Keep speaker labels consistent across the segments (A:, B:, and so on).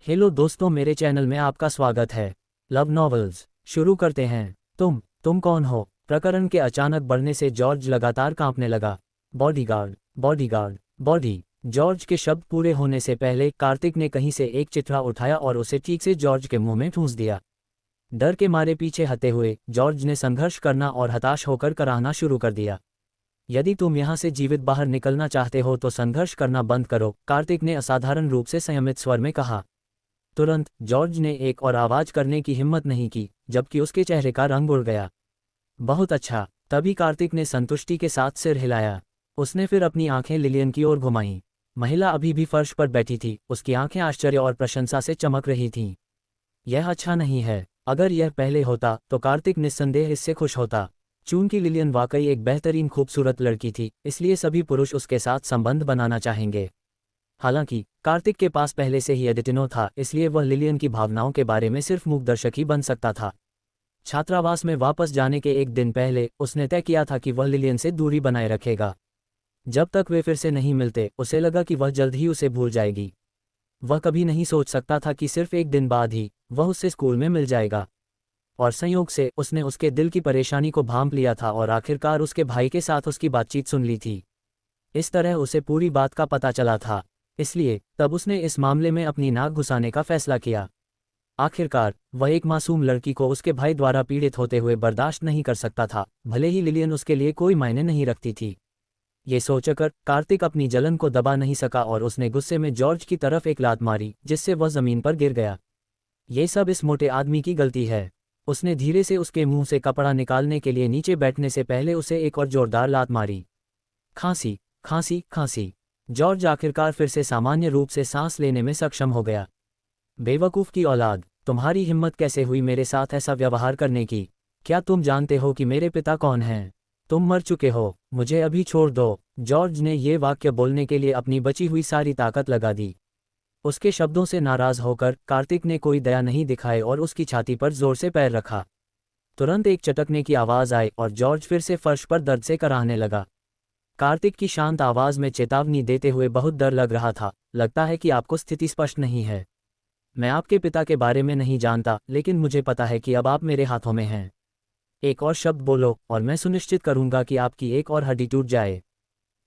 A: Hello दोस्तों, मेरे channel में आपका स्वागत है। लव नॉवेल्स शुरू करते हैं। तुम कौन हो? प्रकरण के अचानक बढ़ने से जॉर्ज लगातार कांपने लगा। Bodyguard, bodyguard, body. जॉर्ज के शब्द पूरे होने से पहले कार्तिक ने कहीं से एक चिट्ठा उठाया और उसे ठीक से जॉर्ज के मुंह में ठूंस दिया। डर के मारे पीछे हटे हुए जॉर्ज ने संघर्ष करना और हताश होकर कराहना शुरू कर दिया। यदि तुम यहाँ से जीवित बाहर निकलना चाहते हो तो संघर्ष करना बंद करो, कार्तिक ने असाधारण रूप से संयमित स्वर में कहा। तुरंत जॉर्ज ने एक और आवाज करने की हिम्मत नहीं की, जबकि उसके चेहरे का रंग उड़ गया। बहुत अच्छा, तभी कार्तिक ने संतुष्टि के साथ सिर हिलाया। उसने फिर अपनी आंखें लिलियन की ओर घुमाईं। महिला अभी भी फर्श पर बैठी थी, उसकी आंखें आश्चर्य और प्रशंसा से चमक रही थीं। यह अच्छा नहीं है। अगर यह पहले होता तो कार्तिक निस्संदेह इससे खुश होता। चूंकि लिलियन वाकई एक बेहतरीन खूबसूरत लड़की थी, इसलिए सभी पुरुष उसके साथ संबंध बनाना चाहेंगे। हालांकि कार्तिक के पास पहले से ही एडिटिनो था, इसलिए वह लिलियन की भावनाओं के बारे में सिर्फ मूकदर्शक ही बन सकता था। छात्रावास में वापस जाने के एक दिन पहले उसने तय किया था कि वह लिलियन से दूरी बनाए रखेगा। जब तक वे फिर से नहीं मिलते, उसे लगा कि वह जल्द ही उसे भूल जाएगी। वह कभी नहीं सोच सकता था कि सिर्फ एक दिन बाद ही वह उससे स्कूल में मिल जाएगा। और संयोग से उसने उसके दिल की परेशानी को भांप लिया था और आखिरकार उसके भाई के साथ उसकी बातचीत सुन ली थी। इस तरह उसे पूरी बात का पता चला था, इसलिए तब उसने इस मामले में अपनी नाक घुसाने का फैसला किया। आखिरकार वह एक मासूम लड़की को उसके भाई द्वारा पीड़ित होते हुए बर्दाश्त नहीं कर सकता था, भले ही लिलियन उसके लिए कोई मायने नहीं रखती थी। ये सोचकर कार्तिक अपनी जलन को दबा नहीं सका और उसने गुस्से में जॉर्ज की तरफ एक लात मारी, जिससे वह जमीन पर गिर गया। ये सब इस मोटे आदमी की गलती है। उसने धीरे से उसके मुंह से कपड़ा निकालने के लिए नीचे बैठने से पहले उसे एक और जोरदार लात मारी। खांसी, खांसी, खांसी। जॉर्ज आखिरकार फिर से सामान्य रूप से सांस लेने में सक्षम हो गया। बेवकूफ़ की औलाद, तुम्हारी हिम्मत कैसे हुई मेरे साथ ऐसा व्यवहार करने की? क्या तुम जानते हो कि मेरे पिता कौन हैं? तुम मर चुके हो, मुझे अभी छोड़ दो। जॉर्ज ने ये वाक्य बोलने के लिए अपनी बची हुई सारी ताकत लगा दी। उसके शब्दों से नाराज होकर कार्तिक ने कोई दया नहीं दिखाए और उसकी छाती पर जोर से पैर रखा। तुरंत एक चटकने की आवाज़ आई और जॉर्ज फिर से फर्श पर दर्द से कराहने लगा। कार्तिक की शांत आवाज़ में चेतावनी देते हुए बहुत डर लग रहा था। लगता है कि आपको स्थिति स्पष्ट नहीं है। मैं आपके पिता के बारे में नहीं जानता, लेकिन मुझे पता है कि अब आप मेरे हाथों में हैं। एक और शब्द बोलो और मैं सुनिश्चित करूंगा कि आपकी एक और हड्डी टूट जाए।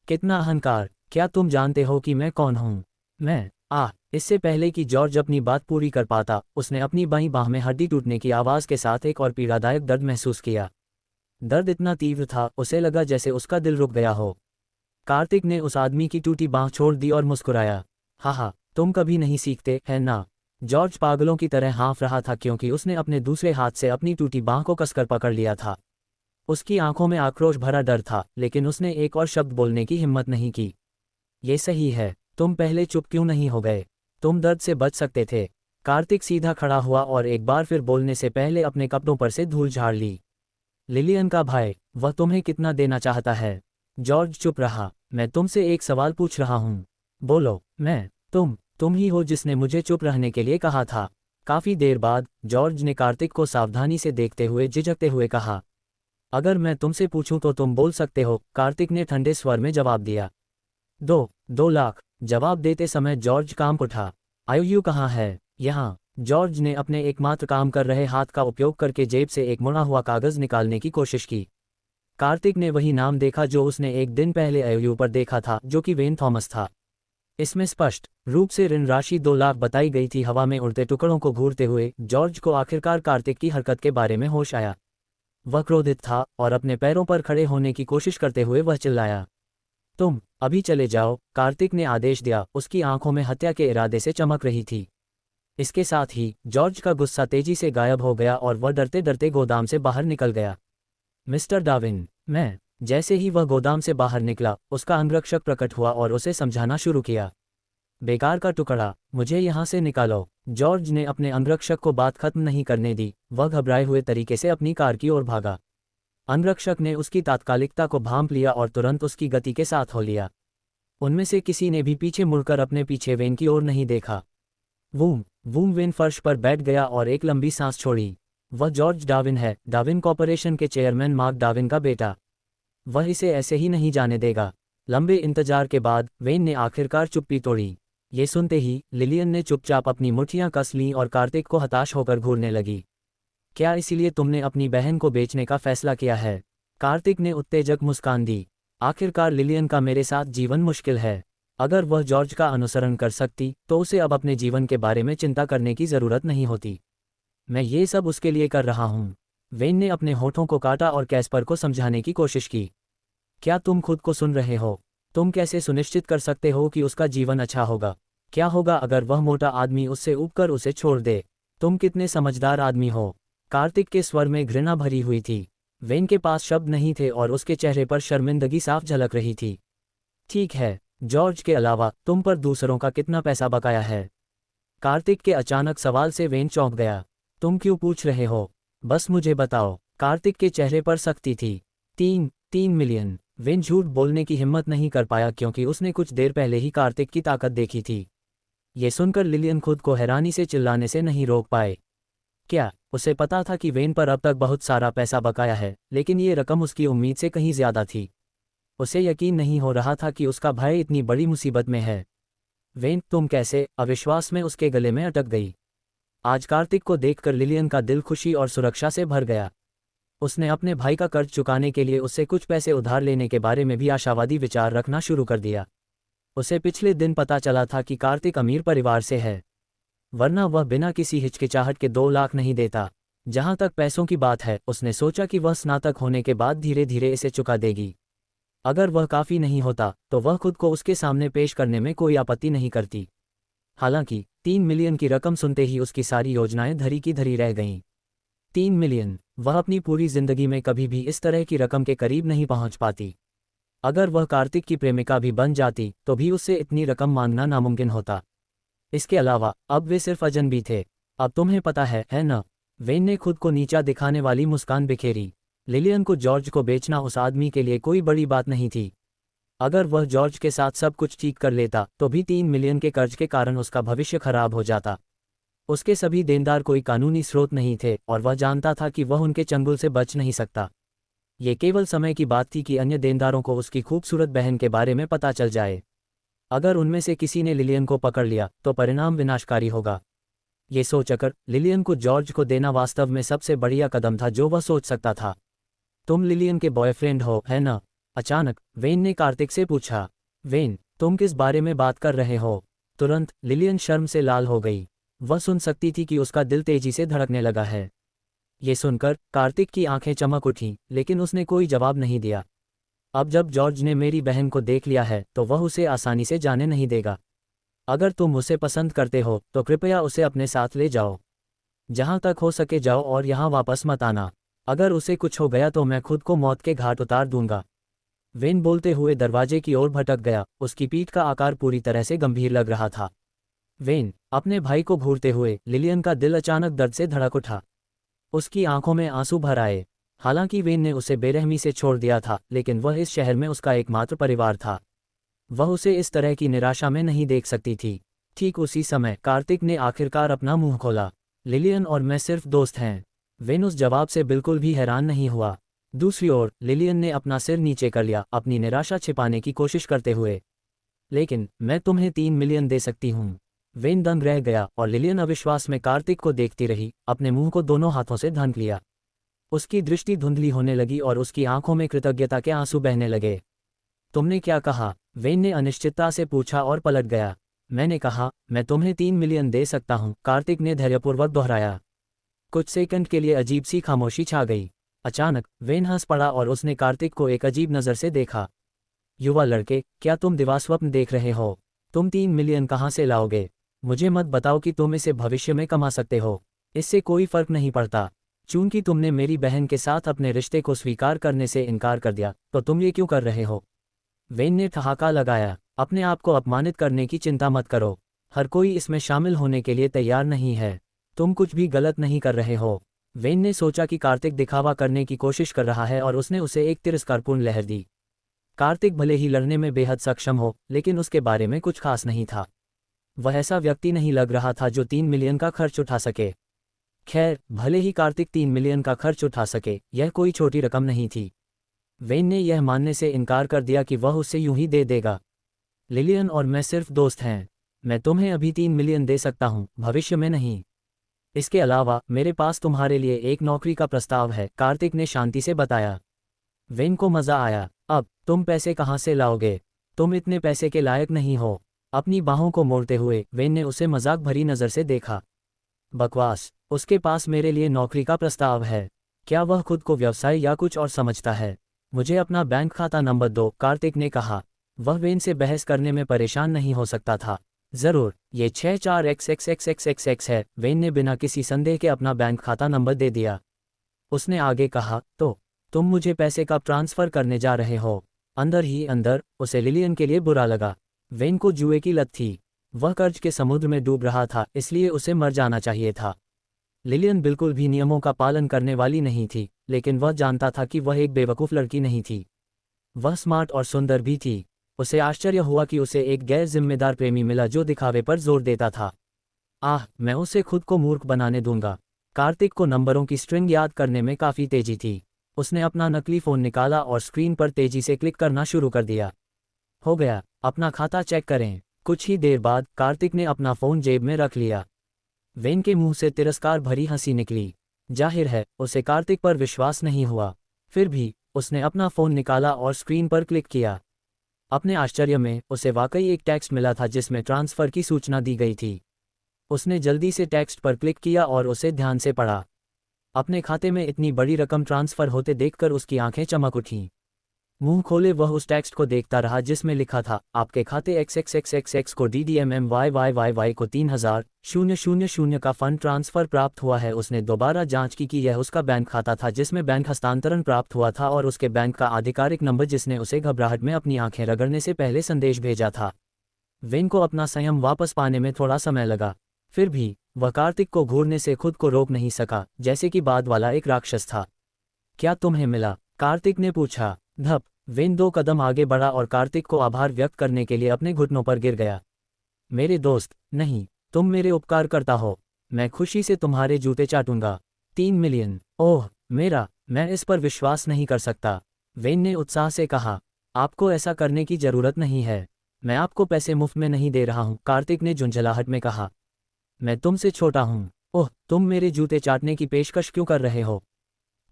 A: कितना अहंकार! क्या तुम जानते हो कि मैं कौन हूं? इससे पहले कि जॉर्ज अपनी बात पूरी कर पाता, उसने अपनी बाईं बांह में हड्डी टूटने की आवाज़ के साथ एक और पीड़ादायक दर्द महसूस किया। दर्द इतना तीव्र था, उसे लगा जैसे उसका दिल रुक गया हो। कार्तिक ने उस आदमी की टूटी बांह छोड़ दी और मुस्कुराया। हा, तुम कभी नहीं सीखते, है ना? जॉर्ज पागलों की तरह हाँफ रहा था क्योंकि उसने अपने दूसरे हाथ से अपनी टूटी बांह को कसकर पकड़ लिया था। उसकी आंखों में आक्रोश भरा डर था, लेकिन उसने एक और शब्द बोलने की हिम्मत नहीं की। ये सही है, तुम पहले चुप क्यों नहीं हो गए? तुम दर्द से बच सकते थे। कार्तिक सीधा खड़ा हुआ और एक बार फिर बोलने से पहले अपने कपड़ों पर से धूल झाड़ ली। लिलियन का भाई, वह तुम्हें कितना देना चाहता है? जॉर्ज चुप रहा। मैं तुमसे एक सवाल पूछ रहा हूँ। बोलो। तुम ही हो जिसने मुझे चुप रहने के लिए कहा था। काफी देर बाद जॉर्ज ने कार्तिक को सावधानी से देखते हुए झिझकते हुए कहा। अगर मैं तुमसे पूछूं तो तुम बोल सकते हो, कार्तिक ने ठंडे स्वर में जवाब दिया। 2 लाख। जवाब देते समय जॉर्ज कांप उठा। आयु कहाँ है? यहाँ। जॉर्ज ने अपने एकमात्र काम कर रहे हाथ का उपयोग करके जेब से एक मुड़ा हुआ कागज निकालने की कोशिश की। कार्तिक ने वही नाम देखा जो उसने एक दिन पहले आयु पर देखा था, जो कि वेन थॉमस था। इसमें स्पष्ट रूप से ऋण राशि 2 लाख बताई गई थी। हवा में उड़ते टुकड़ों को घूरते हुए जॉर्ज को आखिरकार कार्तिक की हरकत के बारे में होश आया। वह क्रोधित था और अपने पैरों पर खड़े होने की कोशिश करते हुए वह चिल्लाया। तुम अभी चले जाओ, कार्तिक ने आदेश दिया। उसकी आंखों में हत्या के इरादे से चमक रही थी। इसके साथ ही जॉर्ज का गुस्सा तेजी से गायब हो गया और वह डरते डरते गोदाम से बाहर निकल गया। मिस्टर डार्विन, मैं। जैसे ही वह गोदाम से बाहर निकला, उसका अंगरक्षक प्रकट हुआ और उसे समझाना शुरू किया। बेकार का टुकड़ा, मुझे यहाँ से निकालो। जॉर्ज ने अपने अंगरक्षक को बात खत्म नहीं करने दी। वह घबराए हुए तरीके से अपनी कार की ओर भागा। अंगरक्षक ने उसकी तात्कालिकता को भांप लिया और तुरंत उसकी गति के साथ हो लिया। उनमें से किसी ने भी पीछे मुड़कर अपने पीछे वेन की ओर नहीं देखा। वूम वूम। वेन फर्श पर बैठ गया और एक लंबी सांस छोड़ी। वह जॉर्ज डार्विन है, डार्विन कॉर्पोरेशन के चेयरमैन मार्क डार्विन का बेटा। वह इसे ऐसे ही नहीं जाने देगा। लंबे इंतजार के बाद वेन ने आखिरकार चुप्पी तोड़ी। ये सुनते ही लिलियन ने चुपचाप अपनी मुट्ठियां कस लीं और कार्तिक को हताश होकर घूरने लगी। क्या इसीलिए तुमने अपनी बहन को बेचने का फैसला किया है? कार्तिक ने उत्तेजक मुस्कान दी। आखिरकार लिलियन का मेरे साथ जीवन मुश्किल है। अगर वह जॉर्ज का अनुसरण कर सकती तो उसे अब अपने जीवन के बारे में चिंता करने की ज़रूरत नहीं होती। मैं ये सब उसके लिए कर रहा हूँ। वेन ने अपने होठों को काटा और कैस्पर को समझाने की कोशिश की। क्या तुम खुद को सुन रहे हो? तुम कैसे सुनिश्चित कर सकते हो कि उसका जीवन अच्छा होगा? क्या होगा अगर वह मोटा आदमी उससे ऊबकर उसे छोड़ दे? तुम कितने समझदार आदमी हो। कार्तिक के स्वर में घृणा भरी हुई थी। वेन के पास शब्द नहीं थे और उसके चेहरे पर शर्मिंदगी साफ झलक रही थी। ठीक है, जॉर्ज के अलावा तुम पर दूसरों का कितना पैसा बकाया है? कार्तिक के अचानक सवाल से वेन चौंक गया। तुम क्यों पूछ रहे हो? बस मुझे बताओ। कार्तिक के चेहरे पर सख्ती थी। 3 मिलियन। वेन झूठ बोलने की हिम्मत नहीं कर पाया क्योंकि उसने कुछ देर पहले ही कार्तिक की ताकत देखी थी। ये सुनकर लिलियन खुद को हैरानी से चिल्लाने से नहीं रोक पाए। क्या उसे पता था कि वेन पर अब तक बहुत सारा पैसा बकाया है, लेकिन ये रकम उसकी उम्मीद से कहीं ज्यादा थी। उसे यकीन नहीं हो रहा था कि उसका भाई इतनी बड़ी मुसीबत में है। वेन, तुम कैसे? अविश्वास में उसके गले में अटक गई। आज कार्तिक को देखकर लिलियन का दिल खुशी और सुरक्षा से भर गया। उसने अपने भाई का कर्ज चुकाने के लिए उससे कुछ पैसे उधार लेने के बारे में भी आशावादी विचार रखना शुरू कर दिया। उसे पिछले दिन पता चला था कि कार्तिक अमीर परिवार से है, वरना वह बिना किसी हिचकिचाहट के 2 लाख नहीं देता। जहां तक पैसों की बात है, उसने सोचा कि वह स्नातक होने के बाद धीरे धीरे इसे चुका देगी। अगर वह काफ़ी नहीं होता तो वह खुद को उसके सामने पेश करने में कोई आपत्ति नहीं करती। हालांकि 3 मिलियन की रकम सुनते ही उसकी सारी योजनाएं धरी की धरी रह गईं। 3 मिलियन! वह अपनी पूरी जिंदगी में कभी भी इस तरह की रकम के करीब नहीं पहुंच पाती। अगर वह कार्तिक की प्रेमिका भी बन जाती तो भी उससे इतनी रकम मांगना नामुमकिन होता। इसके अलावा अब वे सिर्फ अजनबी थे। अब तुम्हें पता है न? वेन ने खुद को नीचा दिखाने वाली मुस्कान बिखेरी। लिलियन को जॉर्ज को बेचना उस आदमी के लिए कोई बड़ी बात नहीं थी। अगर वह जॉर्ज के साथ सब कुछ ठीक कर लेता तो भी 3 मिलियन के कर्ज के कारण उसका भविष्य खराब हो जाता। उसके सभी देनदार कोई कानूनी स्रोत नहीं थे और वह जानता था कि वह उनके चंगुल से बच नहीं सकता। ये केवल समय की बात थी कि अन्य देनदारों को उसकी खूबसूरत बहन के बारे में पता चल जाए। अगर उनमें से किसी ने लिलियन को पकड़ लिया तो परिणाम विनाशकारी होगा। ये सोचकर लिलियन को जॉर्ज को देना वास्तव में सबसे बढ़िया कदम था जो वह सोच सकता था। तुम लिलियन के बॉयफ्रेंड हो, है ना? अचानक वेन ने कार्तिक से पूछा। वेन, तुम किस बारे में बात कर रहे हो? तुरंत लिलियन शर्म से लाल हो गई। वह सुन सकती थी कि उसका दिल तेजी से धड़कने लगा है। ये सुनकर कार्तिक की आंखें चमक उठीं, लेकिन उसने कोई जवाब नहीं दिया। अब जब जॉर्ज ने मेरी बहन को देख लिया है तो वह उसे आसानी से जाने नहीं देगा। अगर तुम उसे पसंद करते हो तो कृपया उसे अपने साथ ले जाओ। जहां तक हो सके जाओ और यहां वापस मत आना। अगर उसे कुछ हो गया तो मैं खुद को मौत के घाट उतार दूंगा। वेन बोलते हुए दरवाजे की ओर भटक गया। उसकी पीठ का आकार पूरी तरह से गंभीर लग रहा था। वेन, अपने भाई को घूरते हुए लिलियन का दिल अचानक दर्द से धड़क उठा। उसकी आंखों में आंसू भर आए। हालांकि वेन ने उसे बेरहमी से छोड़ दिया था, लेकिन वह इस शहर में उसका एकमात्र परिवार था। वह उसे इस तरह की निराशा में नहीं देख सकती थी। ठीक उसी समय कार्तिक ने आखिरकार अपना मुंह खोला। लिलियन और मैं सिर्फ दोस्त हैं। वेन उस जवाब से बिल्कुल भी हैरान नहीं हुआ। दूसरी ओर लिलियन ने अपना सिर नीचे कर लिया, अपनी निराशा छिपाने की कोशिश करते हुए। लेकिन मैं तुम्हें 3 मिलियन दे सकती हूँ। वेन दंग रह गया और लिलियन अविश्वास में कार्तिक को देखती रही, अपने मुंह को दोनों हाथों से ढांक लिया। उसकी दृष्टि धुंधली होने लगी और उसकी आंखों में कृतज्ञता के आंसू बहने लगे। तुमने क्या कहा? वेन ने अनिश्चितता से पूछा और पलट गया। मैंने कहा, मैं तुम्हें 3 मिलियन दे सकता हूँ, कार्तिक ने धैर्यपूर्वक दोहराया। कुछ सेकंड के लिए अजीब सी खामोशी छा गई। अचानक वेन हंस पड़ा और उसने कार्तिक को एक अजीब नज़र से देखा। युवा लड़के, क्या तुम दिवास्वप्न देख रहे हो? तुम 3 मिलियन कहाँ से लाओगे? मुझे मत बताओ कि तुम इसे भविष्य में कमा सकते हो। इससे कोई फर्क नहीं पड़ता। चूंकि तुमने मेरी बहन के साथ अपने रिश्ते को स्वीकार करने से इनकार कर दिया, तो तुम ये क्यों कर रहे हो? वेन ने ठहाका लगाया। अपने आप को अपमानित करने की चिंता मत करो। हर कोई इसमें शामिल होने के लिए तैयार नहीं है। तुम कुछ भी गलत नहीं कर रहे हो। वेन ने सोचा कि कार्तिक दिखावा करने की कोशिश कर रहा है और उसने उसे एक तिरस्कारपूर्ण लहर दी। कार्तिक भले ही लड़ने में बेहद सक्षम हो, लेकिन उसके बारे में कुछ खास नहीं था। वह ऐसा व्यक्ति नहीं लग रहा था जो 3 मिलियन का खर्च उठा सके। खैर, भले ही कार्तिक 3 मिलियन का खर्च उठा सके, यह कोई छोटी रकम नहीं थी। वेन ने यह मानने से इनकार कर दिया कि वह उसे यूं ही दे देगा। लिलियन और मैं सिर्फ दोस्त हैं। मैं तुम्हें अभी 3 मिलियन दे सकता हूँ, भविष्य में नहीं। इसके अलावा मेरे पास तुम्हारे लिए एक नौकरी का प्रस्ताव है, कार्तिक ने शांति से बताया। वेन को मजा आया। अब तुम पैसे कहाँ से लाओगे? तुम इतने पैसे के लायक नहीं हो। अपनी बाहों को मोड़ते हुए वेन ने उसे मजाक भरी नज़र से देखा। बकवास, उसके पास मेरे लिए नौकरी का प्रस्ताव है। क्या वह खुद को व्यवसाय या कुछ और समझता है? मुझे अपना बैंक खाता नंबर दो, कार्तिक ने कहा। वह वेन से बहस करने में परेशान नहीं हो सकता था। जरूर, ये 64XXXXXX है। वेन ने बिना किसी संदेह के अपना बैंक खाता नंबर दे दिया। उसने आगे कहा, तो तुम मुझे पैसे कब ट्रांसफ़र करने जा रहे हो? अंदर ही अंदर उसे लिलियन के लिए बुरा लगा। वेन को जुए की लत थी। वह कर्ज के समुद्र में डूब रहा था, इसलिए उसे मर जाना चाहिए था। लिलियन बिल्कुल भी नियमों का पालन करने वाली नहीं थी, लेकिन वह जानता था कि वह एक बेवकूफ़ लड़की नहीं थी। वह स्मार्ट और सुंदर भी थी। उसे आश्चर्य हुआ कि उसे एक गैर जिम्मेदार प्रेमी मिला जो दिखावे पर जोर देता था। आह, मैं उसे खुद को मूर्ख बनाने दूंगा। कार्तिक को नंबरों की स्ट्रिंग याद करने में काफ़ी तेजी थी। उसने अपना नकली फ़ोन निकाला और स्क्रीन पर तेजी से क्लिक करना शुरू कर दिया। हो गया, अपना खाता चेक करें। कुछ ही देर बाद कार्तिक ने अपना फ़ोन जेब में रख लिया। वेन के मुंह से तिरस्कार भरी हंसी निकली। जाहिर है उसे कार्तिक पर विश्वास नहीं हुआ। फिर भी उसने अपना फ़ोन निकाला और स्क्रीन पर क्लिक किया। अपने आश्चर्य में उसे वाकई एक टेक्स्ट मिला था जिसमें ट्रांसफ़र की सूचना दी गई थी। उसने जल्दी से टेक्स्ट पर क्लिक किया और उसे ध्यान से पढ़ा। अपने खाते में इतनी बड़ी रकम ट्रांसफ़र होते देखकर उसकी आंखें चमक उठीं। मुंह खोले वह उस टेक्स्ट को देखता रहा जिसमें लिखा था, आपके खाते XXXXX को DDMMYYYY को 30,000 का फंड ट्रांसफ़र प्राप्त हुआ है। उसने दोबारा जांच की कि यह उसका बैंक खाता था जिसमें बैंक हस्तांतरण प्राप्त हुआ था और उसके बैंक का आधिकारिक नंबर जिसने उसे घबराहट में अपनी आंखें रगड़ने से पहले संदेश भेजा था। वेन को अपना संयम वापस पाने में थोड़ा समय लगा। फिर भी वह कार्तिक को घूरने से खुद को रोक नहीं सका, जैसे कि बाद वाला एक राक्षस था। क्या तुम्हें मिला? कार्तिक ने पूछा। धप, वेन 2 कदम आगे बढ़ा और कार्तिक को आभार व्यक्त करने के लिए अपने घुटनों पर गिर गया। मेरे दोस्त, नहीं, तुम मेरे उपकार करता हो। मैं खुशी से तुम्हारे जूते चाटूंगा। 3 मिलियन, ओह मेरा, मैं इस पर विश्वास नहीं कर सकता। वेन ने उत्साह से कहा। आपको ऐसा करने की जरूरत नहीं है। मैं आपको पैसे मुफ्त में नहीं दे रहा हूँ, कार्तिक ने झुंझलाहट में कहा। मैं तुमसे छोटा हूँ। ओह, तुम मेरे जूते चाटने की पेशकश क्यों कर रहे हो?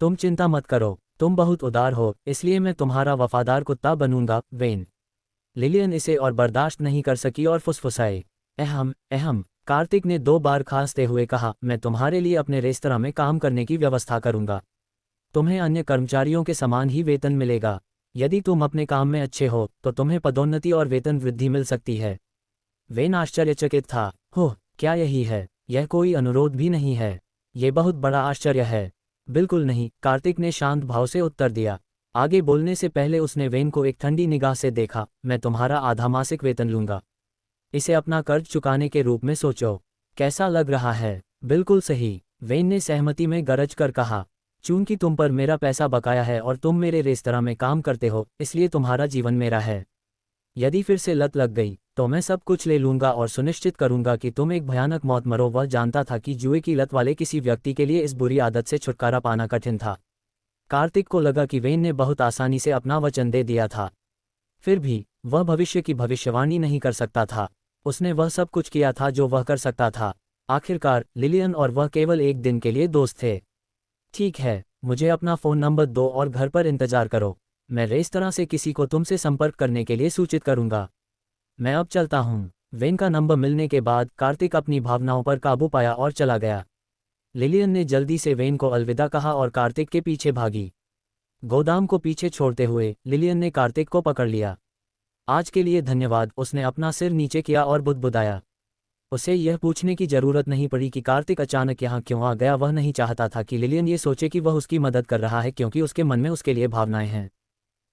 A: तुम चिंता मत करो, तुम बहुत उदार हो, इसलिए मैं तुम्हारा वफादार कुत्ता बनूंगा, वेन। लिलियन इसे और बर्दाश्त नहीं कर सकी और फुसफुसाए। अहम अहम, कार्तिक ने 2 बार खांसते हुए कहा, मैं तुम्हारे लिए अपने रेस्तरां में काम करने की व्यवस्था करूंगा। तुम्हें अन्य कर्मचारियों के समान ही वेतन मिलेगा। यदि तुम अपने काम में अच्छे हो तो तुम्हें पदोन्नति और वेतन वृद्धि मिल सकती है। वेन आश्चर्यचकित था। हो, क्या यही है? यह कोई अनुरोध भी नहीं है। यह बहुत बड़ा आश्चर्य है। बिल्कुल नहीं, कार्तिक ने शांत भाव से उत्तर दिया। आगे बोलने से पहले उसने वेन को एक ठंडी निगाह से देखा। मैं तुम्हारा आधा मासिक वेतन लूंगा। इसे अपना कर्ज चुकाने के रूप में सोचो। कैसा लग रहा है? बिल्कुल सही, वेन ने सहमति में गरज कर कहा। चूंकि तुम पर मेरा पैसा बकाया है और तुम मेरे रेस्तरां में काम करते हो, इसलिए तुम्हारा जीवन मेरा है। यदि फिर से लत लग गई तो मैं सब कुछ ले लूंगा और सुनिश्चित करूंगा कि तुम एक भयानक मौत मरो। वह जानता था कि जुए की लत वाले किसी व्यक्ति के लिए इस बुरी आदत से छुटकारा पाना कठिन था। कार्तिक को लगा कि वेन ने बहुत आसानी से अपना वचन दे दिया था। फिर भी वह भविष्य की भविष्यवाणी नहीं कर सकता था। उसने वह सब कुछ किया था जो वह कर सकता था। आखिरकार लिलियन और वह केवल एक दिन के लिए दोस्त थे। ठीक है, मुझे अपना फ़ोन नंबर दो और घर पर इंतजार करो। मैं रेस्तरां से किसी को तुमसे संपर्क करने के लिए सूचित करूंगा। मैं अब चलता हूँ। वेन का नंबर मिलने के बाद कार्तिक अपनी भावनाओं पर काबू पाया और चला गया। लिलियन ने जल्दी से वेन को अलविदा कहा और कार्तिक के पीछे भागी। गोदाम को पीछे छोड़ते हुए लिलियन ने कार्तिक को पकड़ लिया। आज के लिए धन्यवाद, उसने अपना सिर नीचे किया और बुदबुदाया। उसे यह पूछने की जरूरत नहीं पड़ी कि कार्तिक अचानक यहाँ क्यों आ गया। वह नहीं चाहता था कि लिलियन ये सोचे कि वह उसकी मदद कर रहा है, क्योंकि उसके मन में उसके लिए भावनाएं हैं।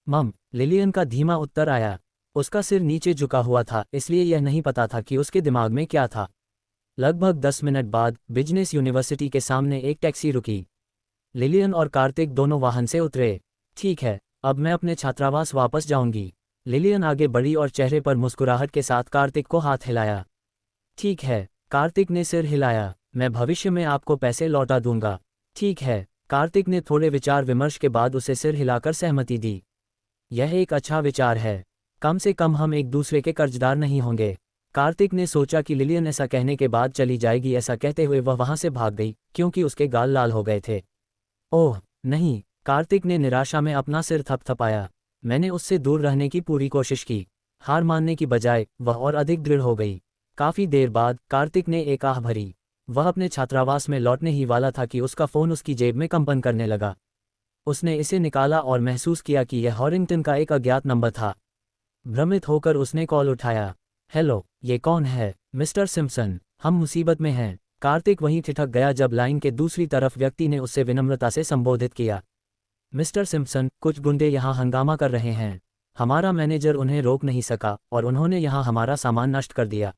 A: मम, लिलियन का धीमा उत्तर आया। उसका सिर नीचे झुका हुआ था, इसलिए यह नहीं पता था कि उसके दिमाग में क्या था। लगभग 10 मिनट बाद बिजनेस यूनिवर्सिटी के सामने एक टैक्सी रुकी। लिलियन और कार्तिक दोनों वाहन से उतरे। ठीक है, अब मैं अपने छात्रावास वापस जाऊंगी। लिलियन आगे बढ़ी और चेहरे पर मुस्कुराहट के साथ कार्तिक को हाथ हिलाया। ठीक है, कार्तिक ने सिर हिलाया। मैं भविष्य में आपको पैसे लौटा दूंगा। ठीक है, कार्तिक ने थोड़े विचार विमर्श के बाद उसे सिर हिलाकर सहमति दी। यह एक अच्छा विचार है। कम से कम हम एक दूसरे के कर्जदार नहीं होंगे। कार्तिक ने सोचा कि लिलियन ऐसा कहने के बाद चली जाएगी। ऐसा कहते हुए वह वहां से भाग गई क्योंकि उसके गाल लाल हो गए थे। ओह नहीं, कार्तिक ने निराशा में अपना सिर थपथपाया। मैंने उससे दूर रहने की पूरी कोशिश की। हार मानने की बजाय वह और अधिक दृढ़ हो गई। काफी देर बाद कार्तिक ने एक आह भरी। वह अपने छात्रावास में लौटने ही वाला था कि उसका फोन उसकी जेब में कंपन करने लगा। उसने इसे निकाला और महसूस किया कि यह हॉरिंगटन का एक अज्ञात नंबर था। भ्रमित होकर उसने कॉल उठाया। हेलो, ये कौन है? मिस्टर सिम्पसन, हम मुसीबत में हैं। कार्तिक वहीं ठिठक गया जब लाइन के दूसरी तरफ व्यक्ति ने उससे विनम्रता से संबोधित किया। मिस्टर सिम्पसन, कुछ गुंडे यहाँ हंगामा कर रहे हैं। हमारा मैनेजर उन्हें रोक नहीं सका और उन्होंने यहाँ हमारा सामान नष्ट कर दिया।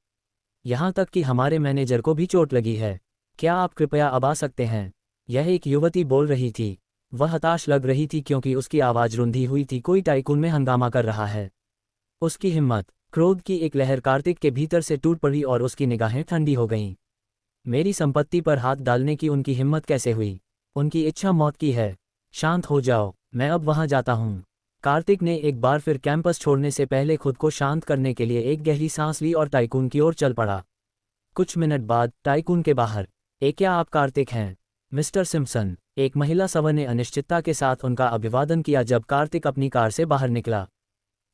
A: यहाँ तक कि हमारे मैनेजर को भी चोट लगी है। क्या आप कृपया अब आ सकते हैं? यह एक युवती बोल रही थी। वह हताश लग रही थी क्योंकि उसकी आवाज़ रुंधी हुई थी। कोई टाइकून में हंगामा कर रहा है। उसकी हिम्मत। क्रोध की एक लहर कार्तिक के भीतर से टूट पड़ी और उसकी निगाहें ठंडी हो गईं। मेरी संपत्ति पर हाथ डालने की उनकी हिम्मत कैसे हुई? उनकी इच्छा मौत की है। शांत हो जाओ, मैं अब वहां जाता हूं। कार्तिक ने एक बार फिर कैंपस छोड़ने से पहले खुद को शांत करने के लिए एक गहरी सांस ली और टाइकून की ओर चल पड़ा। कुछ मिनट बाद टाइकून के बाहर, क्या आप कार्तिक हैं? मिस्टर सिम्पसन, एक महिला सवर ने अनिश्चितता के साथ उनका अभिवादन किया जब कार्तिक अपनी कार से बाहर निकला।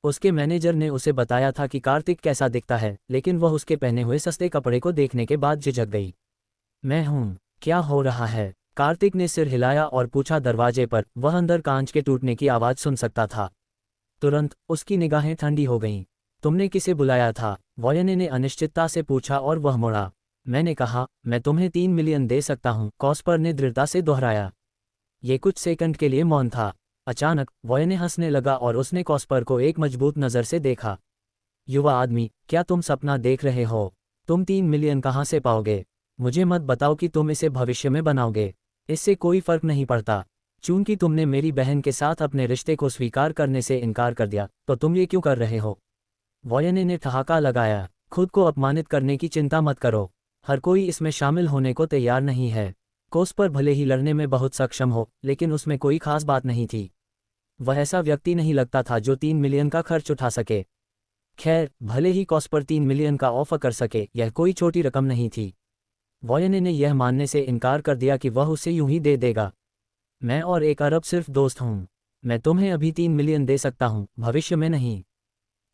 A: उसके मैनेजर ने उसे बताया था कि कार्तिक कैसा दिखता है, लेकिन वह उसके पहने हुए सस्ते कपड़े को देखने के बाद झिझक गई। मैं हूं, क्या हो रहा है? कार्तिक ने सिर हिलाया और पूछा दरवाजे पर। वह अंदर कांच के टूटने की आवाज़ सुन सकता था। तुरंत उसकी निगाहें ठंडी हो गईं। तुमने किसे बुलाया था? वॉयने ने अनिश्चितता से पूछा और वह मुड़ा। मैंने कहा, मैं तुम्हें 3 मिलियन दे सकता हूं, कॉस्पर ने दृढ़ता से दोहराया। ये कुछ सेकंड के लिए मौन था। अचानक वॉयने हंसने लगा और उसने कॉस्पर को एक मजबूत नज़र से देखा। युवा आदमी, क्या तुम सपना देख रहे हो? तुम 3 मिलियन कहाँ से पाओगे? मुझे मत बताओ कि तुम इसे भविष्य में बनाओगे। इससे कोई फर्क नहीं पड़ता। चूंकि तुमने मेरी बहन के साथ अपने रिश्ते को स्वीकार करने से इनकार कर दिया, तो तुम ये क्यों कर रहे हो? वॉयने ने ठहाका लगाया। खुद को अपमानित करने की चिंता मत करो। हर कोई इसमें शामिल होने को तैयार नहीं है। कॉस्पर भले ही लड़ने में बहुत सक्षम हो, लेकिन उसमें कोई खास बात नहीं थी। वह ऐसा व्यक्ति नहीं लगता था जो 3 मिलियन का खर्च उठा सके। खैर, भले ही कॉस्पर 3 मिलियन का ऑफर कर सके, यह कोई छोटी रकम नहीं थी। वॉयने ने यह मानने से इनकार कर दिया कि वह उसे यूं ही दे देगा। मैं और 1 अरब सिर्फ दोस्त हूं। मैं तुम्हें अभी 3 मिलियन दे सकता हूं, भविष्य में नहीं।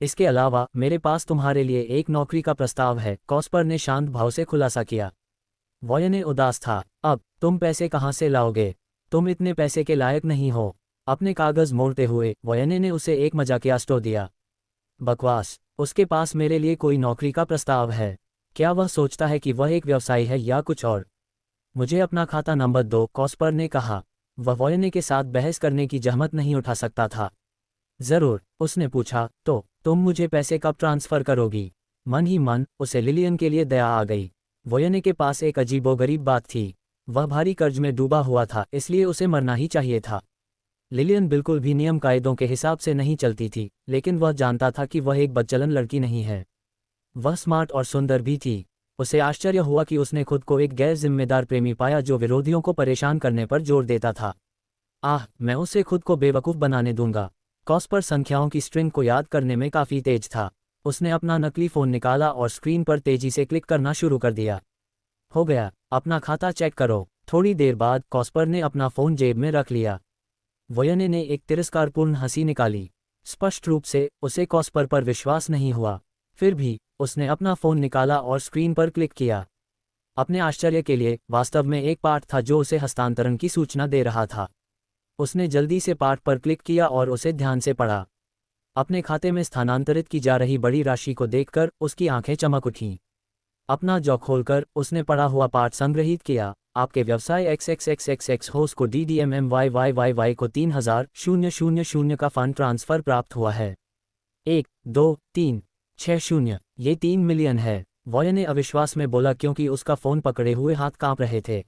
A: इसके अलावा मेरे पास तुम्हारे लिए एक नौकरी का प्रस्ताव है, कॉस्पर ने शांत भाव से खुलासा किया। वॉयने उदास था। अब तुम पैसे कहाँ से लाओगे? तुम इतने पैसे के लायक नहीं हो। अपने कागज मोड़ते हुए वॉयने ने उसे एक मजाकिया स्टो दिया। बकवास। उसके पास मेरे लिए कोई नौकरी का प्रस्ताव है। क्या वह सोचता है कि वह एक व्यवसायी है या कुछ और? मुझे अपना खाता नंबर दो, कॉस्पर ने कहा। वह वॉयने के साथ बहस करने की जहमत नहीं उठा सकता था। जरूर, उसने पूछा, तो तुम मुझे पैसे कब ट्रांसफर करोगी? मन ही मन उसे लिलियन के लिए दया आ गई। वॉयने के पास एक अजीबोगरीब बात थी। वह भारी कर्ज में डूबा हुआ था, इसलिए उसे मरना ही चाहिए था। लिलियन बिल्कुल भी नियम कायदों के हिसाब से नहीं चलती थी, लेकिन वह जानता था कि वह एक बदचलन लड़की नहीं है। वह स्मार्ट और सुंदर भी थी। उसे आश्चर्य हुआ कि उसने खुद को एक गैर जिम्मेदार प्रेमी पाया जो विरोधियों को परेशान करने पर जोर देता था। मैं उसे खुद को बेवकूफ़ बनाने दूंगा। कॉस्पर संख्याओं की स्ट्रिंग को याद करने में काफ़ी तेज था। उसने अपना नकली फ़ोन निकाला और स्क्रीन पर तेजी से क्लिक करना शुरू कर दिया। हो गया, अपना खाता चेक करो। थोड़ी देर बाद कॉस्पर ने अपना फ़ोन जेब में रख लिया। वॉयने ने एक तिरस्कारपूर्ण हंसी निकाली। स्पष्ट रूप से उसे कॉस्पर पर विश्वास नहीं हुआ। फिर भी उसने अपना फ़ोन निकाला और स्क्रीन पर क्लिक किया। अपने आश्चर्य के लिए वास्तव में एक पाठ था जो उसे हस्तांतरण की सूचना दे रहा था। उसने जल्दी से पाठ पर क्लिक किया और उसे ध्यान से पढ़ा। अपने खाते में स्थानांतरित की जा रही बड़ी राशि को देखकर उसकी आंखें चमक उठीं। अपना जॉ खोलकर उसने पढ़ा हुआ पाठ संग्रहित किया। आपके व्यवसाय XXXXX होस्ट को DDMMYYYY को 3000 का फंड ट्रांसफ़र प्राप्त हुआ है। 1 2 3 6 0, ये 3 मिलियन है। वॉयने अविश्वास में बोला क्योंकि उसका फ़ोन पकड़े हुए हाथ कांप रहे थे।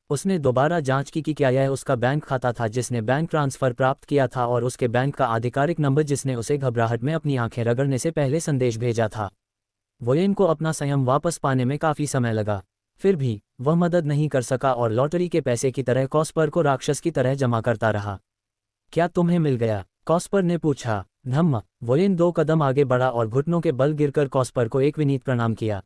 A: उसने दोबारा जांच की कि क्या यह उसका बैंक खाता था जिसने बैंक ट्रांसफ़र प्राप्त किया था और उसके बैंक का आधिकारिक नंबर जिसने उसे घबराहट में अपनी आंखें रगड़ने से पहले संदेश भेजा था। वॉयन को अपना संयम वापस पाने में काफ़ी समय लगा। फिर भी वह मदद नहीं कर सका और लॉटरी के पैसे की तरह कॉस्पर को राक्षस की तरह जमा करता रहा। क्या तुम्हें मिल गया? कॉस्पर ने पूछा। धम्म। वोयन 2 कदम आगे बढ़ा और घुटनों के बल गिरकर कॉस्पर को एक विनीत प्रणाम किया।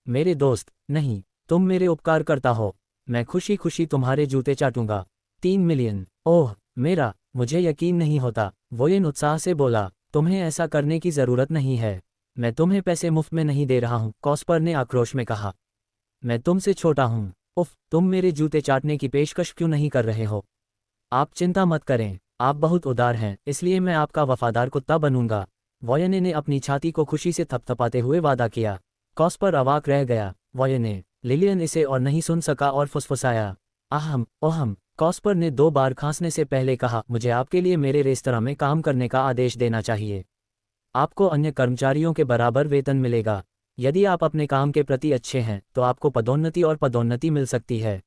A: मेरे दोस्त, नहीं, तुम मेरे उपकार करता हो। मैं खुशी खुशी तुम्हारे जूते चाटूंगा। 3 मिलियन। ओह मेरा, मुझे यकीन नहीं होता। वोयन उत्साह से बोला, तुम्हें ऐसा करने की जरूरत नहीं है। मैं तुम्हें पैसे मुफ्त में नहीं दे रहा हूं, कॉस्पर ने आक्रोश में कहा। मैं तुमसे छोटा हूं। उफ, तुम मेरे जूते चाटने की पेशकश क्यों नहीं कर रहे हो? आप चिंता मत करें, आप बहुत उदार हैं, इसलिए मैं आपका वफादार कुत्ता बनूंगा। वोयने ने अपनी छाती को खुशी से थपथपाते हुए वादा किया। कॉस्पर अवाक रह गया। वोयने, लिलियन इसे और नहीं सुन सका और फुसफुसाया। आहम ओहम। कॉस्पर ने 2 बार खांसने से पहले कहा, मुझे आपके लिए मेरे रेस्तरां में काम करने का आदेश देना चाहिए। आपको अन्य कर्मचारियों के बराबर वेतन मिलेगा। यदि आप अपने काम के प्रति अच्छे हैं तो आपको पदोन्नति और पदोन्नति मिल सकती है।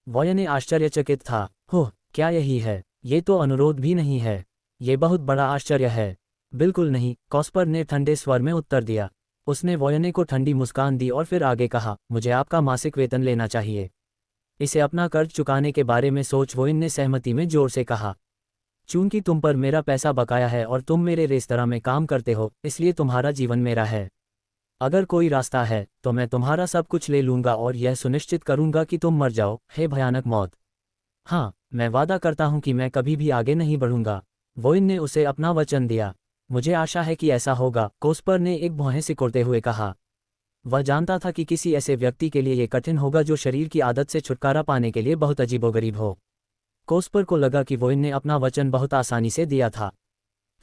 A: वोयने आश्चर्यचकित था। हो, क्या यही है? ये तो अनुरोध भी नहीं है। ये बहुत बड़ा आश्चर्य है। बिल्कुल नहीं, कॉस्पर ने ठंडे स्वर में उत्तर दिया। उसने वोयने को ठंडी मुस्कान दी और फिर आगे कहा, मुझे आपका मासिक वेतन लेना चाहिए। इसे अपना कर्ज चुकाने के बारे में सोच। वोयन ने सहमति में जोर से कहा। चूंकि तुम पर मेरा पैसा बकाया है और तुम मेरे रेस्तरां में काम करते हो, इसलिए तुम्हारा जीवन मेरा है। अगर कोई रास्ता है तो मैं तुम्हारा सब कुछ ले लूंगा और यह सुनिश्चित करूंगा कि तुम मर जाओ, हे भयानक मौत। हाँ, मैं वादा करता हूं कि मैं कभी भी आगे नहीं बढ़ूंगा। वोइन ने उसे अपना वचन दिया। मुझे आशा है कि ऐसा होगा, कोस्पर ने एक भौहें सिकोड़ते हुए कहा। वह जानता था कि किसी ऐसे व्यक्ति के लिए यह कठिन होगा जो शरीर की आदत से छुटकारा पाने के लिए बहुत अजीबोगरीब हो। कोस्पर को लगा कि वोइन ने अपना वचन बहुत आसानी से दिया था।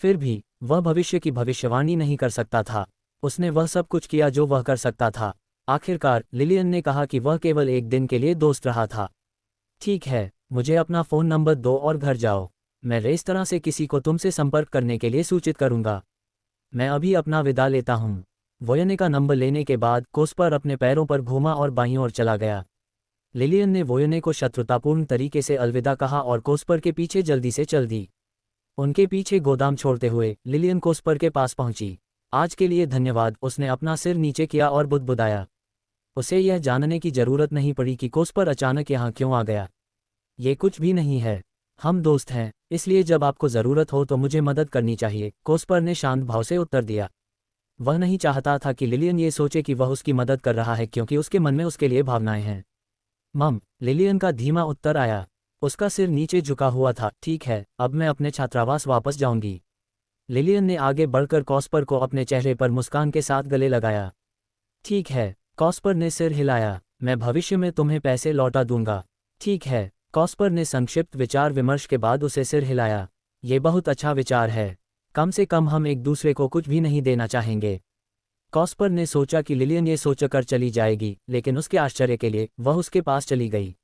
A: फिर भी वह भविष्य की भविष्यवाणी नहीं कर सकता था। उसने वह सब कुछ किया जो वह कर सकता था। आखिरकार लिलियन ने कहा कि वह केवल एक दिन के लिए दोस्त रहा था। ठीक है, मुझे अपना फ़ोन नंबर दो और घर जाओ। मैं रेस्तरां से किसी को तुमसे संपर्क करने के लिए सूचित करूंगा। मैं अभी अपना विदा लेता हूँ। वोयने का नंबर लेने के बाद कोस्पर अपने पैरों पर घूमा और बाईं ओर चला गया। लिलियन ने वोयने को शत्रुतापूर्ण तरीके से अलविदा कहा और कोस्पर के पीछे जल्दी से चल दी। उनके पीछे गोदाम छोड़ते हुए लिलियन कोस्पर के पास पहुंची। आज के लिए धन्यवाद, उसने अपना सिर नीचे किया और बुदबुदाया। उसे यह जानने की जरूरत नहीं पड़ी कि कोस्पर अचानक यहाँ क्यों आ गया। ये कुछ भी नहीं है, हम दोस्त हैं, इसलिए जब आपको ज़रूरत हो तो मुझे मदद करनी चाहिए, कोस्पर ने शांत भाव से उत्तर दिया। वह नहीं चाहता था कि लिलियन ये सोचे कि वह उसकी मदद कर रहा है क्योंकि उसके मन में उसके लिए भावनाएं हैं। मम, लिलियन का धीमा उत्तर आया। उसका सिर नीचे झुका हुआ था। ठीक है, अब मैं अपने छात्रावास वापस जाऊंगी। लिलियन ने आगे बढ़कर कॉस्पर को अपने चेहरे पर मुस्कान के साथ गले लगाया। ठीक है, कॉस्पर ने सिर हिलाया, मैं भविष्य में तुम्हें पैसे लौटा दूंगा। ठीक है, कॉस्पर ने संक्षिप्त विचार विमर्श के बाद उसे सिर हिलाया। ये बहुत अच्छा विचार है, कम से कम हम एक दूसरे को कुछ भी नहीं देना चाहेंगे। कॉस्पर ने सोचा कि लिलियन ये सोचकर चली जाएगी, लेकिन उसके आश्चर्य के लिए वह उसके पास चली गई।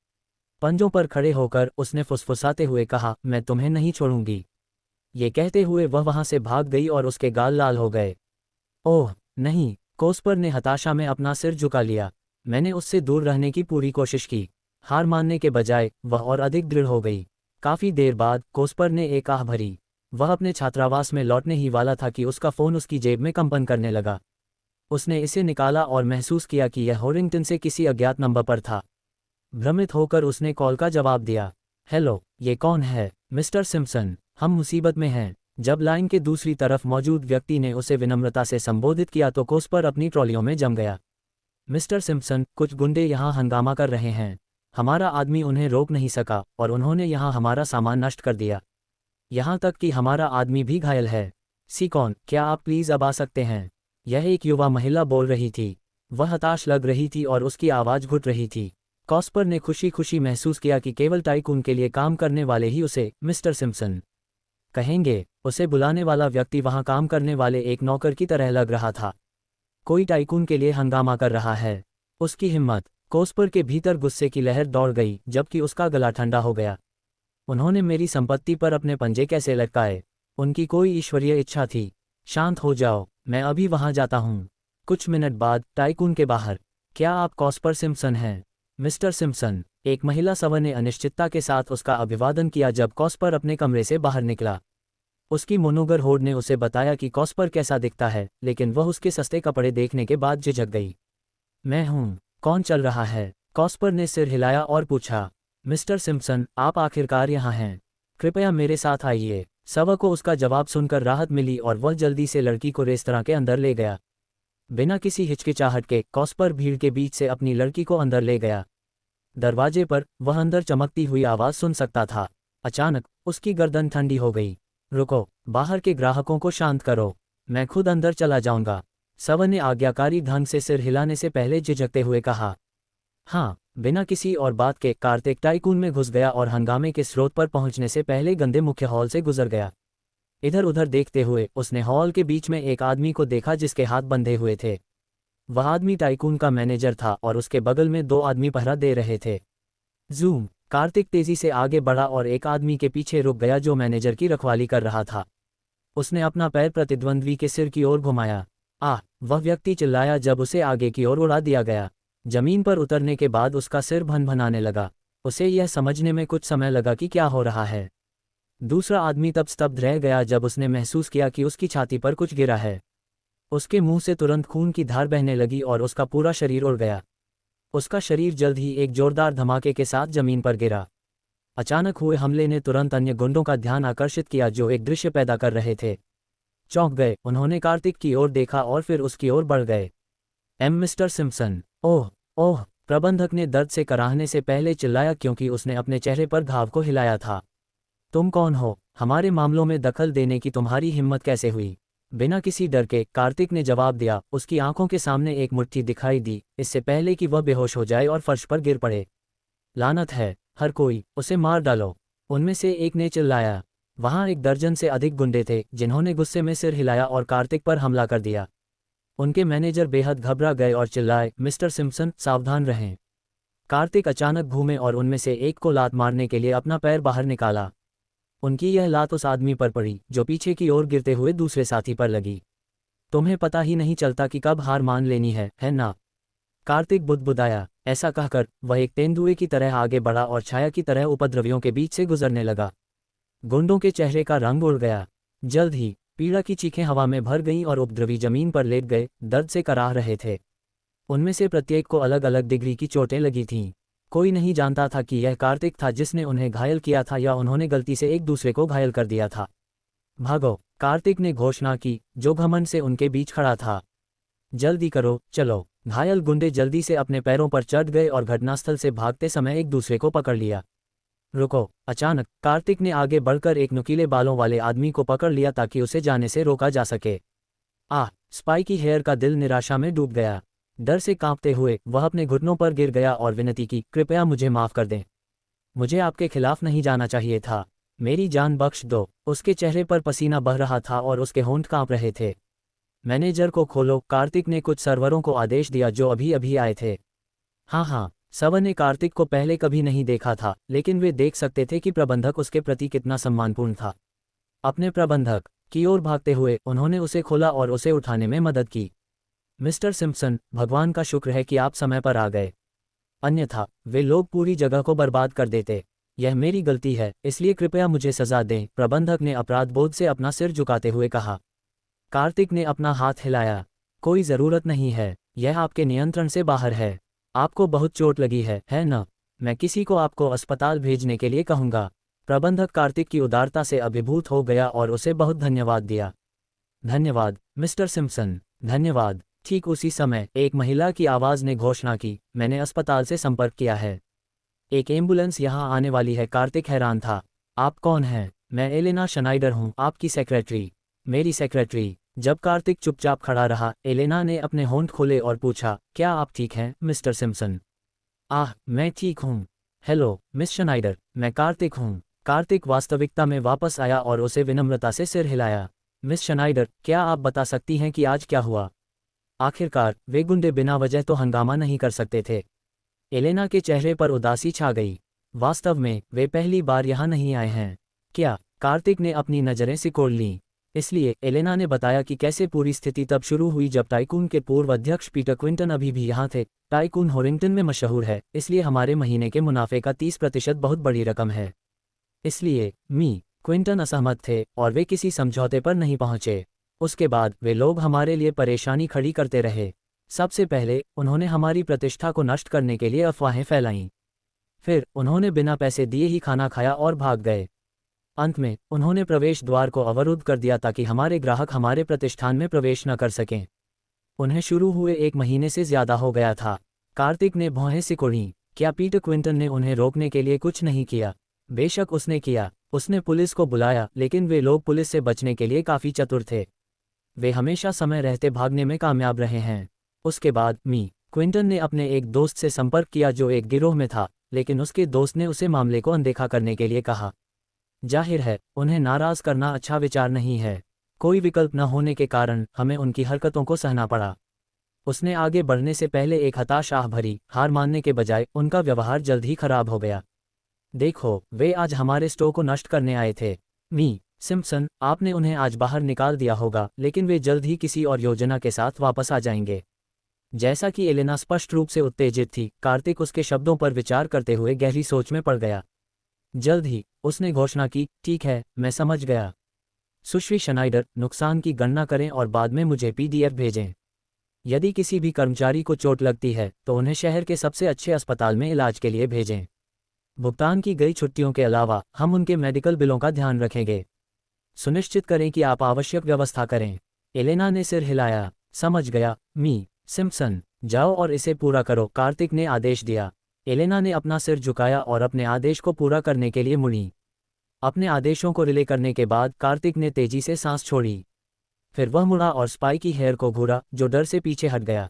A: पंजों पर खड़े होकर उसने फुसफुसाते हुए कहा, मैं तुम्हें नहीं छोड़ूंगी। ये कहते हुए वह वहां से भाग गई और उसके गाल लाल हो गए। ओह नहीं, कोस्पर ने हताशा में अपना सिर झुका लिया। मैंने उससे दूर रहने की पूरी कोशिश की। हार मानने के बजाय वह और अधिक दृढ़ हो गई। काफी देर बाद कोस्पर ने एक आह भरी। वह अपने छात्रावास में लौटने ही वाला था कि उसका फोन उसकी जेब में कंपन करने लगा। उसने इसे निकाला और महसूस किया कि यह होरिंगटन से किसी अज्ञात नंबर पर था। भ्रमित होकर उसने कॉल का जवाब दिया। हेलो, ये कौन है? मिस्टर सिम्पसन, हम मुसीबत में हैं। जब लाइन के दूसरी तरफ मौजूद व्यक्ति ने उसे विनम्रता से संबोधित किया तो कोस्पर अपनी ट्रॉलियों में जम गया। मिस्टर सिम्पसन, कुछ गुंडे यहाँ हंगामा कर रहे हैं। हमारा आदमी उन्हें रोक नहीं सका और उन्होंने यहाँ हमारा सामान नष्ट कर दिया। यहाँ तक कि हमारा आदमी भी घायल है। सिकॉन, क्या आप प्लीज़ अब आ सकते हैं? यह एक युवा महिला बोल रही थी। वह हताश लग रही थी और उसकी आवाज़ घुट रही थी। कॉस्पर ने खुशी खुशी महसूस किया कि केवल टाइकून के लिए काम करने वाले ही उसे मिस्टर सिम्पसन कहेंगे। उसे बुलाने वाला व्यक्ति वहां काम करने वाले एक नौकर की तरह लग रहा था। कोई टाइकून के लिए हंगामा कर रहा है। उसकी हिम्मत। कोस्पर के भीतर गुस्से की लहर दौड़ गई जबकि उसका गला ठंडा हो गया। उन्होंने मेरी संपत्ति पर अपने पंजे कैसे लटकाए? उनकी कोई ईश्वरीय इच्छा थी। शांत हो जाओ, मैं अभी वहां जाता हूं। कुछ मिनट बाद टाइकून के बाहर। क्या आप कॉस्पर सिम्पसन हैं? मिस्टर सिम्पसन, एक महिला सवर ने अनिश्चितता के साथ उसका अभिवादन किया जब कॉस्पर अपने कमरे से बाहर निकला। उसकी मोनोगर होड ने उसे बताया कि कॉस्पर कैसा दिखता है, लेकिन वह उसके सस्ते कपड़े देखने के बाद झिझक गई। मैं हूँ, कौन चल रहा है? कॉस्पर ने सिर हिलाया और पूछा। मिस्टर सिम्पसन, आप आखिरकार यहाँ हैं। कृपया मेरे साथ आइए। सवा को उसका जवाब सुनकर राहत मिली और वह जल्दी से लड़की को रेस्तरां के अंदर ले गया। बिना किसी हिचकिचाहट के कॉस्पर भीड़ के बीच से अपनी लड़की को अंदर ले गया। दरवाजे पर वह अंदर चमकती हुई आवाज़ सुन सकता था। अचानक उसकी गर्दन ठंडी हो गई। रुको, बाहर के ग्राहकों को शांत करो, मैं खुद अंदर चला जाऊंगा, सवा ने आज्ञाकारी ढंग से सिर हिलाने से पहले झिझकते हुए कहा। हाँ, बिना किसी और बात के कार्तिक टाइकून में घुस गया और हंगामे के स्रोत पर पहुंचने से पहले गंदे मुख्य हॉल से गुजर गया। इधर उधर देखते हुए उसने हॉल के बीच में एक आदमी को देखा जिसके हाथ बंधे हुए थे। वह आदमी टाइकून का मैनेजर था और उसके बगल में 2 आदमी पहरा दे रहे थे। जूम, कार्तिक तेजी से आगे बढ़ा और एक आदमी के पीछे रुक गया जो मैनेजर की रखवाली कर रहा था। उसने अपना पैर प्रतिद्वंद्वी के सिर की ओर घुमाया। आह! वह व्यक्ति चिल्लाया जब उसे आगे की ओर उड़ा दिया गया। जमीन पर उतरने के बाद उसका सिर भनभनाने लगा। उसे यह समझने में कुछ समय लगा कि क्या हो रहा है। दूसरा आदमी तब स्तब्ध रह गया जब उसने महसूस किया कि उसकी छाती पर कुछ गिरा है। उसके मुंह से तुरंत खून की धार बहने लगी और उसका पूरा शरीर उड़ गया। उसका शरीर जल्द ही एक जोरदार धमाके के साथ जमीन पर गिरा। अचानक हुए हमले ने तुरंत अन्य गुंडों का ध्यान आकर्षित किया जो एक दृश्य पैदा कर रहे थे। चौंक गए, उन्होंने कार्तिक की ओर देखा और फिर उसकी ओर बढ़ गए। Mister Simpson! Oh oh! प्रबंधक ने दर्द से कराहने से पहले चिल्लाया क्योंकि उसने अपने चेहरे पर घाव को हिलाया था। तुम कौन हो? हमारे मामलों में दखल देने की तुम्हारी हिम्मत कैसे हुई? बिना किसी डर के कार्तिक ने जवाब दिया। उसकी आंखों के सामने एक मुट्ठी दिखाई दी, इससे पहले कि वह बेहोश हो जाए और फर्श पर गिर पड़े। लानत है, हर कोई, उसे मार डालो, उनमें से एक ने चिल्लाया। वहां 1 दर्जन से अधिक गुंडे थे जिन्होंने गुस्से में सिर हिलाया और कार्तिक पर हमला कर दिया। उनके मैनेजर बेहद घबरा गए और चिल्लाए, मिस्टर सिम्पसन, सावधान रहें। कार्तिक अचानक घूमे और उनमें से एक को लात मारने के लिए अपना पैर बाहर निकाला। उनकी यह लात उस आदमी पर पड़ी जो पीछे की ओर गिरते हुए दूसरे साथी पर लगी। तुम्हें पता ही नहीं चलता कि कब हार मान लेनी है ना? कार्तिक बुदबुदाया। ऐसा कहकर वह एक तेंदुए की तरह आगे बढ़ा और छाया की तरह उपद्रवियों के बीच से गुजरने लगा। गुंडों के चेहरे का रंग उड़ गया। जल्द ही पीड़ा की चीखें हवा में भर गईं और उपद्रवी जमीन पर लेट गए, दर्द से कराह रहे थे। उनमें से प्रत्येक को अलग अलग डिग्री की चोटें लगी थीं। कोई नहीं जानता था कि यह कार्तिक था जिसने उन्हें घायल किया था या उन्होंने गलती से एक दूसरे को घायल कर दिया था। भागो! कार्तिक ने घोषणा की, जो घमंड से उनके बीच खड़ा था। जल्दी करो, चलो! घायल गुंडे जल्दी से अपने पैरों पर चढ़ गए और घटनास्थल से भागते समय एक दूसरे को पकड़ लिया। रुको! अचानक कार्तिक ने आगे बढ़कर एक नुकीले बालों वाले आदमी को पकड़ लिया ताकि उसे जाने से रोका जा सके। आह! स्पाइकी हेयर का दिल निराशा में डूब गया। डर से कांपते हुए वह अपने घुटनों पर गिर गया और विनती की, कृपया मुझे माफ़ कर दें। मुझे आपके खिलाफ नहीं जाना चाहिए था। मेरी जान बख्श दो। उसके चेहरे पर पसीना बह रहा था और उसके होंठ कांप रहे थे। मैनेजर को खोलो, कार्तिक ने कुछ सर्वरों को आदेश दिया जो अभी अभी आए थे। हाँ, सवा ने कार्तिक को पहले कभी नहीं देखा था, लेकिन वे देख सकते थे कि प्रबंधक उसके प्रति कितना सम्मानपूर्ण था। अपने प्रबंधक की ओर भागते हुए उन्होंने उसे खोला और उसे उठाने में मदद की। मिस्टर सिम्पसन, भगवान का शुक्र है कि आप समय पर आ गए, अन्यथा वे लोग पूरी जगह को बर्बाद कर देते। यह मेरी गलती है, इसलिए कृपया मुझे सजा दें, प्रबंधक ने अपराध बोध से अपना सिर झुकाते हुए कहा। कार्तिक ने अपना हाथ हिलाया। कोई ज़रूरत नहीं है, यह आपके नियंत्रण से बाहर है। आपको बहुत चोट लगी है ना? मैं किसी को आपको अस्पताल भेजने के लिए कहूँगा। प्रबंधक कार्तिक की उदारता से अभिभूत हो गया और उसे बहुत धन्यवाद दिया। धन्यवाद, मिस्टर सिम्पसन, धन्यवाद। ठीक उसी समय एक महिला की आवाज़ ने घोषणा की, मैंने अस्पताल से संपर्क किया है। एक एम्बुलेंस यहाँ आने वाली है। कार्तिक हैरान था। आप कौन हैं? मैं एलेना शनाइडर हूँ, आपकी सेक्रेटरी। मेरी सेक्रेटरी? जब कार्तिक चुपचाप खड़ा रहा, एलेना ने अपने होंठ खोले और पूछा, क्या आप ठीक हैं, मिस्टर सिम्पसन? आह, मैं ठीक हूँ। हेलो, मिस शनाइडर, मैं कार्तिक हूँ। कार्तिक वास्तविकता में वापस आया और उसे विनम्रता से सिर हिलाया। मिस शनाइडर, क्या आप बता सकती हैं कि आज क्या हुआ? आखिरकार वे गुंडे बिना वजह तो हंगामा नहीं कर सकते थे। एलेना के चेहरे पर उदासी छा गई। वास्तव में वे पहली बार यहाँ नहीं आए हैं क्या? कार्तिक ने अपनी नज़रें सिकोड़ लीं। इसलिए एलेना ने बताया कि कैसे पूरी स्थिति तब शुरू हुई जब टाइकून के पूर्व अध्यक्ष पीटर क्विंटन अभी भी यहाँ थे। टाइकून होरिंगटन में मशहूर है, इसलिए हमारे महीने के मुनाफे का 30% बहुत बड़ी रकम है। इसलिए क्विंटन असहमत थे और वे किसी समझौते पर नहीं पहुंचे। उसके बाद वे लोग हमारे लिए परेशानी खड़ी करते रहे। सबसे पहले उन्होंने हमारी प्रतिष्ठा को नष्ट करने के लिए अफवाहें फैलाईं। फिर उन्होंने बिना पैसे दिए ही खाना खाया और भाग गए। अंत में उन्होंने प्रवेश द्वार को अवरुद्ध कर दिया ताकि हमारे ग्राहक हमारे प्रतिष्ठान में प्रवेश न कर सकें। उन्हें शुरू हुए 1 महीने से ज्यादा हो गया था। कार्तिक ने भौहें सिकोड़ी। क्या पीटर क्विंटन ने उन्हें रोकने के लिए कुछ नहीं किया? बेशक उसने किया। उसने पुलिस को बुलाया, लेकिन वे लोग पुलिस से बचने के लिए काफी चतुर थे। वे हमेशा समय रहते भागने में कामयाब रहे हैं। उसके बाद क्विंटन ने अपने एक दोस्त से संपर्क किया जो एक गिरोह में था, लेकिन उसके दोस्त ने उसे मामले को अनदेखा करने के लिए कहा। जाहिर है, उन्हें नाराज करना अच्छा विचार नहीं है। कोई विकल्प न होने के कारण हमें उनकी हरकतों को सहना पड़ा। उसने आगे बढ़ने से पहले एक हताश आह भरी हार मानने के बजाय उनका व्यवहार जल्द ही खराब हो गया। देखो, वे आज हमारे स्टोर को नष्ट करने आए थे। सिम्पसन, आपने उन्हें आज बाहर निकाल दिया होगा, लेकिन वे जल्द ही किसी और योजना के साथ वापस आ जाएंगे। जैसा कि एलेना स्पष्ट रूप से उत्तेजित थी, कार्तिक उसके शब्दों पर विचार करते हुए गहरी सोच में पड़ गया। जल्द ही उसने घोषणा की, ठीक है, मैं समझ गया। सुश्री शनाइडर, नुकसान की गणना करें और बाद में मुझे PDF भेजें। यदि किसी भी कर्मचारी को चोट लगती है तो उन्हें शहर के सबसे अच्छे अस्पताल में इलाज के लिए भेजें। भुगतान की गई छुट्टियों के अलावा हम उनके मेडिकल बिलों का ध्यान रखेंगे। सुनिश्चित करें कि आप आवश्यक व्यवस्था करें। एलेना ने सिर हिलाया। समझ गया, सिम्पसन। जाओ और इसे पूरा करो, कार्तिक ने आदेश दिया। एलेना ने अपना सिर झुकाया और अपने आदेश को पूरा करने के लिए मुड़ी। अपने आदेशों को रिले करने के बाद कार्तिक ने तेजी से सांस छोड़ी। फिर वह मुड़ा और स्पाइकी हेयर को घूरा, जो डर से पीछे हट गया।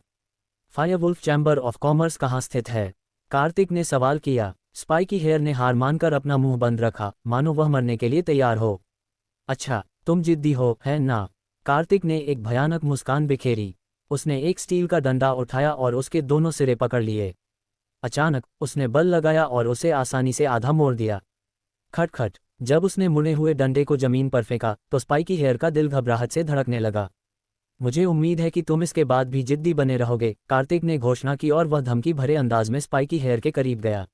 A: फायरवुल्फ चैम्बर ऑफ कॉमर्स कहाँ स्थित है? कार्तिक ने सवाल किया। स्पाइकी हेयर ने हार मानकर अपना मुंह बंद रखा, मानो वह मरने के लिए तैयार हो। अच्छा, तुम जिद्दी हो, है ना? कार्तिक ने एक भयानक मुस्कान बिखेरी। उसने एक स्टील का डंडा उठाया और उसके दोनों सिरे पकड़ लिए। अचानक उसने बल लगाया और उसे आसानी से आधा मोड़ दिया। खटखट। जब उसने मुड़े हुए डंडे को जमीन पर फेंका तो स्पाइकी हेयर का दिल घबराहट से धड़कने लगा। मुझे उम्मीद है कि तुम इसके बाद भी जिद्दी बने रहोगे, कार्तिक ने घोषणा की और वह धमकी भरे अंदाज में स्पाइकी हेयर के करीब गया।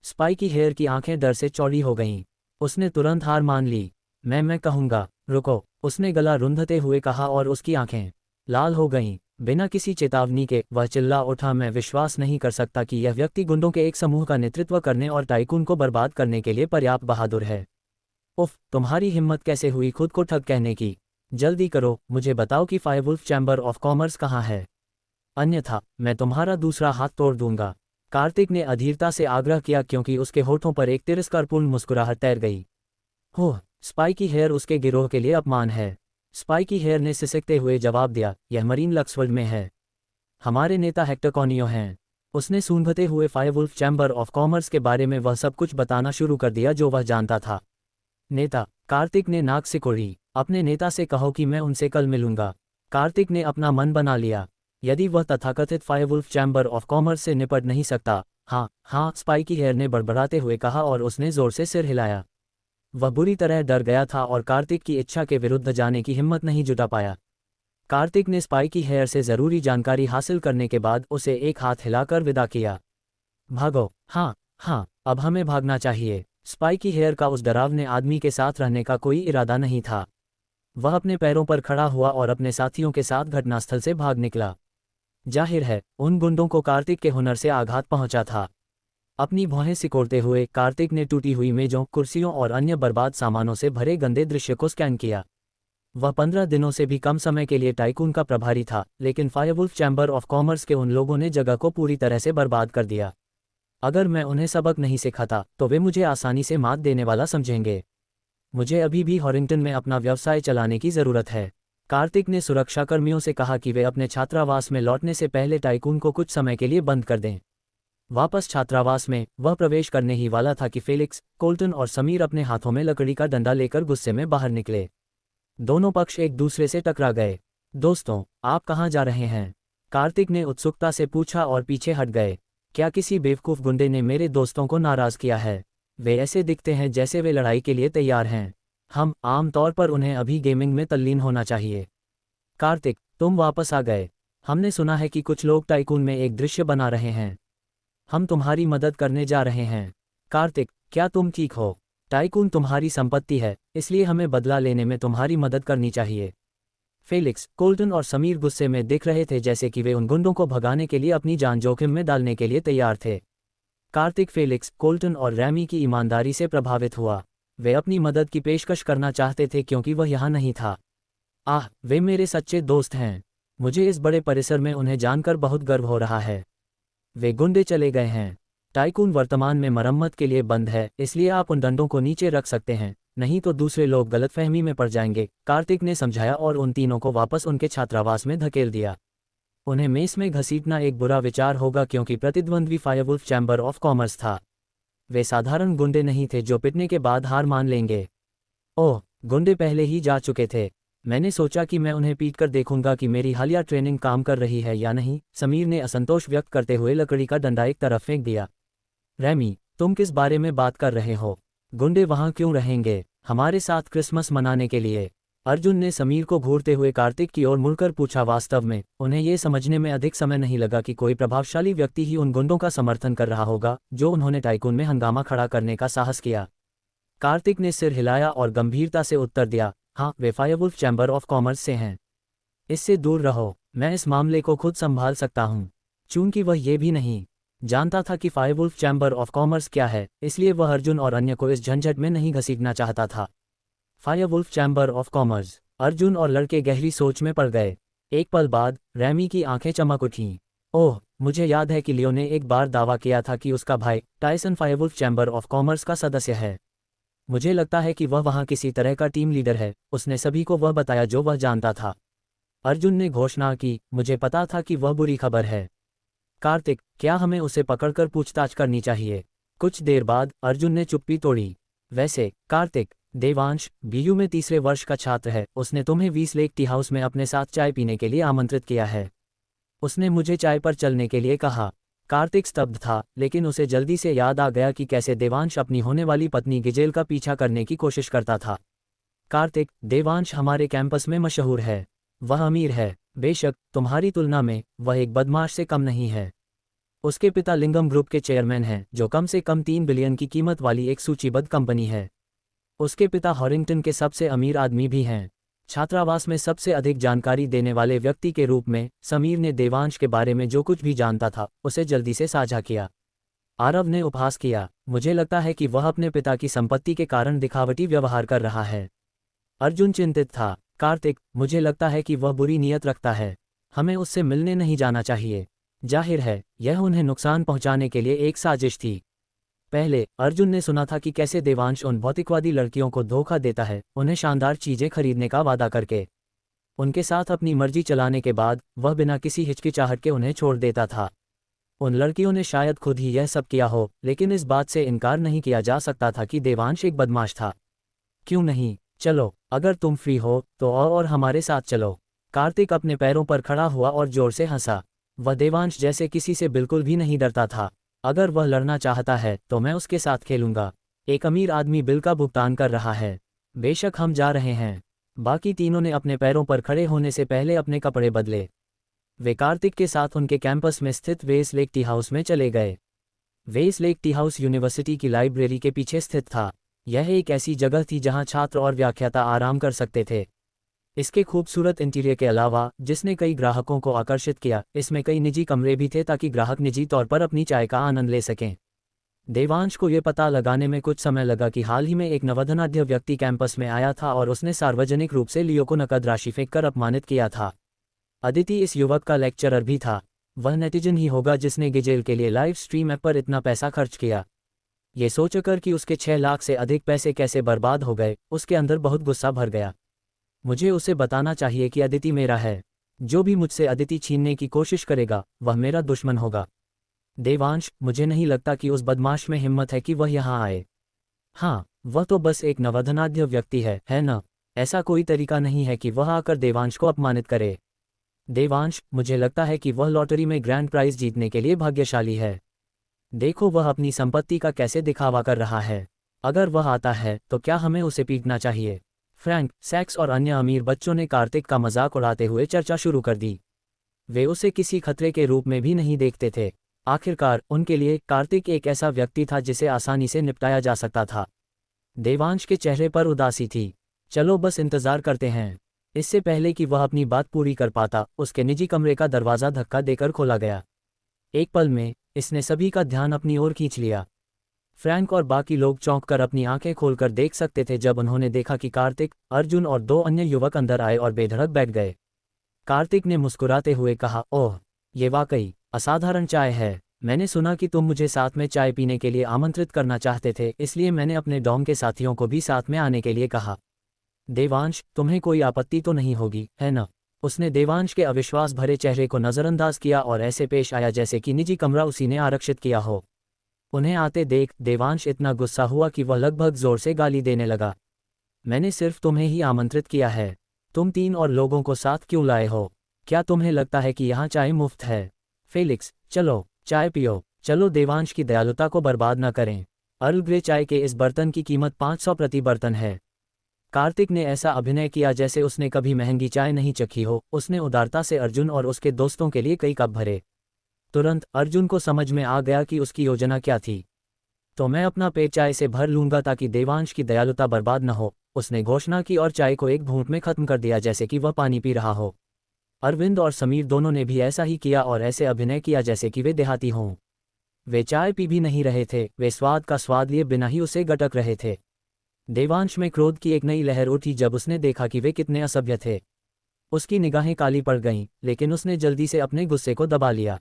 A: स्पाइकी हेयर की आंखें डर से चौड़ी हो गईं। उसने तुरंत हार मान ली। मैं कहूँगा, रुको, उसने गला रुंधते हुए कहा और उसकी आंखें लाल हो गईं। बिना किसी चेतावनी के वह चिल्ला उठा, मैं विश्वास नहीं कर सकता कि यह व्यक्ति गुंडों के एक समूह का नेतृत्व करने और टाइकून को बर्बाद करने के लिए पर्याप्त बहादुर है। उफ, तुम्हारी हिम्मत कैसे हुई खुद को ठग कहने की? जल्दी करो, मुझे बताओ कि फायरवुल्फ चैम्बर ऑफ कॉमर्स कहाँ है, अन्यथा मैं तुम्हारा दूसरा हाथ तोड़ दूंगा। कार्तिक ने अधीरता से आग्रह किया, क्योंकि उसके होठों पर एक तिरस्कारपूर्ण मुस्कुराहट तैर गई। होह, स्पाइकी हेयर उसके गिरोह के लिए अपमान है। स्पाइकी हेयर ने सिसकते हुए जवाब दिया, यह मरीन लक्सवर्ड में है। हमारे नेता हेक्टर कॉनियो हैं। उसने सूंघते हुए फायरवुल्फ चैम्बर ऑफ कॉमर्स के बारे में वह सब कुछ बताना शुरू कर दिया जो वह जानता था। नेता? कार्तिक ने नाक सिकोड़ी। अपने नेता से कहो कि मैं उनसे कल मिलूंगा। कार्तिक ने अपना मन बना लिया। यदि वह तथाकथित फायरवुल्फ चैम्बर ऑफ कॉमर्स से निपट नहीं सकता, हाँ, स्पाइकी हेयर ने बड़बड़ाते हुए कहा और उसने जोर से सिर हिलाया। वह बुरी तरह डर गया था और कार्तिक की इच्छा के विरुद्ध जाने की हिम्मत नहीं जुटा पाया। कार्तिक ने स्पाइकी हेयर से जरूरी जानकारी हासिल करने के बाद उसे एक हाथ हिलाकर विदा किया। भागो। हाँ, अब हमें भागना चाहिए। स्पाइकी हेयर का उस डरावने आदमी के साथ रहने का कोई इरादा नहीं था। वह अपने पैरों पर खड़ा हुआ और अपने साथियों के साथ घटनास्थल से भाग निकला। जाहिर है, उन गुंडों को कार्तिक के हुनर से आघात पहुंचा था। अपनी भौहें सिकोड़ते हुए कार्तिक ने टूटी हुई मेजों, कुर्सियों और अन्य बर्बाद सामानों से भरे गंदे दृश्य को स्कैन किया। वह 15 दिनों से भी कम समय के लिए टाइकून का प्रभारी था, लेकिन फायरवुल्फ चैम्बर ऑफ कॉमर्स के उन लोगों ने जगह को पूरी तरह से बर्बाद कर दिया। अगर मैं उन्हें सबक नहीं सिखाता तो वे मुझे आसानी से मात देने वाला समझेंगे। मुझे अभी भी हॉरिंगटन में अपना व्यवसाय चलाने की ज़रूरत है। कार्तिक ने सुरक्षाकर्मियों से कहा कि वे अपने छात्रावास में लौटने से पहले टाइकून को कुछ समय के लिए बंद कर दें। वापस छात्रावास में वह प्रवेश करने ही वाला था कि फेलिक्स, कोल्टन और समीर अपने हाथों में लकड़ी का डंडा लेकर गुस्से में बाहर निकले। दोनों पक्ष एक दूसरे से टकरा गए। दोस्तों, आप कहाँ जा रहे हैं? कार्तिक ने उत्सुकता से पूछा और पीछे हट गए। क्या किसी बेवकूफ़ गुंडे ने मेरे दोस्तों को नाराज़ किया है? वे ऐसे दिखते हैं जैसे वे लड़ाई के लिए तैयार हैं। हम आम तौर पर उन्हें अभी गेमिंग में तल्लीन होना चाहिए। कार्तिक, तुम वापस आ गए। हमने सुना है कि कुछ लोग टाइकून में एक दृश्य बना रहे हैं। हम तुम्हारी मदद करने जा रहे हैं। कार्तिक, क्या तुम ठीक हो? टाइकून तुम्हारी संपत्ति है, इसलिए हमें बदला लेने में तुम्हारी मदद करनी चाहिए। फेलिक्स, कोल्टन और समीर गुस्से में दिख रहे थे, जैसे कि वे उन गुंडों को भगाने के लिए अपनी जान जोखिम में डालने के लिए तैयार थे। कार्तिक फेलिक्स, कोल्टन और रैमी की ईमानदारी से प्रभावित हुआ। वे अपनी मदद की पेशकश करना चाहते थे क्योंकि वह यहाँ नहीं था। आह, वे मेरे सच्चे दोस्त हैं। मुझे इस बड़े परिसर में उन्हें जानकर बहुत गर्व हो रहा है। वे गुंडे चले गए हैं। टाइकून वर्तमान में मरम्मत के लिए बंद है, इसलिए आप उन डंडों को नीचे रख सकते हैं, नहीं तो दूसरे लोग गलतफहमी में पड़ जाएंगे, कार्तिक ने समझाया और उन तीनों को वापस उनके छात्रावास में धकेल दिया। उन्हें मेस में घसीटना एक बुरा विचार होगा क्योंकि प्रतिद्वंद्वी फायरवुल्फ चैम्बर ऑफ कॉमर्स था। वे साधारण गुंडे नहीं थे जो पिटने के बाद हार मान लेंगे। ओह, गुंडे पहले ही जा चुके थे। मैंने सोचा कि मैं उन्हें पीटकर देखूंगा कि मेरी हालिया ट्रेनिंग काम कर रही है या नहीं। समीर ने असंतोष व्यक्त करते हुए लकड़ी का डंडा एक तरफ फेंक दिया। रैमी, तुम किस बारे में बात कर रहे हो? गुंडे वहां क्यों रहेंगे? हमारे साथ क्रिसमस मनाने के लिए। अर्जुन ने समीर को घूरते हुए कार्तिक की ओर मुड़कर पूछा। वास्तव में उन्हें यह समझने में अधिक समय नहीं लगा कि कोई प्रभावशाली व्यक्ति ही उन गुंडों का समर्थन कर रहा होगा जो उन्होंने टाइकून में हंगामा खड़ा करने का साहस किया। कार्तिक ने सिर हिलाया और गंभीरता से उत्तर दिया, हाँ, वे फायरवुल्फ चैम्बर ऑफ कॉमर्स से हैं। इससे दूर रहो, मैं इस मामले को खुद संभाल सकता हूँ। चूंकि वह ये भी नहीं जानता था कि फायरवुल्फ चैम्बर ऑफ कॉमर्स क्या है, इसलिए वह अर्जुन और अन्य को इस झंझट में नहीं घसीटना चाहता था। फायरवुल्फ चैम्बर ऑफ कॉमर्स। अर्जुन और लड़के गहरी सोच में पड़ गए। एक पल बाद रैमी की आंखें चमक उठीं। ओह, मुझे याद है कि लियो ने एक बार दावा किया था कि उसका भाई टायसन फायरवुल्फ चैम्बर ऑफ कॉमर्स का सदस्य है। मुझे लगता है कि वह वहाँ किसी तरह का टीम लीडर है। उसने सभी को वह बताया जो वह जानता था। अर्जुन ने घोषणा की, मुझे पता था कि वह बुरी खबर है। कार्तिक, क्या हमें उसे पकड़कर पूछताछ करनी चाहिए? कुछ देर बाद अर्जुन ने चुप्पी तोड़ी। वैसे कार्तिक, देवांश बीयू में तीसरे वर्ष का छात्र है। उसने तुम्हें वीसलेक टी हाउस में अपने साथ चाय पीने के लिए आमंत्रित किया है। उसने मुझे चाय पर चलने के लिए कहा। कार्तिक स्तब्ध था, लेकिन उसे जल्दी से याद आ गया कि कैसे देवांश अपनी होने वाली पत्नी गिजेल का पीछा करने की कोशिश करता था। कार्तिक, देवांश हमारे कैंपस में मशहूर है। वह अमीर है। बेशक तुम्हारी तुलना में वह एक बदमाश से कम नहीं है। उसके पिता लिंगम ग्रुप के चेयरमैन हैं, जो कम से कम 3 बिलियन की कीमत वाली एक सूचीबद्ध कंपनी है। उसके पिता हॉरिंगटन के सबसे अमीर आदमी भी हैं। छात्रावास में सबसे अधिक जानकारी देने वाले व्यक्ति के रूप में समीर ने देवांश के बारे में जो कुछ भी जानता था उसे जल्दी से साझा किया। आरव ने उपहास किया, मुझे लगता है कि वह अपने पिता की संपत्ति के कारण दिखावटी व्यवहार कर रहा है। अर्जुन चिंतित था। कार्तिक, मुझे लगता है कि वह बुरी नीयत रखता है। हमें उससे मिलने नहीं जाना चाहिए। जाहिर है, यह उन्हें नुकसान पहुंचाने के लिए एक साजिश थी। पहले अर्जुन ने सुना था कि कैसे देवांश उन भौतिकवादी लड़कियों को धोखा देता है, उन्हें शानदार चीजें खरीदने का वादा करके। उनके साथ अपनी मर्जी चलाने के बाद वह बिना किसी हिचकिचाहट के उन्हें छोड़ देता था। उन लड़कियों ने शायद खुद ही यह सब किया हो, लेकिन इस बात से इनकार नहीं किया जा सकता था कि देवांश एक बदमाश था। क्यों नहीं, चलो, अगर तुम फ्री हो तो और हमारे साथ चलो। कार्तिक अपने पैरों पर खड़ा हुआ और जोर से हंसा। वह देवांश जैसे किसी से बिल्कुल भी नहीं डरता था। अगर वह लड़ना चाहता है तो मैं उसके साथ खेलूंगा। एक अमीर आदमी बिल का भुगतान कर रहा है। बेशक हम जा रहे हैं। बाकी तीनों ने अपने पैरों पर खड़े होने से पहले अपने कपड़े बदले। वे कार्तिक के साथ उनके कैंपस में स्थित वेस्टलेक टी हाउस में चले गए। वेस्टलेक टी हाउस यूनिवर्सिटी की लाइब्रेरी के पीछे स्थित था। यह एक ऐसी जगह थी जहां छात्र और व्याख्याता आराम कर सकते थे। इसके खूबसूरत इंटीरियर के अलावा, जिसने कई ग्राहकों को आकर्षित किया, इसमें कई निजी कमरे भी थे ताकि ग्राहक निजी तौर पर अपनी चाय का आनंद ले सकें। देवांश को यह पता लगाने में कुछ समय लगा कि हाल ही में एक नवधनाढ्य व्यक्ति कैंपस में आया था और उसने सार्वजनिक रूप से लियो को नकद राशि फेंककर अपमानित किया था। अदिति इस युवक का लेक्चरर भी था। वह नेटिजन ही होगा जिसने गिजेल के लिए लाइव स्ट्रीम ऐप पर इतना पैसा खर्च किया। ये सोचकर कि उसके 6 लाख से अधिक पैसे कैसे बर्बाद हो गए, उसके अंदर बहुत गुस्सा भर गया। मुझे उसे बताना चाहिए कि अदिति मेरा है। जो भी मुझसे अदिति छीनने की कोशिश करेगा वह मेरा दुश्मन होगा। देवांश, मुझे नहीं लगता कि उस बदमाश में हिम्मत है कि वह यहाँ आए। हाँ, वह तो बस एक नवधनाढ्य व्यक्ति है न? ऐसा कोई तरीका नहीं है कि वह आकर देवांश को अपमानित करे। देवांश, मुझे लगता है कि वह लॉटरी में ग्रैंड प्राइज जीतने के लिए भाग्यशाली है। देखो वह अपनी संपत्ति का कैसे दिखावा कर रहा है। अगर वह आता है तो क्या हमें उसे पीटना चाहिए? फ्रैंक, सैक्स और अन्य अमीर बच्चों ने कार्तिक का मजाक उड़ाते हुए चर्चा शुरू कर दी। वे उसे किसी खतरे के रूप में भी नहीं देखते थे। आखिरकार उनके लिए कार्तिक एक ऐसा व्यक्ति था जिसे आसानी से निपटाया जा सकता था। देवांश के चेहरे पर उदासी थी। चलो बस इंतजार करते हैं। इससे पहले कि वह अपनी बात पूरी कर पाता, उसके निजी कमरे का दरवाज़ा धक्का देकर खोला गया। एक पल में इसने सभी का ध्यान अपनी ओर खींच लिया। फ्रैंक और बाकी लोग चौंक कर अपनी आंखें खोलकर देख सकते थे जब उन्होंने देखा कि कार्तिक, अर्जुन और 2 अन्य युवक अंदर आए और बेधड़क बैठ गए। कार्तिक ने मुस्कुराते हुए कहा, ओह, ये वाकई असाधारण चाय है। मैंने सुना कि तुम मुझे साथ में चाय पीने के लिए आमंत्रित करना चाहते थे, इसलिए मैंने अपने डॉम के साथियों को भी साथ में आने के लिए कहा। देवांश, तुम्हें कोई आपत्ति तो नहीं होगी, है न? उसने देवांश के अविश्वास भरे चेहरे को नज़रअंदाज किया और ऐसे पेश आया जैसे कि निजी कमरा उसी ने आरक्षित किया हो। उन्हें आते देख देवांश इतना गुस्सा हुआ कि वह लगभग जोर से गाली देने लगा। मैंने सिर्फ तुम्हें ही आमंत्रित किया है। तुम 3 और लोगों को साथ क्यों लाए हो? क्या तुम्हें लगता है कि यहाँ चाय मुफ्त है? फेलिक्स, चलो चाय पियो। चलो, देवांश की दयालुता को बर्बाद न करें। अर्ल ग्रे चाय के इस बर्तन की कीमत 500 प्रति बर्तन है। कार्तिक ने ऐसा अभिनय किया जैसे उसने कभी महंगी चाय नहीं चखी हो। उसने उदारता से अर्जुन और उसके दोस्तों के लिए कई कप भरे। तुरंत अर्जुन को समझ में आ गया कि उसकी योजना क्या थी। तो मैं अपना पेट चाय से भर लूंगा ताकि देवांश की दयालुता बर्बाद न हो, उसने घोषणा की और चाय को एक घूंट में खत्म कर दिया जैसे कि वह पानी पी रहा हो। अरविंद और समीर दोनों ने भी ऐसा ही किया और ऐसे अभिनय किया जैसे कि वे देहाती हों। वे चाय पी भी नहीं रहे थे, वे स्वाद का स्वाद लिए बिना ही उसे गटक रहे थे। देवांश में क्रोध की एक नई लहर उठी जब उसने देखा कि वे कितने असभ्य थे। उसकी निगाहें काली पड़ गईं, लेकिन उसने जल्दी से अपने गुस्से को दबा लिया।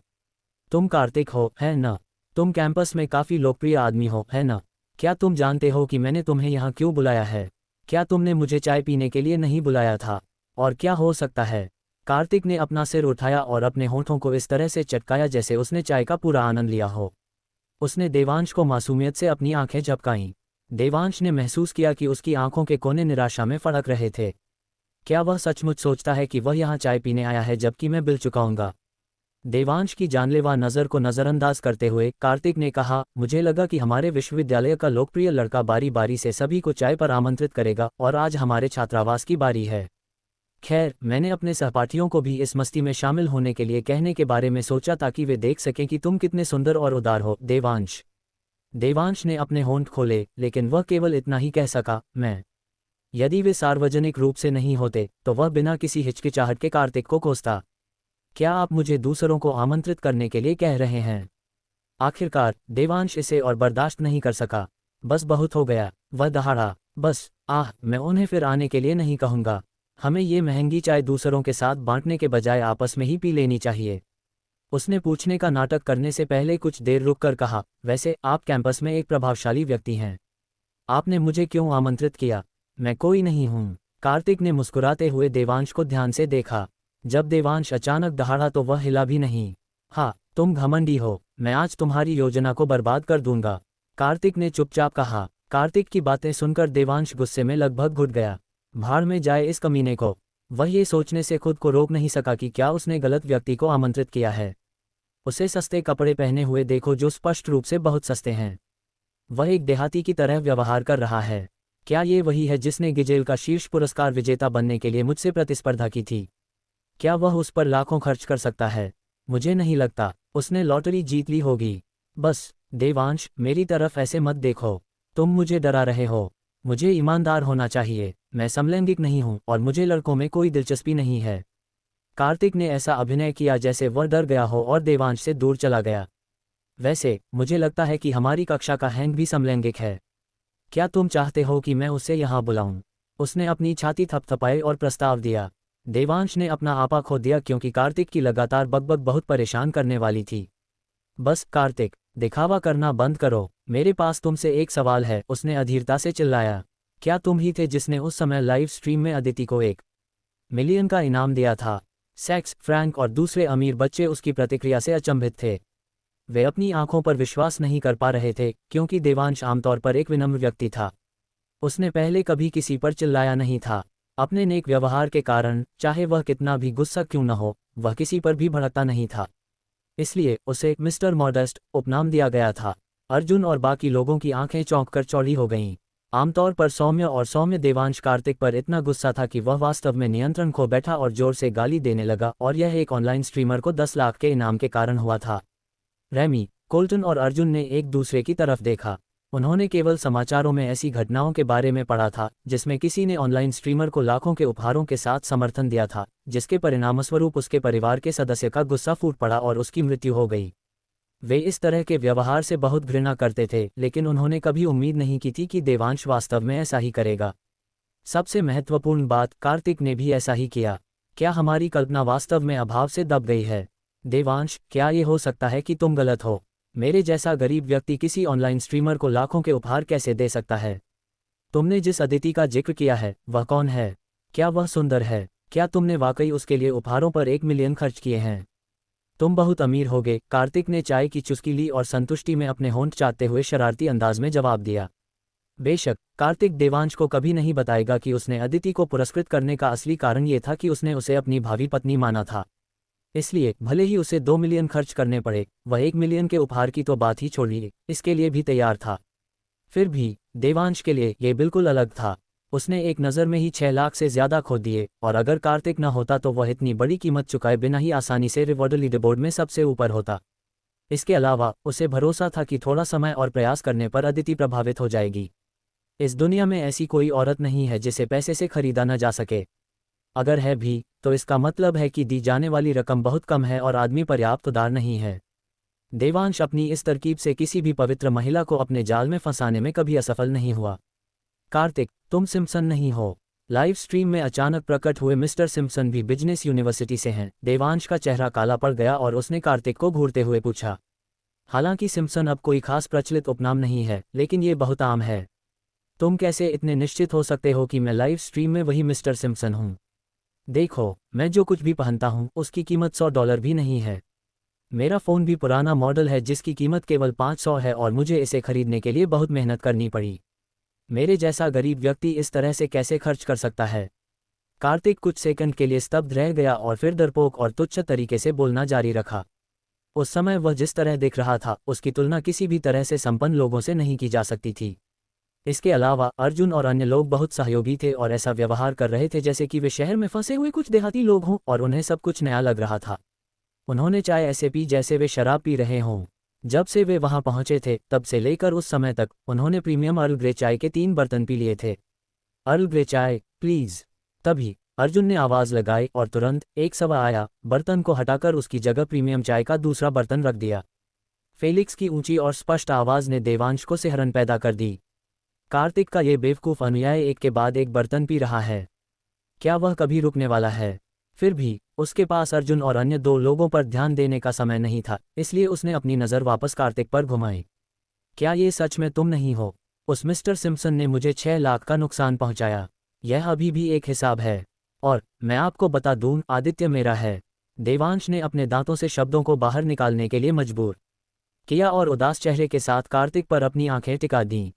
A: तुम कार्तिक हो, है न? तुम कैंपस में काफ़ी लोकप्रिय आदमी हो, है न? क्या तुम जानते हो कि मैंने तुम्हें यहाँ क्यों बुलाया है? क्या तुमने मुझे चाय पीने के लिए नहीं बुलाया था? और क्या हो सकता है? कार्तिक ने अपना सिर उठाया और अपने होठों को इस तरह से चटकाया जैसे उसने चाय का पूरा आनंद लिया हो। उसने देवांश को मासूमियत से अपनी आंखें झपकाईं। देवांश ने महसूस किया कि उसकी आंखों के कोने निराशा में फड़क रहे थे। क्या वह सचमुच सोचता है कि वह यहाँ चाय पीने आया है जबकि मैं बिल चुकाऊंगा? देवांश की जानलेवा नज़र को नज़रअंदाज करते हुए कार्तिक ने कहा, मुझे लगा कि हमारे विश्वविद्यालय का लोकप्रिय लड़का बारी बारी से सभी को चाय पर आमंत्रित करेगा और आज हमारे छात्रावास की बारी है। खैर, मैंने अपने सहपाठियों को भी इस मस्ती में शामिल होने के लिए कहने के बारे में सोचा ताकि वे देख सकें कि तुम कितने सुंदर और उदार हो। देवांश ने अपने होंठ खोले, लेकिन वह केवल इतना ही कह सका, मैं। यदि वे सार्वजनिक रूप से नहीं होते तो वह बिना किसी हिचकिचाहट के कार्तिक को कोसता। क्या आप मुझे दूसरों को आमंत्रित करने के लिए कह रहे हैं? आखिरकार देवांश इसे और बर्दाश्त नहीं कर सका। बस बहुत हो गया, वह दहाड़ा। बस, मैं उन्हें फिर आने के लिए नहीं कहूँगा। हमें ये महंगी चाय दूसरों के साथ बांटने के बजाय आपस में ही पी लेनी चाहिए। उसने पूछने का नाटक करने से पहले कुछ देर रुककर कहा, वैसे आप कैंपस में एक प्रभावशाली व्यक्ति हैं। आपने मुझे क्यों आमंत्रित किया? मैं कोई नहीं हूँ। कार्तिक ने मुस्कुराते हुए देवांश को ध्यान से देखा। जब देवांश अचानक दहाड़ा तो वह हिला भी नहीं। हाँ, तुम घमंडी हो, मैं आज तुम्हारी योजना को बर्बाद कर दूंगा, कार्तिक ने चुपचाप कहा। कार्तिक की बातें सुनकर देवांश गुस्से में लगभग घुट गया। भाड़ में जाए इस कमीने को। वह ये सोचने से खुद को रोक नहीं सका कि क्या उसने गलत व्यक्ति को आमंत्रित किया है। उसे सस्ते कपड़े पहने हुए देखो जो स्पष्ट रूप से बहुत सस्ते हैं। वह एक देहाती की तरह व्यवहार कर रहा है। क्या ये वही है जिसने गिजेल का शीर्ष पुरस्कार विजेता बनने के लिए मुझसे प्रतिस्पर्धा की थी? क्या वह उस पर लाखों खर्च कर सकता है? मुझे नहीं लगता। उसने लॉटरी जीत ली होगी। बस, देवांश, मेरी तरफ ऐसे मत देखो। तुम मुझे डरा रहे हो। मुझे ईमानदार होना चाहिए। मैं समलैंगिक नहीं हूं और मुझे लड़कों में कोई दिलचस्पी नहीं है। कार्तिक ने ऐसा अभिनय किया जैसे वह डर गया हो और देवांश से दूर चला गया। वैसे, मुझे लगता है कि हमारी कक्षा का हैंक भी समलैंगिक है। क्या तुम चाहते हो कि मैं उसे यहाँ बुलाऊं? उसने अपनी छाती थपथपाई और प्रस्ताव दिया। देवांश ने अपना आपा खो दिया क्योंकि कार्तिक की लगातार बकबक बहुत परेशान करने वाली थी। बस कार्तिक, दिखावा करना बंद करो। मेरे पास तुमसे एक सवाल है, उसने अधीरता से चिल्लाया। क्या तुम ही थे जिसने उस समय लाइव स्ट्रीम में अदिति को 1 मिलियन का इनाम दिया था? सेक्स, फ्रैंक और दूसरे अमीर बच्चे उसकी प्रतिक्रिया से अचंभित थे। वे अपनी आंखों पर विश्वास नहीं कर पा रहे थे क्योंकि देवांश आमतौर पर एक विनम्र व्यक्ति था। उसने पहले कभी किसी पर चिल्लाया नहीं था। अपने नेक व्यवहार के कारण, चाहे वह कितना भी गुस्सा क्यों न हो, वह किसी पर भी भड़कता नहीं था। इसलिए उसे मिस्टर मॉडेस्ट उपनाम दिया गया था। अर्जुन और बाकी लोगों की आंखें चौंक कर चौड़ी हो गईं। आमतौर पर सौम्य देवांश कार्तिक पर इतना गुस्सा था कि वह वास्तव में नियंत्रण खो बैठा और जोर से गाली देने लगा, और यह एक ऑनलाइन स्ट्रीमर को 10 लाख के इनाम के कारण हुआ था। रेमी, कोल्टन और अर्जुन ने एक दूसरे की तरफ देखा। उन्होंने केवल समाचारों में ऐसी घटनाओं के बारे में पढ़ा था जिसमें किसी ने ऑनलाइन स्ट्रीमर को लाखों के उपहारों के साथ समर्थन दिया था, जिसके परिणामस्वरूप उसके परिवार के सदस्य का गुस्सा फूट पड़ा और उसकी मृत्यु हो गई। वे इस तरह के व्यवहार से बहुत घृणा करते थे, लेकिन उन्होंने कभी उम्मीद नहीं की थी कि देवांश वास्तव में ऐसा ही करेगा। सबसे महत्वपूर्ण बात, कार्तिक ने भी ऐसा ही किया। क्या हमारी कल्पना वास्तव में अभाव से दब गई है? देवांश, क्या ये हो सकता है कि तुम गलत हो? मेरे जैसा गरीब व्यक्ति किसी ऑनलाइन स्ट्रीमर को लाखों के उपहार कैसे दे सकता है? तुमने जिस अदिति का जिक्र किया है, वह कौन है? क्या वह सुंदर है? क्या तुमने वाकई उसके लिए उपहारों पर 1 मिलियन खर्च किए हैं? तुम बहुत अमीर होगे। कार्तिक ने चाय की चुस्की ली और संतुष्टि में अपने होंठ चाटते हुए शरारती अंदाज में जवाब दिया। बेशक, कार्तिक देवांश को कभी नहीं बताएगा कि उसने अदिति को पुरस्कृत करने का असली कारण ये था कि उसने उसे अपनी भावी पत्नी माना था। इसलिए भले ही उसे 2 मिलियन खर्च करने पड़े, वह 1 मिलियन के उपहार की तो बात ही छोड़िए, इसके लिए भी तैयार था। फिर भी देवांश के लिए ये बिल्कुल अलग था। उसने एक नज़र में ही 6 लाख से ज़्यादा खो दिए, और अगर कार्तिक न होता तो वह इतनी बड़ी कीमत चुकाए बिना ही आसानी से रिवॉर्ड लीडरबोर्ड में सबसे ऊपर होता। इसके अलावा उसे भरोसा था कि थोड़ा समय और प्रयास करने पर अदिति प्रभावित हो जाएगी। इस दुनिया में ऐसी कोई औरत नहीं है जिसे पैसे से खरीदा न जा सके। अगर है भी, तो इसका मतलब है कि दी जाने वाली रकम बहुत कम है और आदमी पर्याप्त उदार नहीं है। देवांश अपनी इस तरकीब से किसी भी पवित्र महिला को अपने जाल में फंसाने में कभी असफल नहीं हुआ। कार्तिक, तुम सिम्पसन नहीं हो। लाइव स्ट्रीम में अचानक प्रकट हुए मिस्टर सिम्पसन भी बिजनेस यूनिवर्सिटी से हैं। देवांश का चेहरा काला पड़ गया और उसने कार्तिक को घूरते हुए पूछा। हालांकि सिम्पसन अब कोई खास प्रचलित उपनाम नहीं है, लेकिन ये बहुत आम है। तुम कैसे इतने निश्चित हो सकते हो कि मैं लाइव स्ट्रीम में वही मिस्टर सिम्पसन हूँ? देखो, मैं जो कुछ भी पहनता हूँ उसकी कीमत $100 भी नहीं है। मेरा फ़ोन भी पुराना मॉडल है जिसकी कीमत केवल 500 है और मुझे इसे खरीदने के लिए बहुत मेहनत करनी पड़ी। मेरे जैसा गरीब व्यक्ति इस तरह से कैसे खर्च कर सकता है? कार्तिक कुछ सेकंड के लिए स्तब्ध रह गया और फिर डरपोक और तुच्छ तरीके से बोलना जारी रखा। उस समय वह जिस तरह दिख रहा था, उसकी तुलना किसी भी तरह से संपन्न लोगों से नहीं की जा सकती थी। इसके अलावा अर्जुन और अन्य लोग बहुत सहयोगी थे और ऐसा व्यवहार कर रहे थे जैसे कि वे शहर में फंसे हुए कुछ देहाती लोग हों और उन्हें सब कुछ नया लग रहा था। उन्होंने चाय ऐसे पी जैसे वे शराब पी रहे हों। जब से वे वहां पहुंचे थे तब से लेकर उस समय तक उन्होंने प्रीमियम अर्ल ग्रे चाय के 3 बर्तन पी लिए थे। अर्ल ग्रे चाय, प्लीज। तभी अर्जुन ने आवाज लगाई और तुरंत एक सवा आया। बर्तन को हटाकर उसकी जगह प्रीमियम चाय का दूसरा बर्तन रख दिया। फेलिक्स की ऊंची और स्पष्ट आवाज ने देवांश को सिहरन पैदा कर दी। कार्तिक का ये बेवकूफ़ अनुयायी एक के बाद एक बर्तन पी रहा है। क्या वह कभी रुकने वाला है? फिर भी उसके पास अर्जुन और अन्य 2 लोगों पर ध्यान देने का समय नहीं था, इसलिए उसने अपनी नज़र वापस कार्तिक पर घुमाई। क्या ये सच में तुम नहीं हो? उस मिस्टर सिम्पसन ने मुझे 6 लाख का नुकसान पहुंचाया। यह अभी भी एक हिसाब है। और मैं आपको बता दूं, आदित्य मेरा है। देवांश ने अपने दांतों से शब्दों को बाहर निकालने के लिए मजबूर किया और उदास चेहरे के साथ कार्तिक पर अपनी आंखें टिका दीं।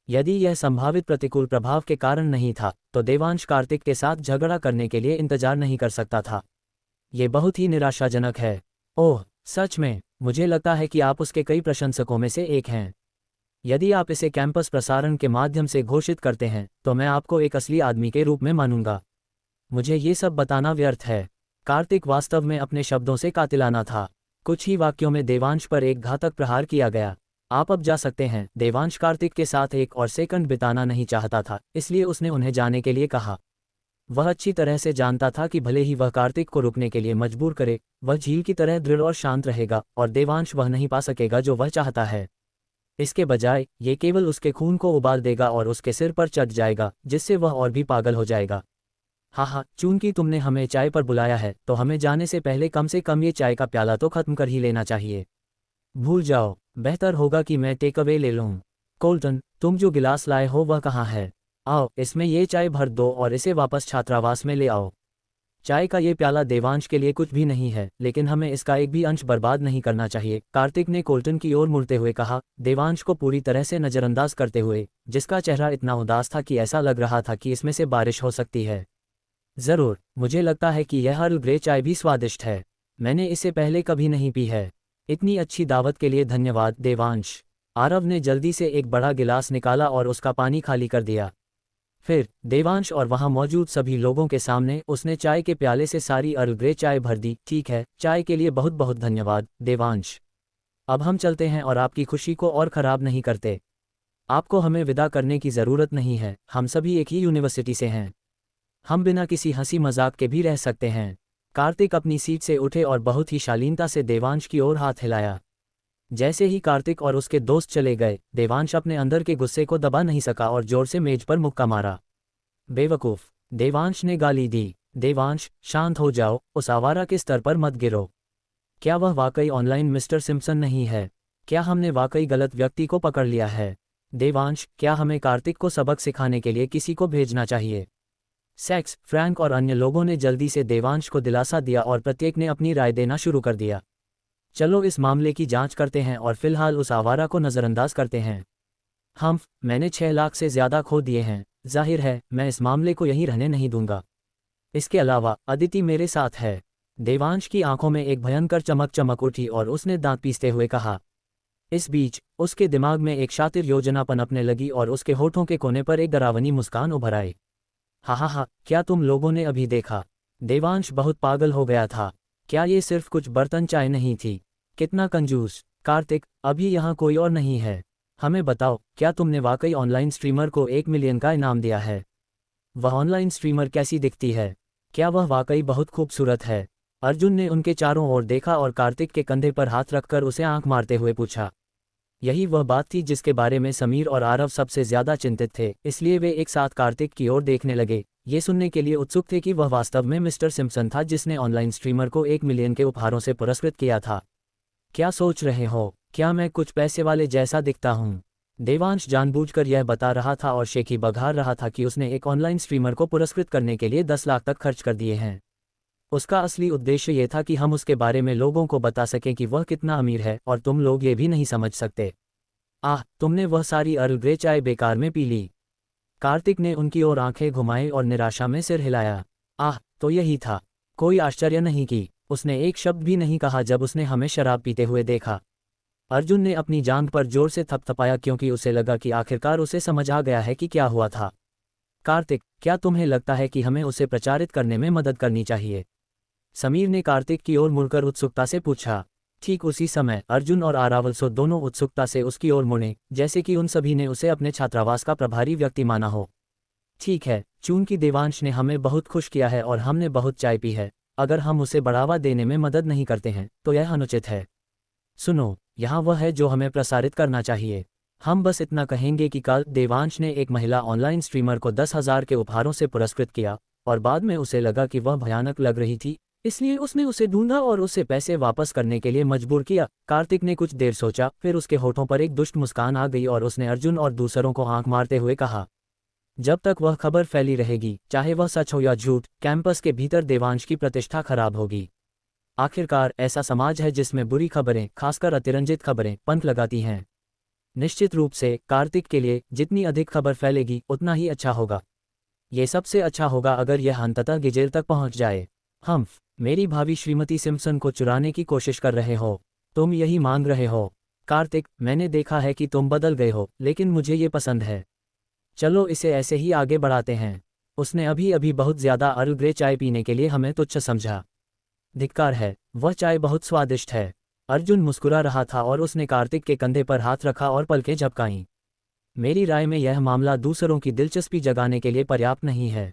A: यदि यह संभावित प्रतिकूल प्रभाव के कारण नहीं था, तो देवांश कार्तिक के साथ झगड़ा करने के लिए इंतजार नहीं कर सकता था। ये बहुत ही निराशाजनक है। ओह, सच में, मुझे लगता है कि आप उसके कई प्रशंसकों में से एक हैं। यदि आप इसे कैंपस प्रसारण के माध्यम से घोषित करते हैं, तो मैं आपको एक असली आदमी के रूप में मानूंगा। मुझे ये सब बताना व्यर्थ है। कार्तिक वास्तव में अपने शब्दों से कातिलाना था। कुछ ही वाक्यों में देवांश पर एक घातक प्रहार किया गया। आप अब जा सकते हैं। देवांश कार्तिक के साथ एक और सेकंड बिताना नहीं चाहता था, इसलिए उसने उन्हें जाने के लिए कहा। वह अच्छी तरह से जानता था कि भले ही वह कार्तिक को रुकने के लिए मजबूर करे, वह झील की तरह दृढ़ और शांत रहेगा और देवांश वह नहीं पा सकेगा जो वह चाहता है। इसके बजाय ये केवल उसके खून को उबाल देगा और उसके सिर पर चढ़ जाएगा, जिससे वह और भी पागल हो जाएगा। हाँ, चूंकि तुमने हमें चाय पर बुलाया है, तो हमें जाने से पहले कम से कम ये चाय का प्याला तो खत्म कर ही लेना चाहिए। भूल जाओ, बेहतर होगा कि मैं टेक अवे ले लूँ। कोल्टन, तुम जो गिलास लाए हो वह कहाँ है? आओ, इसमें ये चाय भर दो और इसे वापस छात्रावास में ले आओ। चाय का ये प्याला देवांश के लिए कुछ भी नहीं है, लेकिन हमें इसका एक भी अंश बर्बाद नहीं करना चाहिए, कार्तिक ने कोल्टन की ओर मुड़ते हुए कहा, देवांश को पूरी तरह से नज़रअंदाज करते हुए, जिसका चेहरा इतना उदास था कि ऐसा लग रहा था कि इसमें से बारिश हो सकती है। ज़रूर, मुझे लगता है कि यह अर्ल ग्रे चाय भी स्वादिष्ट है। मैंने इसे पहले कभी नहीं पी है। इतनी अच्छी दावत के लिए धन्यवाद देवांश। आरव ने जल्दी से एक बड़ा गिलास निकाला और उसका पानी खाली कर दिया। फिर देवांश और वहां मौजूद सभी लोगों के सामने उसने चाय के प्याले से सारी अर्ल ग्रे चाय भर दी। ठीक है, चाय के लिए बहुत बहुत धन्यवाद देवांश। अब हम चलते हैं और आपकी खुशी को और ख़राब नहीं करते। आपको हमें विदा करने की ज़रूरत नहीं है, हम सभी एक ही यूनिवर्सिटी से हैं। हम बिना किसी हंसी मजाक के भी रह सकते हैं। कार्तिक अपनी सीट से उठे और बहुत ही शालीनता से देवांश की ओर हाथ हिलाया। जैसे ही कार्तिक और उसके दोस्त चले गए, देवांश अपने अंदर के गुस्से को दबा नहीं सका और जोर से मेज पर मुक्का मारा। बेवकूफ, देवांश ने गाली दी। देवांश, शांत हो जाओ, उस आवारा के स्तर पर मत गिरो। क्या वह वाकई ऑनलाइन मिस्टर सिम्पसन नहीं है? क्या हमने वाकई गलत व्यक्ति को पकड़ लिया है? देवांश, क्या हमें कार्तिक को सबक सिखाने के लिए किसी को भेजना चाहिए? सेक्स, फ्रैंक और अन्य लोगों ने जल्दी से देवांश को दिलासा दिया और प्रत्येक ने अपनी राय देना शुरू कर दिया। चलो इस मामले की जांच करते हैं और फिलहाल उस आवारा को नज़रअंदाज करते हैं। मैंने 6 लाख से ज़्यादा खो दिए हैं, जाहिर है मैं इस मामले को यहीं रहने नहीं दूंगा। इसके अलावा अदिति मेरे साथ है। देवांश की आंखों में एक भयंकर चमक चमक उठी और उसने दांत पीसते हुए कहा। इस बीच उसके दिमाग में एक शातिर योजना पनपने लगी और उसके होठों के कोने पर एक डरावनी मुस्कान उभर आई। हा, क्या तुम लोगों ने अभी देखा? देवांश बहुत पागल हो गया था। क्या ये सिर्फ कुछ बर्तन चाय नहीं थी? कितना कंजूस! कार्तिक, अभी यहाँ कोई और नहीं है। हमें बताओ, क्या तुमने वाकई ऑनलाइन स्ट्रीमर को 1 मिलियन का इनाम दिया है? वह ऑनलाइन स्ट्रीमर कैसी दिखती है? क्या वह वाकई बहुत खूबसूरत है? अर्जुन ने उनके चारों ओर देखा और कार्तिक के कंधे पर हाथ रखकर उसे आंख मारते हुए पूछा। यही वह बात थी जिसके बारे में समीर और आरव सबसे ज्यादा चिंतित थे, इसलिए वे एक साथ कार्तिक की ओर देखने लगे, ये सुनने के लिए उत्सुक थे कि वह वास्तव में मिस्टर सिम्पसन था जिसने ऑनलाइन स्ट्रीमर को 1 मिलियन के उपहारों से पुरस्कृत किया था। क्या सोच रहे हो? क्या मैं कुछ पैसे वाले जैसा दिखता हूँ? देवांश जानबूझकर यह बता रहा था और शेखी बघार रहा था कि उसने एक ऑनलाइन स्ट्रीमर को पुरस्कृत करने के लिए 10 लाख तक खर्च कर दिए हैं। उसका असली उद्देश्य ये था कि हम उसके बारे में लोगों को बता सकें कि वह कितना अमीर है और तुम लोग ये भी नहीं समझ सकते। तुमने वह सारी अर्ल ग्रे चाय बेकार में पी ली। कार्तिक ने उनकी ओर आंखें घुमाई और निराशा में सिर हिलाया। तो यही था। कोई आश्चर्य नहीं कि उसने एक शब्द भी नहीं कहा जब उसने हमें शराब पीते हुए देखा। अर्जुन ने अपनी जांघ पर जोर से थपथपाया क्योंकि उसे लगा कि आखिरकार उसे समझ आ गया है कि क्या हुआ था। कार्तिक, क्या तुम्हें लगता है कि हमें उसे प्रचारित करने में मदद करनी चाहिए? समीर ने कार्तिक की ओर मुड़कर उत्सुकता से पूछा। ठीक उसी समय अर्जुन और आरावल्सो दोनों उत्सुकता से उसकी ओर मुड़े, जैसे कि उन सभी ने उसे अपने छात्रावास का प्रभारी व्यक्ति माना हो। ठीक है, चूंकि देवांश ने हमें बहुत खुश किया है और हमने बहुत चाय पी है, अगर हम उसे बढ़ावा देने में मदद नहीं करते हैं तो यह अनुचित है। सुनो, यहाँ वह है जो हमें प्रसारित करना चाहिए। हम बस इतना कहेंगे कि कल देवांश ने एक महिला ऑनलाइन स्ट्रीमर को 10,000 के उपहारों से पुरस्कृत किया और बाद में उसे लगा कि वह भयानक लग रही थी, इसलिए उसने उसे ढूंढा और उसे पैसे वापस करने के लिए मजबूर किया। कार्तिक ने कुछ देर सोचा, फिर उसके होठों पर एक दुष्ट मुस्कान आ गई और उसने अर्जुन और दूसरों को आंख मारते हुए कहा। जब तक वह खबर फैली रहेगी, चाहे वह सच हो या झूठ, कैंपस के भीतर देवांश की प्रतिष्ठा खराब होगी। आखिरकार ऐसा समाज है जिसमें बुरी खबरें, खासकर अतिरंजित खबरें, पंख लगाती हैं। निश्चित रूप से कार्तिक के लिए जितनी अधिक खबर फैलेगी उतना ही अच्छा होगा। ये सबसे अच्छा होगा अगर यह अंततः गिजेल तक पहुंच जाए। मेरी भाभी श्रीमती सिम्पसन को चुराने की कोशिश कर रहे हो? तुम यही मांग रहे हो? कार्तिक, मैंने देखा है कि तुम बदल गए हो, लेकिन मुझे ये पसंद है। चलो इसे ऐसे ही आगे बढ़ाते हैं। उसने अभी अभी बहुत ज्यादा अर्ल ग्रे चाय पीने के लिए हमें तुच्छ समझा। धिक्कार है, वह चाय बहुत स्वादिष्ट है। अर्जुन मुस्कुरा रहा था और उसने कार्तिक के कंधे पर हाथ रखा और पलकें झपकाईं। मेरी राय में यह मामला दूसरों की दिलचस्पी जगाने के लिए पर्याप्त नहीं है।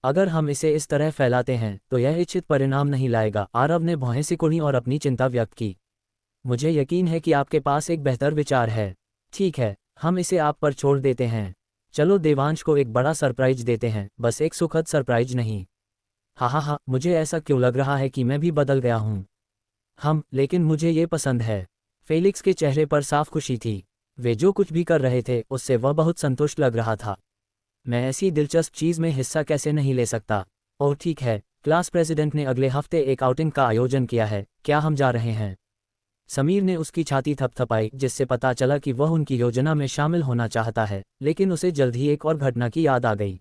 A: अगर हम इसे इस तरह फैलाते हैं तो यह इच्छित परिणाम नहीं लाएगा। आरव ने भौहें सिकुड़ी और अपनी चिंता व्यक्त की। मुझे यकीन है कि आपके पास एक बेहतर विचार है। ठीक है, हम इसे आप पर छोड़ देते हैं। चलो देवांश को एक बड़ा सरप्राइज देते हैं, बस एक सुखद सरप्राइज नहीं। हाँ, मुझे ऐसा क्यों लग रहा है कि मैं भी बदल गया हूँ। लेकिन मुझे ये पसंद है। फेलिक्स के चेहरे पर साफ खुशी थी। वे जो कुछ भी कर रहे थे उससे वह बहुत संतुष्ट लग रहा था। मैं ऐसी दिलचस्प चीज़ में हिस्सा कैसे नहीं ले सकता। और ठीक है, क्लास प्रेसिडेंट ने अगले हफ्ते एक आउटिंग का आयोजन किया है, क्या हम जा रहे हैं? समीर ने उसकी छाती थपथपाई, जिससे पता चला कि वह उनकी योजना में शामिल होना चाहता है, लेकिन उसे जल्द ही एक और घटना की याद आ गई।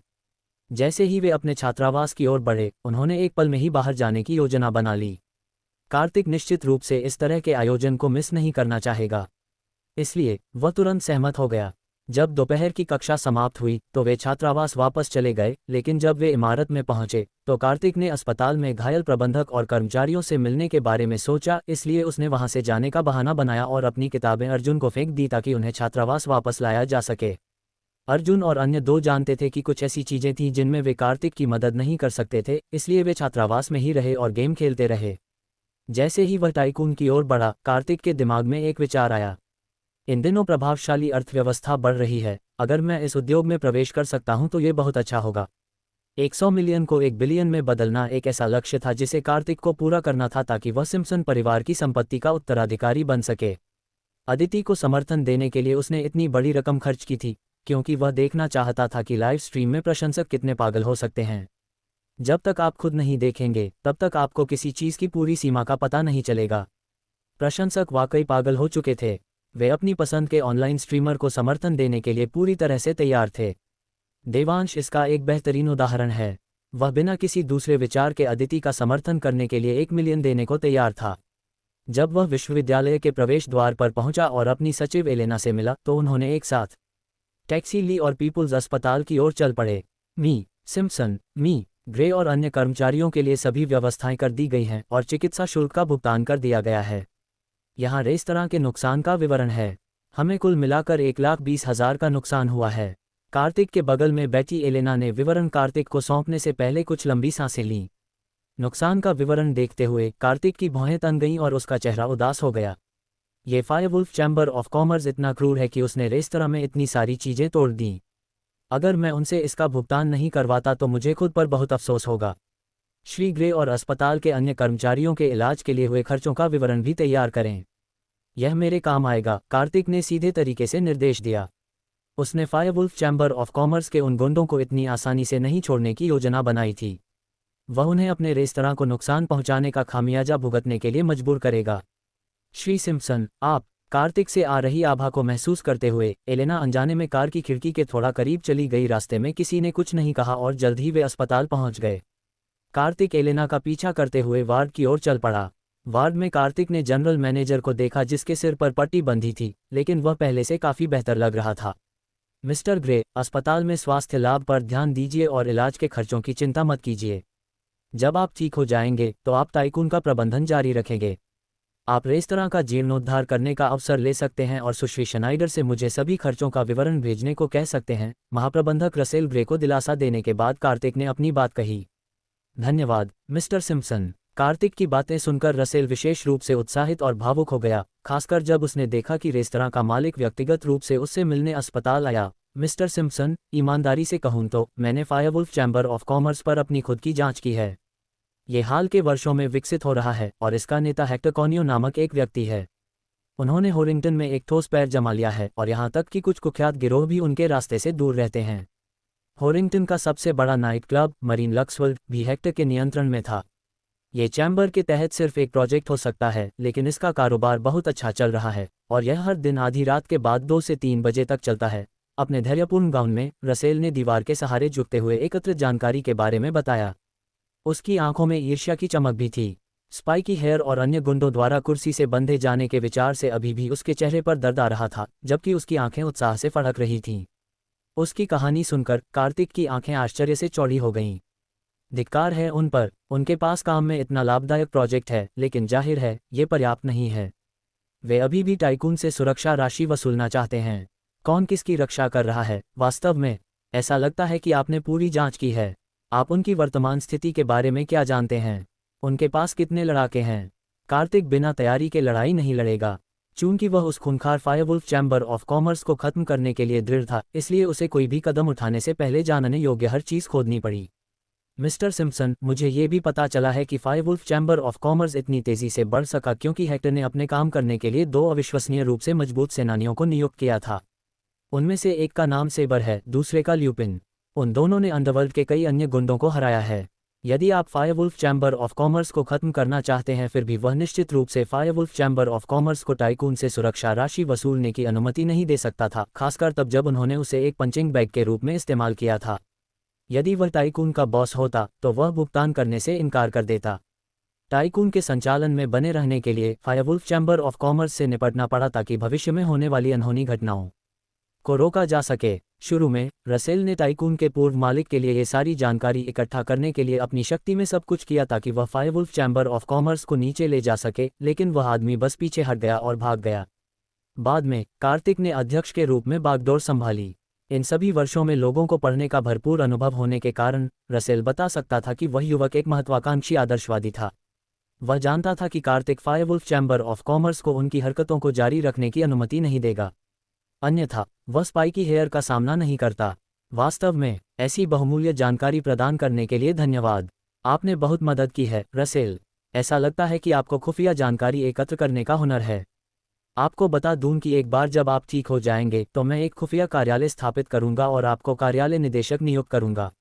A: जैसे ही वे अपने छात्रावास की ओर बढ़े, उन्होंने एक पल में ही बाहर जाने की योजना बना ली। कार्तिक निश्चित रूप से इस तरह के आयोजन को मिस नहीं करना चाहेगा, इसलिए वह तुरंत सहमत हो गया। जब दोपहर की कक्षा समाप्त हुई तो वे छात्रावास वापस चले गए, लेकिन जब वे इमारत में पहुंचे तो कार्तिक ने अस्पताल में घायल प्रबंधक और कर्मचारियों से मिलने के बारे में सोचा, इसलिए उसने वहां से जाने का बहाना बनाया और अपनी किताबें अर्जुन को फेंक दी ताकि उन्हें छात्रावास वापस लाया जा सके। अर्जुन और अन्य दो जानते थे कि कुछ ऐसी चीजें थीं जिनमें वे कार्तिक की मदद नहीं कर सकते थे, इसलिए वे छात्रावास में ही रहे और गेम खेलते रहे। जैसे ही वह टाइकून की ओर बढ़ा, कार्तिक के दिमाग में एक विचार आया। इन दिनों प्रभावशाली अर्थव्यवस्था बढ़ रही है, अगर मैं इस उद्योग में प्रवेश कर सकता हूं तो ये बहुत अच्छा होगा। 100 मिलियन को 1 बिलियन में बदलना एक ऐसा लक्ष्य था जिसे कार्तिक को पूरा करना था ताकि वह सिम्पसन परिवार की संपत्ति का उत्तराधिकारी बन सके। अदिति को समर्थन देने के लिए उसने इतनी बड़ी रकम खर्च की थी, क्योंकि वह देखना चाहता था कि लाइव स्ट्रीम में प्रशंसक कितने पागल हो सकते हैं। जब तक आप खुद नहीं देखेंगे, तब तक आपको किसी चीज़ की पूरी सीमा का पता नहीं चलेगा। प्रशंसक वाकई पागल हो चुके थे। वे अपनी पसंद के ऑनलाइन स्ट्रीमर को समर्थन देने के लिए पूरी तरह से तैयार थे। देवांश इसका एक बेहतरीन उदाहरण है। वह बिना किसी दूसरे विचार के अदिति का समर्थन करने के लिए 1 मिलियन देने को तैयार था। जब वह विश्वविद्यालय के प्रवेश द्वार पर पहुंचा और अपनी सचिव एलेना से मिला तो उन्होंने एक साथ टैक्सी ली और पीपुल्स अस्पताल की ओर चल पड़े। मी सिम्पसन, मी ग्रे और अन्य कर्मचारियों के लिए सभी व्यवस्थाएं कर दी गई हैं और चिकित्सा शुल्क का भुगतान कर दिया गया है। यहाँ रेस्तरां के नुकसान का विवरण है। हमें कुल मिलाकर 1,20,000 का नुकसान हुआ है। कार्तिक के बगल में बैठी एलेना ने विवरण कार्तिक को सौंपने से पहले कुछ लंबी सांसें लीं। नुकसान का विवरण देखते हुए कार्तिक की भौहें तन गईं और उसका चेहरा उदास हो गया। ये फायरवुल्फ चैम्बर ऑफ कॉमर्स इतना क्रूर है कि उसने रेस्तरां में इतनी सारी चीज़ें तोड़ दीं। अगर मैं उनसे इसका भुगतान नहीं करवाता तो मुझे खुद पर बहुत अफसोस होगा। श्री ग्रे और अस्पताल के अन्य कर्मचारियों के इलाज के लिए हुए खर्चों का विवरण भी तैयार करें। यह मेरे काम आएगा, कार्तिक ने सीधे तरीके से निर्देश दिया। उसने फायरवुल्फ चैम्बर ऑफ कॉमर्स के उन गुंडों को इतनी आसानी से नहीं छोड़ने की योजना बनाई थी। वह उन्हें अपने रेस्तरां को नुकसान पहुंचाने का खामियाजा भुगतने के लिए मजबूर करेगा। श्री सिम्पसन, आप। कार्तिक से आ रही आभा को महसूस करते हुए एलेना अनजाने में कार की खिड़की के थोड़ा करीब चली गई। रास्ते में किसी ने कुछ नहीं कहा और जल्द ही वे अस्पताल पहुंच गए। कार्तिक एलेना का पीछा करते हुए वार्ड की ओर चल पड़ा। वार्ड में कार्तिक ने जनरल मैनेजर को देखा जिसके सिर पर पट्टी बंधी थी, लेकिन वह पहले से काफ़ी बेहतर लग रहा था। मिस्टर ग्रे, अस्पताल में स्वास्थ्य लाभ पर ध्यान दीजिए और इलाज के खर्चों की चिंता मत कीजिए। जब आप ठीक हो जाएंगे तो आप टाइकून का प्रबंधन जारी रखेंगे। आप रेस्तरां का जीर्णोद्धार करने का अवसर ले सकते हैं और सुश्री शनाइडर से मुझे सभी खर्चों का विवरण भेजने को कह सकते हैं। महाप्रबंधक रसेल ग्रे को दिलासा देने के बाद कार्तिक ने अपनी बात कही। धन्यवाद, मिस्टर सिम्पसन। कार्तिक की बातें सुनकर रसेल विशेष रूप से उत्साहित और भावुक हो गया, खासकर जब उसने देखा कि रेस्तरां का मालिक व्यक्तिगत रूप से उससे मिलने अस्पताल आया। मिस्टर सिम्पसन, ईमानदारी से कहूं तो मैंने फायरवुल्फ चैम्बर ऑफ कॉमर्स पर अपनी खुद की जांच की है। ये हाल के वर्षों में विकसित हो रहा है और इसका नेता हेक्टर कॉनियो नामक एक व्यक्ति है। उन्होंने होरिंगटन में एक ठोस पैर जमा लिया है और यहाँ तक कि कुछ कुख्यात गिरोह भी उनके रास्ते से दूर रहते हैं। होरिंगटन का सबसे बड़ा नाइट क्लब मरीन लक्सवर्ल्ड भी हेक्टर के नियंत्रण में था। ये चैम्बर के तहत सिर्फ एक प्रोजेक्ट हो सकता है, लेकिन इसका कारोबार बहुत अच्छा चल रहा है और यह हर दिन आधी रात के बाद 2 से 3 बजे तक चलता है। अपने धैर्यपूर्ण गाउन में रसेल ने दीवार के सहारे झुकते हुए एकत्रित जानकारी के बारे में बताया। उसकी आंखों में ईर्ष्या की चमक भी थी। स्पाइकी हेयर और अन्य गुंडों द्वारा कुर्सी से बंधे जाने के विचार से अभी भी उसके चेहरे पर दर्द आ रहा था, जबकि उसकी आंखें उत्साह से फड़क रही थीं। उसकी कहानी सुनकर कार्तिक की आंखें आश्चर्य से चौड़ी हो गईं। धिक्कार है उन पर, उनके पास काम में इतना लाभदायक प्रोजेक्ट है, लेकिन जाहिर है ये पर्याप्त नहीं है। वे अभी भी टाइकून से सुरक्षा राशि वसूलना चाहते हैं। कौन किसकी रक्षा कर रहा है वास्तव में? ऐसा लगता है कि आपने पूरी जांच की है। आप उनकी वर्तमान स्थिति के बारे में क्या जानते हैं? उनके पास कितने लड़ाके हैं? कार्तिक बिना तैयारी के लड़ाई नहीं लड़ेगा। चूंकि वह उस खूंखार फायरवुल्फ चैम्बर ऑफ कॉमर्स को खत्म करने के लिए दृढ़ था, इसलिए उसे कोई भी कदम उठाने से पहले जानने योग्य हर चीज़ खोदनी पड़ी। मिस्टर सिम्पसन, मुझे ये भी पता चला है कि फायरवुल्फ चैम्बर ऑफ कॉमर्स इतनी तेज़ी से बढ़ सका क्योंकि हेक्टर ने अपने काम करने के लिए 2 अविश्वसनीय रूप से मजबूत सेनानियों को नियुक्त किया था। उनमें से एक का नाम सेबर है, दूसरे का ल्यूपिन। उन दोनों ने अंडरवर्ल्ड के कई अन्य गुंडों को हराया है। यदि आप फायरवुल्फ चैम्बर ऑफ कॉमर्स को खत्म करना चाहते हैं, फिर भी वह निश्चित रूप से फायरवुल्फ चैम्बर ऑफ कॉमर्स को टाइकून से सुरक्षा राशि वसूलने की अनुमति नहीं दे सकता था, खासकर तब जब उन्होंने उसे एक पंचिंग बैग के रूप में इस्तेमाल किया था। यदि वह टाइकून का बॉस होता तो वह भुगतान करने से इनकार कर देता। टाइकून के संचालन में बने रहने के लिए फायरवुल्फ चैम्बर ऑफ कॉमर्स से निपटना पड़ा ताकि भविष्य में होने वाली अनहोनी घटनाओं को रोका जा सके। शुरू में रसेल ने टाइकून के पूर्व मालिक के लिए ये सारी जानकारी इकट्ठा करने के लिए अपनी शक्ति में सब कुछ किया ताकि वह फायरवुल्फ चैम्बर ऑफ कॉमर्स को नीचे ले जा सके, लेकिन वह आदमी बस पीछे हट गया और भाग गया। बाद में कार्तिक ने अध्यक्ष के रूप में बागडोर संभाली। इन सभी वर्षों में लोगों को पढ़ने का भरपूर अनुभव होने के कारण रसेल बता सकता था कि वह युवक एक महत्वाकांक्षी आदर्शवादी था। वह जानता था कि कार्तिक फायरवुल्फ चैम्बर ऑफ कॉमर्स को उनकी हरकतों को जारी रखने की अनुमति नहीं देगा, अन्यथा वह स्पाइकी हेयर का सामना नहीं करता। वास्तव में ऐसी बहुमूल्य जानकारी प्रदान करने के लिए धन्यवाद। आपने बहुत मदद की है, रसेल। ऐसा लगता है कि आपको खुफिया जानकारी एकत्र करने का हुनर है। आपको बता दूं कि एक बार जब आप ठीक हो जाएंगे तो मैं एक खुफिया कार्यालय स्थापित करूंगा और आपको कार्यालय निदेशक नियुक्त करूंगा।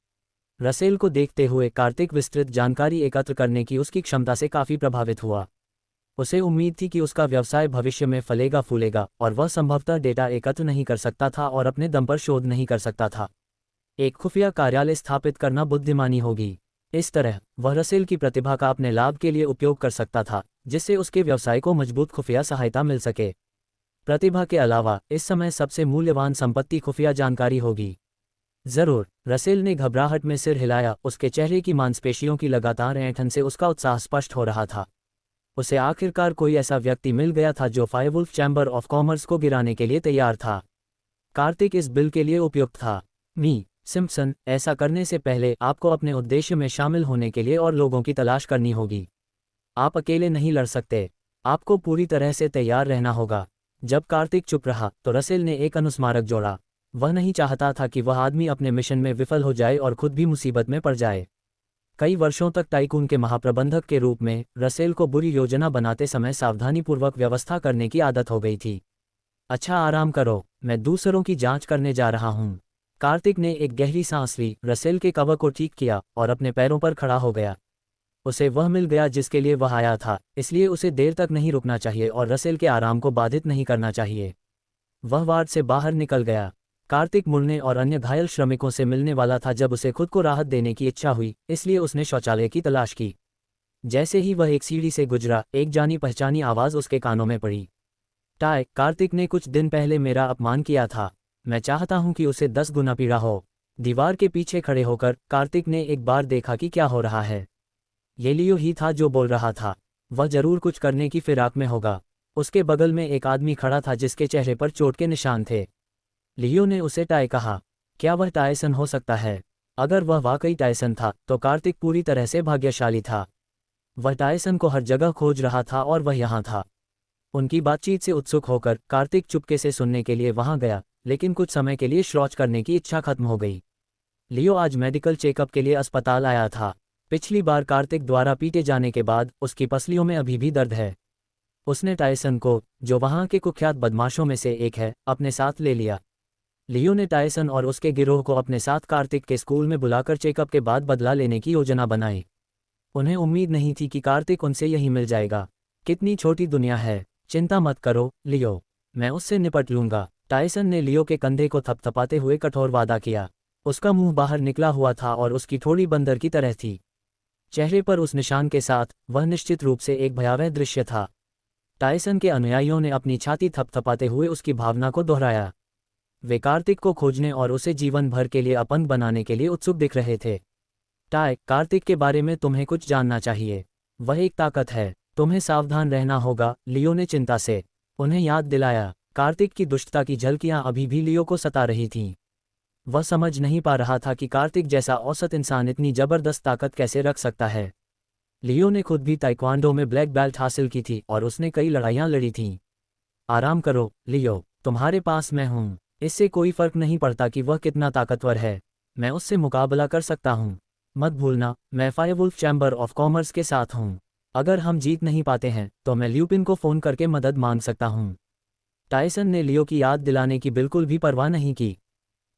A: रसेल को देखते हुए कार्तिक विस्तृत जानकारी एकत्र करने की उसकी क्षमता से काफी प्रभावित हुआ। उसे उम्मीद थी कि उसका व्यवसाय भविष्य में फलेगा फूलेगा और वह संभवतः डेटा एकत्र नहीं कर सकता था और अपने दम पर शोध नहीं कर सकता था। एक खुफिया कार्यालय स्थापित करना बुद्धिमानी होगी। इस तरह वह रसेल की प्रतिभा का अपने लाभ के लिए उपयोग कर सकता था, जिससे उसके व्यवसाय को मजबूत खुफिया सहायता मिल सके। प्रतिभा के अलावा इस समय सबसे मूल्यवान संपत्ति खुफिया जानकारी होगी। जरूर, रसेल ने घबराहट में सिर हिलाया। उसके चेहरे की मांसपेशियों की लगातार ऐंठन से उसका उत्साह स्पष्ट हो रहा था। उसे आखिरकार कोई ऐसा व्यक्ति मिल गया था जो फायरवुल्फ चैम्बर ऑफ कॉमर्स को गिराने के लिए तैयार था। कार्तिक इस बिल के लिए उपयुक्त था। मी सिम्पसन, ऐसा करने से पहले आपको अपने उद्देश्य में शामिल होने के लिए और लोगों की तलाश करनी होगी। आप अकेले नहीं लड़ सकते, आपको पूरी तरह से तैयार रहना होगा। जब कार्तिक चुप रहा तो रसेल ने एक अनुस्मारक जोड़ा। वह नहीं चाहता था कि वह आदमी अपने मिशन में विफल हो जाए और खुद भी मुसीबत में पड़ जाए। कई वर्षों तक टाइकून के महाप्रबंधक के रूप में रसेल को बुरी योजना बनाते समय सावधानीपूर्वक व्यवस्था करने की आदत हो गई थी। अच्छा, आराम करो, मैं दूसरों की जांच करने जा रहा हूं। कार्तिक ने एक गहरी सांस ली, रसेल के कवर को ठीक किया और अपने पैरों पर खड़ा हो गया। उसे वह मिल गया जिसके लिए वह आया था, इसलिए उसे देर तक नहीं रुकना चाहिए और रसेल के आराम को बाधित नहीं करना चाहिए। वह वार्ड से बाहर निकल गया। कार्तिक मुड़ने और अन्य घायल श्रमिकों से मिलने वाला था जब उसे खुद को राहत देने की इच्छा हुई, इसलिए उसने शौचालय की तलाश की। जैसे ही वह एक सीढ़ी से गुजरा, एक जानी पहचानी आवाज़ उसके कानों में पड़ी। टाय, कार्तिक ने कुछ दिन पहले मेरा अपमान किया था। मैं चाहता हूं कि उसे 10 गुना पीड़ा हो। दीवार के पीछे खड़े होकर कार्तिक ने एक बार देखा कि क्या हो रहा है। ये लियो ही था जो बोल रहा था। वह जरूर कुछ करने की फिराक में होगा। उसके बगल में एक आदमी खड़ा था जिसके चेहरे पर चोट के निशान थे। लियो ने उसे टाय कहा। क्या वह टायसन हो सकता है? अगर वह वाकई टायसन था तो कार्तिक पूरी तरह से भाग्यशाली था। वह टायसन को हर जगह खोज रहा था और वह यहाँ था। उनकी बातचीत से उत्सुक होकर कार्तिक चुपके से सुनने के लिए वहां गया, लेकिन कुछ समय के लिए शौच करने की इच्छा खत्म हो गई। लियो आज मेडिकल चेकअप के लिए अस्पताल आया था। पिछली बार कार्तिक द्वारा पीटे जाने के बाद उसकी पसलियों में अभी भी दर्द है। उसने टायसन को, जो वहां के कुख्यात बदमाशों में से एक है, अपने साथ ले लिया। लियो ने टायसन और उसके गिरोह को अपने साथ कार्तिक के स्कूल में बुलाकर चेकअप के बाद बदला लेने की योजना बनाई। उन्हें उम्मीद नहीं थी कि कार्तिक उनसे यही मिल जाएगा। कितनी छोटी दुनिया है। चिंता मत करो लियो, मैं उससे निपट लूंगा। टायसन ने लियो के कंधे को थपथपाते हुए कठोर वादा किया। उसका मुंह बाहर निकला हुआ था और उसकी ठोड़ी बंदर की तरह थी। चेहरे पर उस निशान के साथ वह निश्चित रूप से एक भयावह दृश्य था। टायसन के अनुयायियों ने अपनी छाती थपथपाते हुए उसकी भावना को दोहराया। वे कार्तिक को खोजने और उसे जीवन भर के लिए अपंग बनाने के लिए उत्सुक दिख रहे थे। टाय, कार्तिक के बारे में तुम्हें कुछ जानना चाहिए। वह एक ताकत है, तुम्हें सावधान रहना होगा। लियो ने चिंता से उन्हें याद दिलाया। कार्तिक की दुष्टता की झलकियां अभी भी लियो को सता रही थीं। वह समझ नहीं पा रहा था कि कार्तिक जैसा औसत इंसान इतनी जबरदस्त ताकत कैसे रख सकता है। लियो ने खुद भी ताइक्वांडो में ब्लैक बेल्ट हासिल की थी और उसने कई लड़ाइयां लड़ी थीं। आराम करो लियो, तुम्हारे पास मैं हूं। इससे कोई फर्क नहीं पड़ता कि वह कितना ताकतवर है, मैं उससे मुकाबला कर सकता हूं। मत भूलना, मैं फायरवुल्फ चैम्बर ऑफ कॉमर्स के साथ हूं। अगर हम जीत नहीं पाते हैं तो मैं ल्यूपिन को फ़ोन करके मदद मांग सकता हूं। टायसन ने लियो की याद दिलाने की बिल्कुल भी परवाह नहीं की।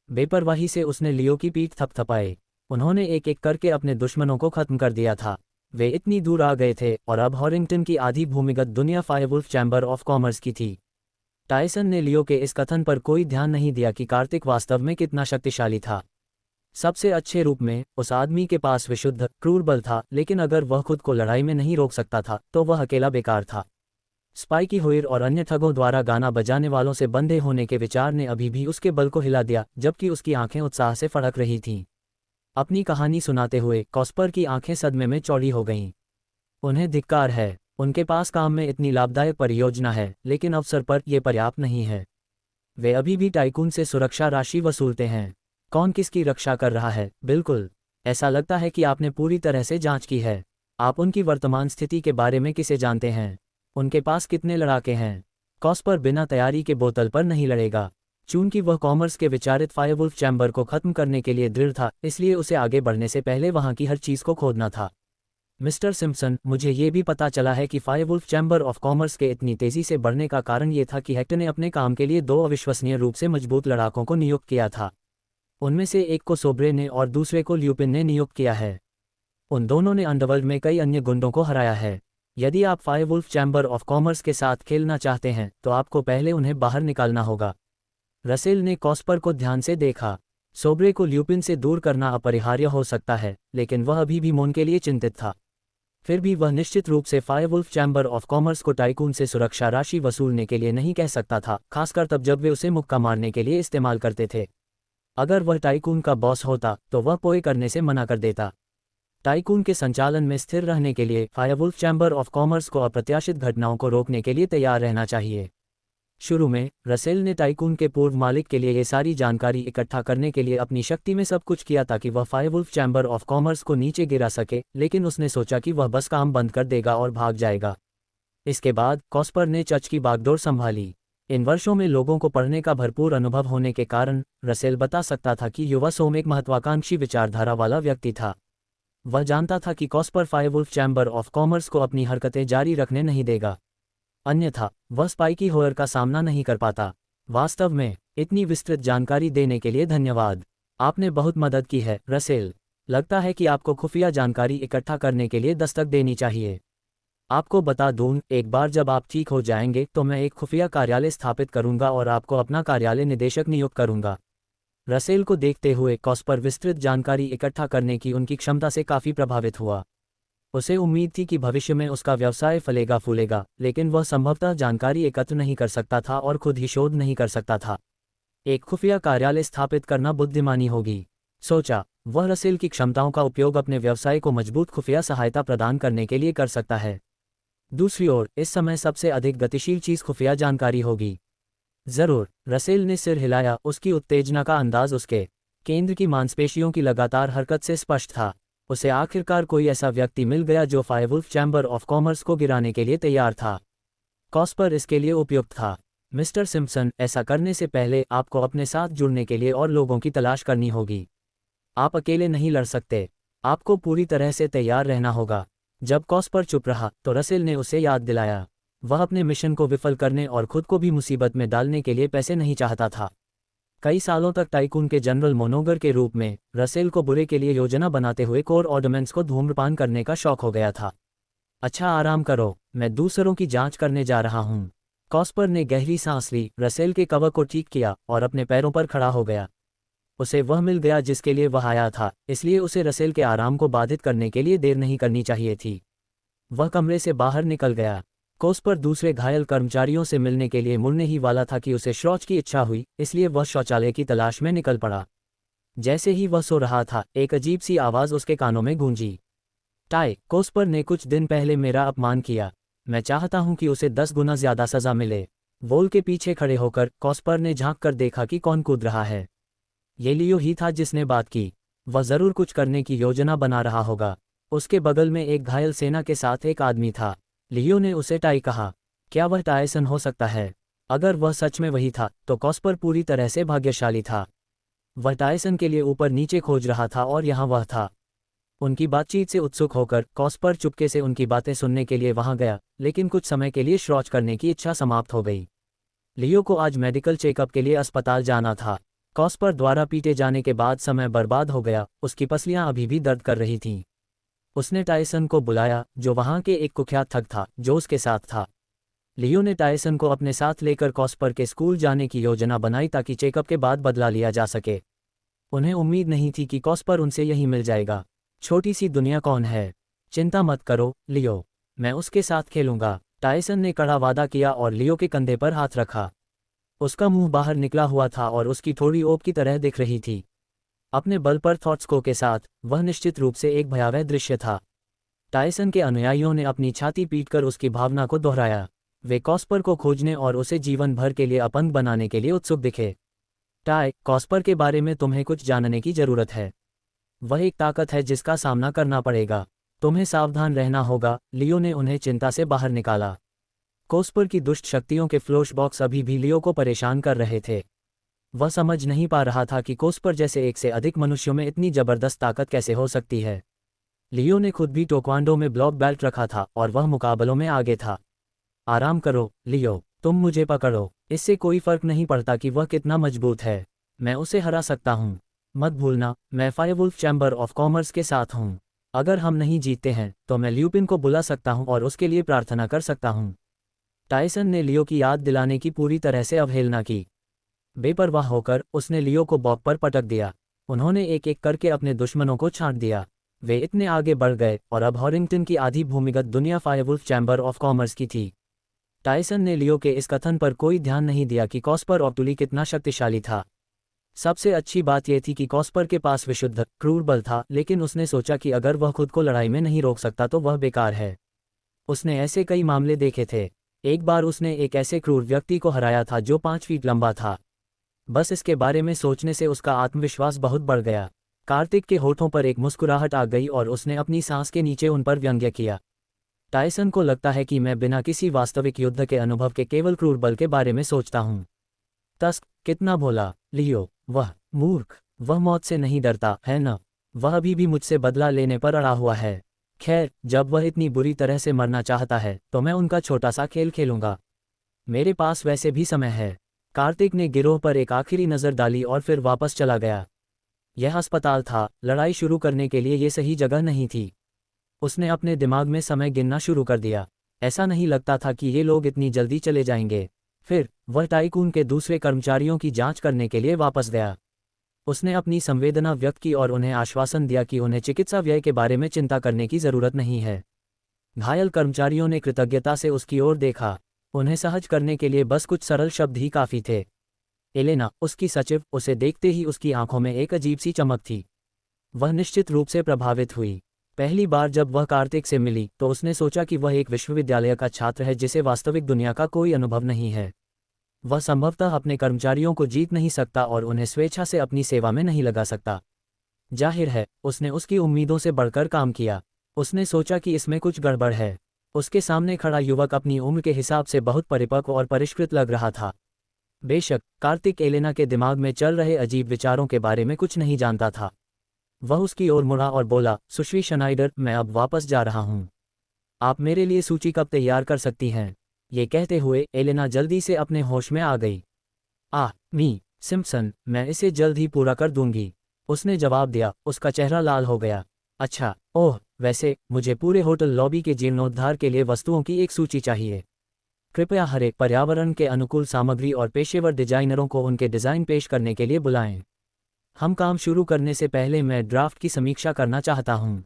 A: बेपरवाही से उसने लियो की पीठ थपथपाई। उन्होंने एक एक करके अपने दुश्मनों को खत्म कर दिया था। वे इतनी दूर आ गए थे और अब हॉरिंगटन की आधी भूमिगत दुनिया फायरवुल्फ चैम्बर ऑफ कॉमर्स की थी। टायसन ने लियो के इस कथन पर कोई ध्यान नहीं दिया कि कार्तिक वास्तव में कितना शक्तिशाली था। सबसे अच्छे रूप में उस आदमी के पास विशुद्ध क्रूर बल था, लेकिन अगर वह खुद को लड़ाई में नहीं रोक सकता था तो वह अकेला बेकार था। स्पाइकी होयर और अन्य ठगों द्वारा गाना बजाने वालों से बंधे होने के विचार ने अभी भी उसके बल को हिला दिया, जबकि उसकी आंखें उत्साह से फड़क रही थीं। अपनी कहानी सुनाते हुए कॉस्पर की आंखें सदमे में चौड़ी हो गईं। उन्हें धिक्कार है, उनके पास काम में इतनी लाभदायक परियोजना है, लेकिन अवसर पर यह पर्याप्त नहीं है। वे अभी भी टाइकून से सुरक्षा राशि वसूलते हैं। कौन किसकी रक्षा कर रहा है? बिल्कुल, ऐसा लगता है कि आपने पूरी तरह से जांच की है। आप उनकी वर्तमान स्थिति के बारे में किसे जानते हैं? उनके पास कितने लड़ाके हैं? कॉस्पर बिना तैयारी के बोतल पर नहीं लड़ेगा। चूंकि वह कॉमर्स के विचारित फायरवुल्फ चैम्बर को खत्म करने के लिए दृढ़ था, इसलिए उसे आगे बढ़ने से पहले वहां की हर चीज को खोदना था। मिस्टर सिम्पसन, मुझे ये भी पता चला है कि फायरवुल्फ चैम्बर ऑफ कॉमर्स के इतनी तेजी से बढ़ने का कारण ये था कि हेक्टर ने अपने काम के लिए 2 अविश्वसनीय रूप से मजबूत लड़ाकों को नियुक्त किया था। उनमें से एक को सोब्रे ने और दूसरे को ल्यूपिन ने नियुक्त किया है। उन दोनों ने अंडरवर्ल्ड में कई अन्य गुंडों को हराया है। यदि आप फायरवुल्फ चैम्बर ऑफ कॉमर्स के साथ खेलना चाहते हैं तो आपको पहले उन्हें बाहर निकालना होगा। रसेल ने कॉस्पर को ध्यान से देखा। सोब्रे को ल्यूपिन से दूर करना अपरिहार्य हो सकता है, लेकिन वह अभी भी मोन के लिए चिंतित था। फिर भी वह निश्चित रूप से फायरवुल्फ चैम्बर ऑफ कॉमर्स को टाइकून से सुरक्षा राशि वसूलने के लिए नहीं कह सकता था, खासकर तब जब वे उसे मुक्का मारने के लिए इस्तेमाल करते थे। अगर वह टाइकून का बॉस होता तो वह पोए करने से मना कर देता। टाइकून के संचालन में स्थिर रहने के लिए फायरवुल्फ चैम्बर ऑफ कॉमर्स को अप्रत्याशित घटनाओं को रोकने के लिए तैयार रहना चाहिए। शुरू में रसेल ने टाइकून के पूर्व मालिक के लिए ये सारी जानकारी इकट्ठा करने के लिए अपनी शक्ति में सब कुछ किया ताकि वह फायरवुल्फ चैम्बर ऑफ कॉमर्स को नीचे गिरा सके, लेकिन उसने सोचा कि वह बस काम बंद कर देगा और भाग जाएगा। इसके बाद कॉस्पर ने चर्च की बागडोर संभाली। इन वर्षों में लोगों को पढ़ने का भरपूर अनुभव होने के कारण रसेल बता सकता था कि युवा सोम एक महत्वाकांक्षी विचारधारा वाला व्यक्ति था। वह जानता था कि कॉस्पर फायरवुल्फ चैम्बर ऑफ कॉमर्स को अपनी हरकतें जारी रखने नहीं देगा, अन्यथा वह स्पाइकी होयर का सामना नहीं कर पाता। वास्तव में इतनी विस्तृत जानकारी देने के लिए धन्यवाद। आपने बहुत मदद की है, रसेल। लगता है कि आपको खुफिया जानकारी इकट्ठा करने के लिए दस्तक देनी चाहिए। आपको बता दूं, एक बार जब आप ठीक हो जाएंगे तो मैं एक खुफिया कार्यालय स्थापित करूंगा और आपको अपना कार्यालय निदेशक नियुक्त करूंगा। रसेल को देखते हुए कॉस्पर विस्तृत जानकारी इकट्ठा करने की उनकी क्षमता से काफी प्रभावित हुआ। उसे उम्मीद थी कि भविष्य में उसका व्यवसाय फलेगा फूलेगा, लेकिन वह संभवतः जानकारी एकत्र नहीं कर सकता था और खुद ही शोध नहीं कर सकता था। एक खुफिया कार्यालय स्थापित करना बुद्धिमानी होगी, सोचा वह। रसेल की क्षमताओं का उपयोग अपने व्यवसाय को मजबूत खुफिया सहायता प्रदान करने के लिए कर सकता है। दूसरी ओर, इस समय सबसे अधिक गतिशील चीज खुफिया जानकारी होगी। जरूर, रसेल ने सिर हिलाया। उसकी उत्तेजना का अंदाज उसके केंद्र की मांसपेशियों की लगातार हरकत से स्पष्ट था। उसे आखिरकार कोई ऐसा व्यक्ति मिल गया जो फायरवुल्फ चैम्बर ऑफ कॉमर्स को गिराने के लिए तैयार था। कॉस्पर इसके लिए उपयुक्त था। मिस्टर सिम्पसन, ऐसा करने से पहले आपको अपने साथ जुड़ने के लिए और लोगों की तलाश करनी होगी। आप अकेले नहीं लड़ सकते, आपको पूरी तरह से तैयार रहना होगा। जब कॉस्पर चुप रहा तो रसेल ने उसे याद दिलाया, वह अपने मिशन को विफल करने और खुद को भी मुसीबत में डालने के लिए पैसे नहीं चाहता था। कई सालों तक टाइकून के जनरल मोनोगर के रूप में रसेल को बुरे के लिए योजना बनाते हुए कोर ऑर्डिनेंस को धूम्रपान करने का शौक हो गया था। अच्छा, आराम करो, मैं दूसरों की जांच करने जा रहा हूं। कॉस्पर ने गहरी सांस ली, रसेल के कवर को ठीक किया और अपने पैरों पर खड़ा हो गया। उसे वह मिल गया जिसके लिए वह आया था, इसलिए उसे रसेल के आराम को बाधित करने के लिए देर नहीं करनी चाहिए थी। वह कमरे से बाहर निकल गया। कॉस्पर दूसरे घायल कर्मचारियों से मिलने के लिए मुड़ने ही वाला था कि उसे शौच की इच्छा हुई, इसलिए वह शौचालय की तलाश में निकल पड़ा। जैसे ही वह सो रहा था, एक अजीब सी आवाज उसके कानों में गूंजी। टाई, कॉस्पर ने कुछ दिन पहले मेरा अपमान किया। मैं चाहता हूं कि उसे 10 गुना ज्यादा सजा मिले। वॉल के पीछे खड़े होकर कॉस्पर ने झांक कर देखा कि कौन कूद रहा है। ये लियो ही था जिसने बात की। वह जरूर कुछ करने की योजना बना रहा होगा। उसके बगल में एक घायल सेना के साथ एक आदमी था। लियो ने उसे टाई कहा। क्या वह टायसन हो सकता है? अगर वह सच में वही था तो कॉस्पर पूरी तरह से भाग्यशाली था। वह टायसन के लिए ऊपर नीचे खोज रहा था और यहाँ वह था। उनकी बातचीत से उत्सुक होकर कॉस्पर चुपके से उनकी बातें सुनने के लिए वहां गया, लेकिन कुछ समय के लिए शौच करने की इच्छा समाप्त हो गई। लियो को आज मेडिकल चेकअप के लिए अस्पताल जाना था। कॉस्पर द्वारा पीटे जाने के बाद समय बर्बाद हो गया। उसकी पसलियां अभी भी दर्द कर रही थीं। उसने टायसन को बुलाया, जो वहां के एक कुख्यात ठग था जो उसके साथ था। लियो ने टायसन को अपने साथ लेकर कॉस्पर के स्कूल जाने की योजना बनाई ताकि चेकअप के बाद बदला लिया जा सके। उन्हें उम्मीद नहीं थी कि कॉस्पर उनसे यहीं मिल जाएगा। छोटी सी दुनिया कौन है? चिंता मत करो लियो, मैं उसके साथ खेलूंगा। टायसन ने कड़ा वादा किया और लियो के कंधे पर हाथ रखा। उसका मुंह बाहर निकला हुआ था और उसकी थोड़ी ओप की तरह दिख रही थी। अपने बल पर थॉट्सको के साथ वह निश्चित रूप से एक भयावह दृश्य था। टायसन के अनुयायियों ने अपनी छाती पीटकर उसकी भावना को दोहराया। वे कॉस्पर को खोजने और उसे जीवन भर के लिए अपंग बनाने के लिए उत्सुक दिखे। टाई, कॉस्पर के बारे में तुम्हें कुछ जानने की जरूरत है। वह एक ताकत है जिसका सामना करना पड़ेगा। तुम्हें सावधान रहना होगा, लियो ने उन्हें चिंता से बाहर निकाला। कोस्पर की दुष्ट शक्तियों के फ्लैशबॉक्स अभी भी लियो को परेशान कर रहे थे। वह समझ नहीं पा रहा था कि कोस्पर जैसे एक से अधिक मनुष्यों में इतनी जबरदस्त ताकत कैसे हो सकती है। लियो ने खुद भी टोक्वांडो में ब्लॉक बेल्ट रखा था और वह मुकाबलों में आगे था। आराम करो, लियो, तुम मुझे पकड़ो, इससे कोई फर्क नहीं पड़ता कि वह कितना मजबूत है, मैं उसे हरा सकता हूँ। मत भूलना, मैं फायरवुल्फ चैम्बर ऑफ कॉमर्स के साथ हूँ। अगर हम नहीं जीतते हैं तो मैं ल्यूपिन को बुला सकता हूँ और उसके लिए प्रार्थना कर सकता हूँ। टायसन ने लियो की याद दिलाने की पूरी तरह से अवहेलना की। बेपरवाह होकर उसने लियो को बॉक पर पटक दिया। उन्होंने एक एक करके अपने दुश्मनों को छांट दिया। वे इतने आगे बढ़ गए और अब हॉरिंगटन की आधी भूमिगत दुनिया फायरवुल्फ चैम्बर ऑफ कॉमर्स की थी। टायसन ने लियो के इस कथन पर कोई ध्यान नहीं दिया कि कॉस्पर ऑक्टुली कितना शक्तिशाली था। सबसे अच्छी बात यह थी कि कॉस्पर के पास विशुद्ध क्रूर बल था, लेकिन उसने सोचा कि अगर वह खुद को लड़ाई में नहीं रोक सकता तो वह बेकार है। उसने ऐसे कई मामले देखे थे। एक बार उसने एक ऐसे क्रूर व्यक्ति को हराया था जो 5 फीट लंबा था। बस इसके बारे में सोचने से उसका आत्मविश्वास बहुत बढ़ गया। कार्तिक के होठों पर एक मुस्कुराहट आ गई और उसने अपनी सांस के नीचे उन पर व्यंग्य किया। टायसन को लगता है कि मैं बिना किसी वास्तविक युद्ध के अनुभव के केवल क्रूर बल के बारे में सोचता हूँ। तस्क, कितना भोला, लियो, वह मूर्ख, वह मौत से नहीं डरता है न? वह अभी भी मुझसे बदला लेने पर अड़ा हुआ है। खैर, जब वह इतनी बुरी तरह से मरना चाहता है तो मैं उनका छोटा सा खेल खेलूंगा। मेरे पास वैसे भी समय है। कार्तिक ने गिरोह पर एक आखिरी नज़र डाली और फिर वापस चला गया। यह अस्पताल था, लड़ाई शुरू करने के लिए ये सही जगह नहीं थी। उसने अपने दिमाग में समय गिनना शुरू कर दिया। ऐसा नहीं लगता था कि ये लोग इतनी जल्दी चले जाएंगे। फिर वह टाइकून के दूसरे कर्मचारियों की जांच करने के लिए वापस गया। उसने अपनी संवेदना व्यक्त की और उन्हें आश्वासन दिया कि उन्हें चिकित्सा व्यय के बारे में चिंता करने की जरूरत नहीं है। घायल कर्मचारियों ने कृतज्ञता से उसकी ओर देखा। उन्हें सहज करने के लिए बस कुछ सरल शब्द ही काफ़ी थे। एलेना, उसकी सचिव, उसे देखते ही उसकी आंखों में एक अजीब सी चमक थी। वह निश्चित रूप से प्रभावित हुई। पहली बार जब वह कार्तिक से मिली तो उसने सोचा कि वह एक विश्वविद्यालय का छात्र है जिसे वास्तविक दुनिया का कोई अनुभव नहीं है। वह संभवतः अपने कर्मचारियों को जीत नहीं सकता और उन्हें स्वेच्छा से अपनी सेवा में नहीं लगा सकता। जाहिर है, उसने उसकी उम्मीदों से बढ़कर काम किया। उसने सोचा कि इसमें कुछ गड़बड़ है। उसके सामने खड़ा युवक अपनी उम्र के हिसाब से बहुत परिपक्व और परिष्कृत लग रहा था। बेशक, कार्तिक एलेना के दिमाग में चल रहे अजीब विचारों के बारे में कुछ नहीं जानता था। वह उसकी ओर मुड़ा और बोला, सुश्री शनाइडर, मैं अब वापस जा रहा हूँ। आप मेरे लिए सूची कब तैयार कर सकती हैं? ये कहते हुए एलेना जल्दी से अपने होश में आ गई। मी सिम्पसन, मैं इसे जल्द ही पूरा कर दूंगी, उसने जवाब दिया। उसका चेहरा लाल हो गया। अच्छा, ओह, वैसे मुझे पूरे होटल लॉबी के जीर्णोद्धार के लिए वस्तुओं की एक सूची चाहिए। कृपया हर एक पर्यावरण के अनुकूल सामग्री और पेशेवर डिजाइनरों को उनके डिज़ाइन पेश करने के लिए बुलाएं। हम काम शुरू करने से पहले मैं ड्राफ्ट की समीक्षा करना चाहता हूँ।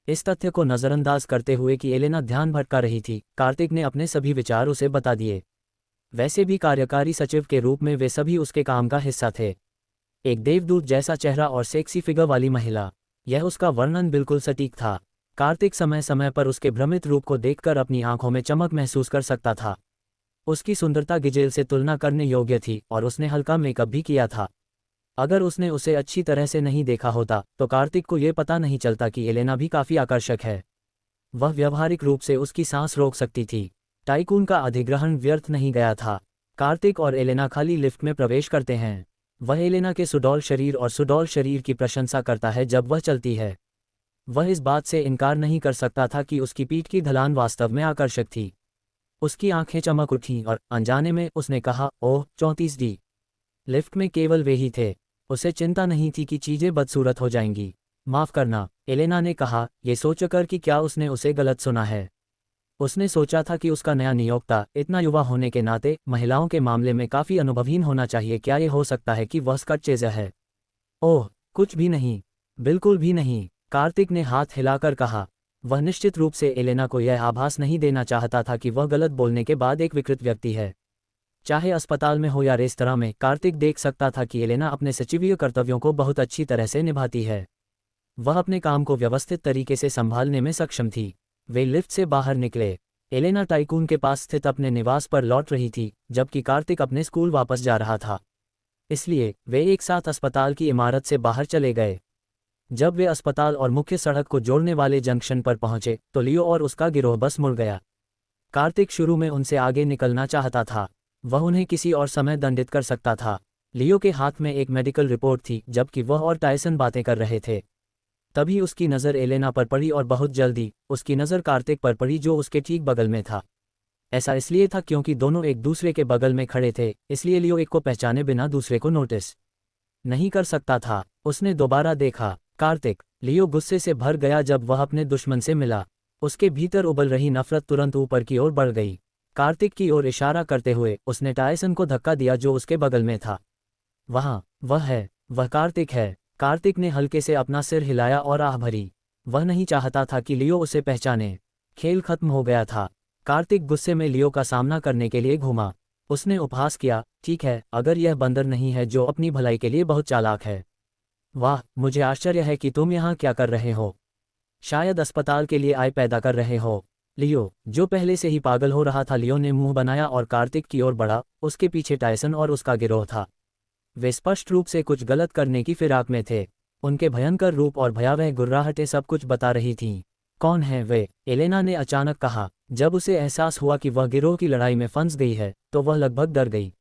A: इस तथ्य को नज़रअंदाज करते हुए कि एलेना ध्यान भटका रही थी, कार्तिक ने अपने सभी विचार उसे बता दिए। वैसे भी कार्यकारी सचिव के रूप में वे सभी उसके काम का हिस्सा थे। एक देवदूत जैसा चेहरा और सेक्सी फिगर वाली महिला, यह उसका वर्णन बिल्कुल सटीक था। कार्तिक समय समय पर उसके भ्रमित रूप को देखकर अपनी आंखों में चमक महसूस कर सकता था। उसकी सुंदरता गिजेल से तुलना करने योग्य थी और उसने हल्का मेकअप भी किया था। अगर उसने उसे अच्छी तरह से नहीं देखा होता तो कार्तिक को यह पता नहीं चलता कि एलेना भी काफ़ी आकर्षक है। वह व्यावहारिक रूप से उसकी सांस रोक सकती थी। टाइकून का अधिग्रहण व्यर्थ नहीं गया था। कार्तिक और एलेना खाली लिफ्ट में प्रवेश करते हैं। वह एलेना के सुडौल शरीर और सुडौल शरीर की प्रशंसा करता है जब वह चलती है। वह इस बात से इनकार नहीं कर सकता था कि उसकी पीठ की ढलान वास्तव में आकर्षक थी। उसकी आंखें चमक उठीं और अनजाने में उसने कहा, ओह 34D। लिफ्ट में केवल वे ही थे। उसे चिंता नहीं थी कि चीजें बदसूरत हो जाएंगी। माफ करना, एलेना ने कहा, ये सोचकर कि क्या उसने उसे गलत सुना है। उसने सोचा था कि उसका नया नियोक्ता इतना युवा होने के नाते महिलाओं के मामले में काफ़ी अनुभवहीन होना चाहिए। क्या ये हो सकता है कि वह स्कट चेज़र है? ओह, कुछ भी नहीं, बिल्कुल भी नहीं, कार्तिक ने हाथ हिलाकर कहा। वह निश्चित रूप से एलेना को यह आभास नहीं देना चाहता था कि वह गलत बोलने के बाद एक विकृत व्यक्ति है। चाहे अस्पताल में हो या रेस्तरां में, कार्तिक देख सकता था कि एलेना अपने सचिवीय कर्तव्यों को बहुत अच्छी तरह से निभाती है। वह अपने काम को व्यवस्थित तरीके से संभालने में सक्षम थी। वे लिफ्ट से बाहर निकले। एलेना टाइकून के पास स्थित अपने निवास पर लौट रही थी, जबकि कार्तिक अपने स्कूल वापस जा रहा था। इसलिए वे एक साथ अस्पताल की इमारत से बाहर चले गए। जब वे अस्पताल और मुख्य सड़क को जोड़ने वाले जंक्शन पर पहुंचे तो लियो और उसका गिरोह बस मुड़ गया। कार्तिक शुरू में उनसे आगे निकलना चाहता था, वह उन्हें किसी और समय दंडित कर सकता था। लियो के हाथ में एक मेडिकल रिपोर्ट थी जबकि वह और टायसन बातें कर रहे थे। तभी उसकी नज़र एलेना पर पड़ी और बहुत जल्दी उसकी नज़र कार्तिक पर पड़ी जो उसके ठीक बगल में था। ऐसा इसलिए था क्योंकि दोनों एक दूसरे के बगल में खड़े थे, इसलिए लियो एक को पहचाने बिना दूसरे को नोटिस नहीं कर सकता था। उसने दोबारा देखा कार्तिक। लियो गुस्से से भर गया जब वह अपने दुश्मन से मिला। उसके भीतर उबल रही नफरत तुरंत ऊपर की ओर बढ़ गई। कार्तिक की ओर इशारा करते हुए उसने टायसन को धक्का दिया जो उसके बगल में था। वह है, वह कार्तिक है। कार्तिक ने हल्के से अपना सिर हिलाया और आह भरी। वह नहीं चाहता था कि लियो उसे पहचाने। खेल खत्म हो गया था। कार्तिक गुस्से में लियो का सामना करने के लिए घूमा। उसने उपहास किया, ठीक है, अगर यह बंदर नहीं है जो अपनी भलाई के लिए बहुत चालाक है। वाह, मुझे आश्चर्य है कि तुम यहाँ क्या कर रहे हो। शायद अस्पताल के लिए आय पैदा कर रहे हो। लियो, जो पहले से ही पागल हो रहा था, लियो ने मुंह बनाया और कार्तिक की ओर बढ़ा। उसके पीछे टायसन और उसका गिरोह था। वे स्पष्ट रूप से कुछ गलत करने की फिराक में थे। उनके भयंकर रूप और भयावह गुर्राहटें सब कुछ बता रही थीं। कौन है वे? एलेना ने अचानक कहा। जब उसे एहसास हुआ कि वह गिरोह की लड़ाई में फंस गई है तो वह लगभग डर गई।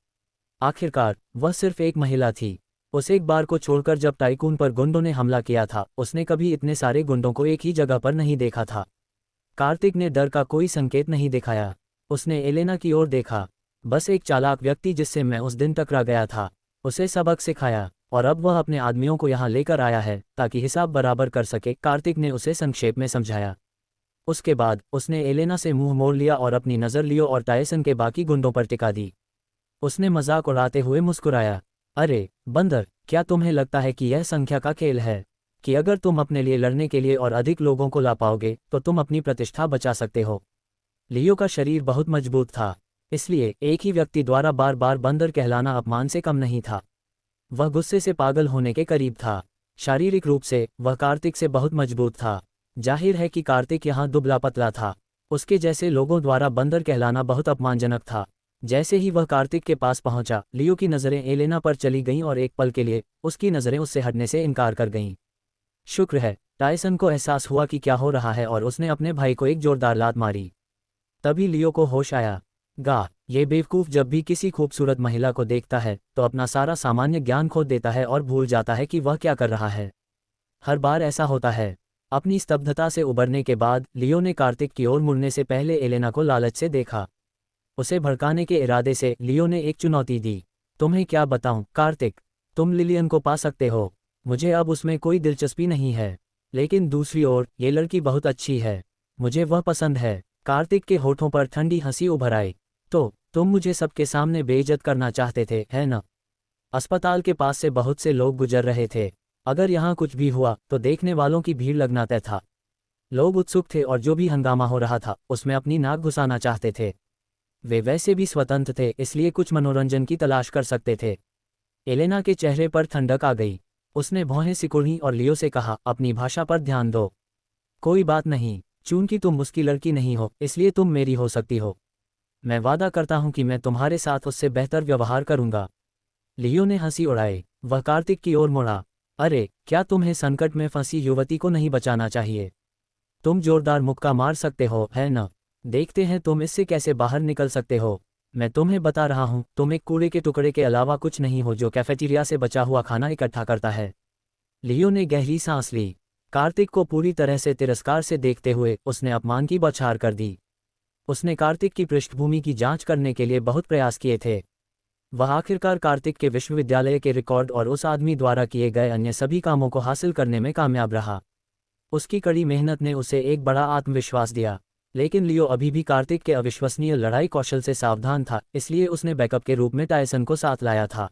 A: आखिरकार वह सिर्फ एक महिला थी। उस एक बार को छोड़कर जब टाइकून पर गुंडों ने हमला किया था उसने कभी इतने सारे गुंडों को एक ही जगह पर नहीं देखा था। कार्तिक ने डर का कोई संकेत नहीं दिखाया। उसने एलेना की ओर देखा। बस एक चालाक व्यक्ति जिससे मैं उस दिन टकरा गया था, उसे सबक सिखाया और अब वह अपने आदमियों को यहाँ लेकर आया है ताकि हिसाब बराबर कर सके, कार्तिक ने उसे संक्षेप में समझाया। उसके बाद उसने एलेना से मुंह मोड़ लिया और अपनी नज़र लियो और टायसन के बाकी गुंडों पर टिका दी। उसने मजाक उड़ाते हुए मुस्कुराया। अरे बंदर, क्या तुम्हें लगता है कि यह संख्या का खेल है, कि अगर तुम अपने लिए लड़ने के लिए और अधिक लोगों को ला पाओगे तो तुम अपनी प्रतिष्ठा बचा सकते हो? लियो का शरीर बहुत मजबूत था, इसलिए एक ही व्यक्ति द्वारा बार बार बंदर कहलाना अपमान से कम नहीं था। वह गुस्से से पागल होने के करीब था। शारीरिक रूप से वह कार्तिक से बहुत मजबूत था। जाहिर है कि कार्तिक यहाँ दुबला पतला था। उसके जैसे लोगों द्वारा बंदर कहलाना बहुत अपमानजनक था। जैसे ही वह कार्तिक के पास पहुंचा, लियो की नज़रें एलेना पर चली गईं और एक पल के लिए उसकी नज़रें उससे हटने से इनकार कर गईं। शुक्र है, टायसन को एहसास हुआ कि क्या हो रहा है और उसने अपने भाई को एक जोरदार लात मारी। तभी लियो को होश आया। ये बेवकूफ़ जब भी किसी खूबसूरत महिला को देखता है तो अपना सारा सामान्य ज्ञान खो देता है और भूल जाता है कि वह क्या कर रहा है। हर बार ऐसा होता है। अपनी स्तब्धता से उबरने के बाद लियो ने कार्तिक की ओर मुड़ने से पहले एलेना को लालच से देखा। उसे भड़काने के इरादे से लियो ने एक चुनौती दी। तुम्हें क्या बताऊं कार्तिक, तुम लिलियन को पा सकते हो। मुझे अब उसमें कोई दिलचस्पी नहीं है, लेकिन दूसरी ओर ये लड़की बहुत अच्छी है, मुझे वह पसंद है। कार्तिक के होठों पर ठंडी हंसी उभर आई। तो तुम मुझे सबके सामने बेइज्जत करना चाहते थे, है न? अस्पताल के पास से बहुत से लोग गुजर रहे थे। अगर यहाँ कुछ भी हुआ तो देखने वालों की भीड़ लगना तय था। लोग उत्सुक थे और जो भी हंगामा हो रहा था उसमें अपनी नाक घुसाना चाहते थे। वे वैसे भी स्वतंत्र थे, इसलिए कुछ मनोरंजन की तलाश कर सकते थे। एलेना के चेहरे पर ठंडक आ गई। उसने भौहें सिकुड़ी और लियो से कहा, अपनी भाषा पर ध्यान दो। कोई बात नहीं, चूंकि तुम उसकी लड़की नहीं हो इसलिए तुम मेरी हो सकती हो। मैं वादा करता हूं कि मैं तुम्हारे साथ उससे बेहतर व्यवहार करूंगा। लियो ने हंसी उड़ाई। वह कार्तिक की ओर मुड़ा। अरे, क्या तुम्हें संकट में फंसी युवती को नहीं बचाना चाहिए? तुम जोरदार मुक्का मार सकते हो, है न? देखते हैं तुम इससे कैसे बाहर निकल सकते हो। मैं तुम्हें बता रहा हूं, तुम एक कूड़े के टुकड़े के अलावा कुछ नहीं हो जो कैफेटेरिया से बचा हुआ खाना इकट्ठा करता है। लियो ने गहरी सांस ली। कार्तिक को पूरी तरह से तिरस्कार से देखते हुए उसने अपमान की बौछार कर दी। उसने कार्तिक की पृष्ठभूमि की जांच करने के लिए बहुत प्रयास किए थे। वह आखिरकार कार्तिक के विश्वविद्यालय के रिकॉर्ड और उस आदमी द्वारा किए गए अन्य सभी कामों को हासिल करने में कामयाब रहा। उसकी कड़ी मेहनत ने उसे एक बड़ा आत्मविश्वास दिया। लेकिन लियो अभी भी कार्तिक के अविश्वसनीय लड़ाई कौशल से सावधान था, इसलिए उसने बैकअप के रूप में टायसन को साथ लाया था।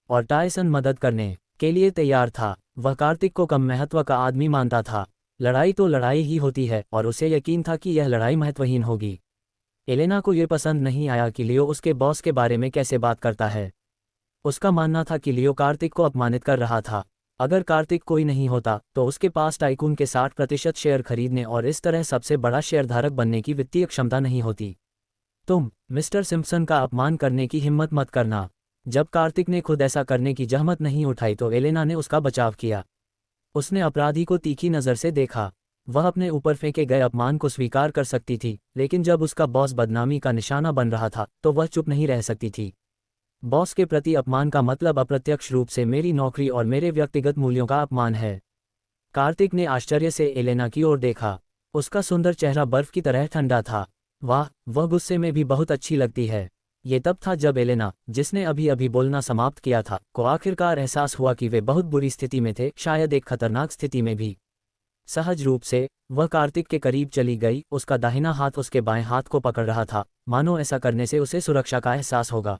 A: और टायसन मदद करने के लिए तैयार था। वह कार्तिक को कम महत्व का आदमी मानता था। लड़ाई तो लड़ाई ही होती है और उसे यकीन था कि यह लड़ाई महत्वहीन होगी। एलेना को यह पसंद नहीं आया कि लियो उसके बॉस के बारे में कैसे बात करता है। उसका मानना था कि लियो कार्तिक को अपमानित कर रहा था। अगर कार्तिक कोई नहीं होता तो उसके पास टाइकून के 60% शेयर खरीदने और इस तरह सबसे बड़ा शेयरधारक बनने की वित्तीय क्षमता नहीं होती। तुम मिस्टर सिम्पसन का अपमान करने की हिम्मत मत करना। जब कार्तिक ने खुद ऐसा करने की जहमत नहीं उठाई तो एलेना ने उसका बचाव किया। उसने अपराधी को तीखी नज़र से देखा। वह अपने ऊपर फेंके गए अपमान को स्वीकार कर सकती थी, लेकिन जब उसका बॉस बदनामी का निशाना बन रहा था तो वह चुप नहीं रह सकती थी। बॉस के प्रति अपमान का मतलब अप्रत्यक्ष रूप से मेरी नौकरी और मेरे व्यक्तिगत मूल्यों का अपमान है। कार्तिक ने आश्चर्य से एलेना की ओर देखा। उसका सुंदर चेहरा बर्फ की तरह ठंडा था। वाह, वह गुस्से में भी बहुत अच्छी लगती है। ये तब था जब एलेना, जिसने अभी अभी बोलना समाप्त किया था, को आखिरकार एहसास हुआ कि वे बहुत बुरी स्थिति में थे, शायद एक खतरनाक स्थिति में भी। सहज रूप से वह कार्तिक के करीब चली गई। उसका दाहिना हाथ उसके बाएं हाथ को पकड़ रहा था, मानो ऐसा करने से उसे सुरक्षा का एहसास होगा।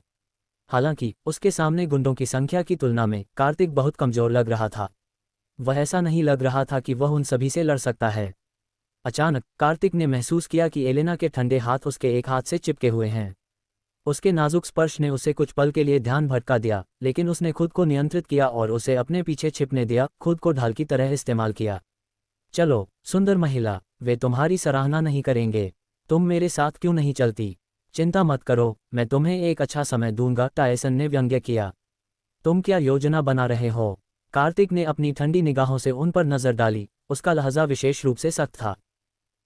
A: हालांकि उसके सामने गुंडों की संख्या की तुलना में कार्तिक बहुत कमजोर लग रहा था। वह ऐसा नहीं लग रहा था कि वह उन सभी से लड़ सकता है। अचानक कार्तिक ने महसूस किया कि एलेना के ठंडे हाथ उसके एक हाथ से चिपके हुए हैं। उसके नाजुक स्पर्श ने उसे कुछ पल के लिए ध्यान भटका दिया, लेकिन उसने खुद को नियंत्रित किया और उसे अपने पीछे छिपने दिया, खुद को ढाल की तरह इस्तेमाल किया। चलो सुंदर महिला, वे तुम्हारी सराहना नहीं करेंगे। तुम मेरे साथ क्यों नहीं चलती? चिंता मत करो, मैं तुम्हें एक अच्छा समय दूंगा, टायसन ने व्यंग्य किया। तुम क्या योजना बना रहे हो? कार्तिक ने अपनी ठंडी निगाहों से उन पर नजर डाली। उसका लहजा विशेष रूप से सख्त था।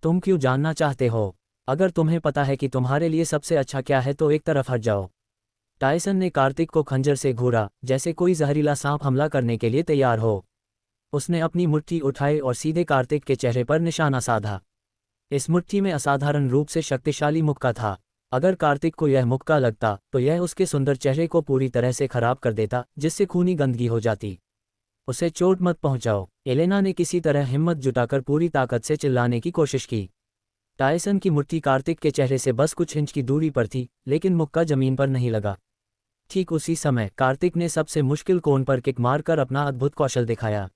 A: तुम क्यों जानना चाहते हो? अगर तुम्हें पता है कि तुम्हारे लिए सबसे अच्छा क्या है तो एक तरफ हट जाओ। टायसन ने कार्तिक को खंजर से घूरा, जैसे कोई जहरीला सांप हमला करने के लिए तैयार हो। उसने अपनी मुट्ठी उठाई और सीधे कार्तिक के चेहरे पर निशाना साधा। इस मुट्ठी में असाधारण रूप से शक्तिशाली मुक्का था। अगर कार्तिक को यह मुक्का लगता तो यह उसके सुंदर चेहरे को पूरी तरह से खराब कर देता, जिससे खूनी गंदगी हो जाती। उसे चोट मत पहुंचाओ, एलेना ने किसी तरह हिम्मत जुटाकर पूरी ताकत से चिल्लाने की कोशिश की। टायसन की मुट्ठी कार्तिक के चेहरे से बस कुछ इंच की दूरी पर थी, लेकिन मुक्का जमीन पर नहीं लगा। ठीक उसी समय कार्तिक ने सबसे मुश्किल कोण पर किक मारकर अपना अद्भुत कौशल दिखाया।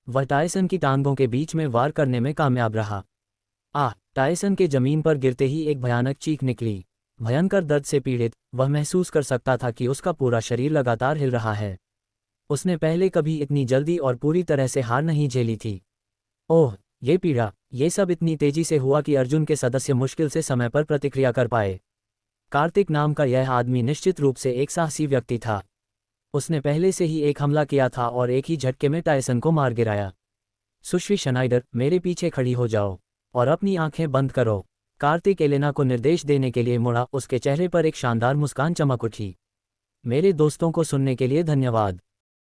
A: वह टायसन की टांगों के बीच में वार करने में कामयाब रहा। टायसन के जमीन पर गिरते ही एक भयानक चीख निकली। भयंकर दर्द से पीड़ित, वह महसूस कर सकता था कि उसका पूरा शरीर लगातार हिल रहा है। उसने पहले कभी इतनी जल्दी और पूरी तरह से हार नहीं झेली थी। ओह, ये पीड़ा, ये सब इतनी तेजी से हुआ कि अर्जुन के सदस्य मुश्किल से समय पर प्रतिक्रिया कर पाए। कार्तिक नाम का यह आदमी निश्चित रूप से एक साहसी व्यक्ति था। उसने पहले से ही एक हमला किया था और एक ही झटके में टायसन को मार गिराया। सुश्री शनाइडर, मेरे पीछे खड़ी हो जाओ और अपनी आंखें बंद करो। कार्तिक एलेना को निर्देश देने के लिए मुड़ा। उसके चेहरे पर एक शानदार मुस्कान चमक उठी। मेरे दोस्तों को सुनने के लिए धन्यवाद।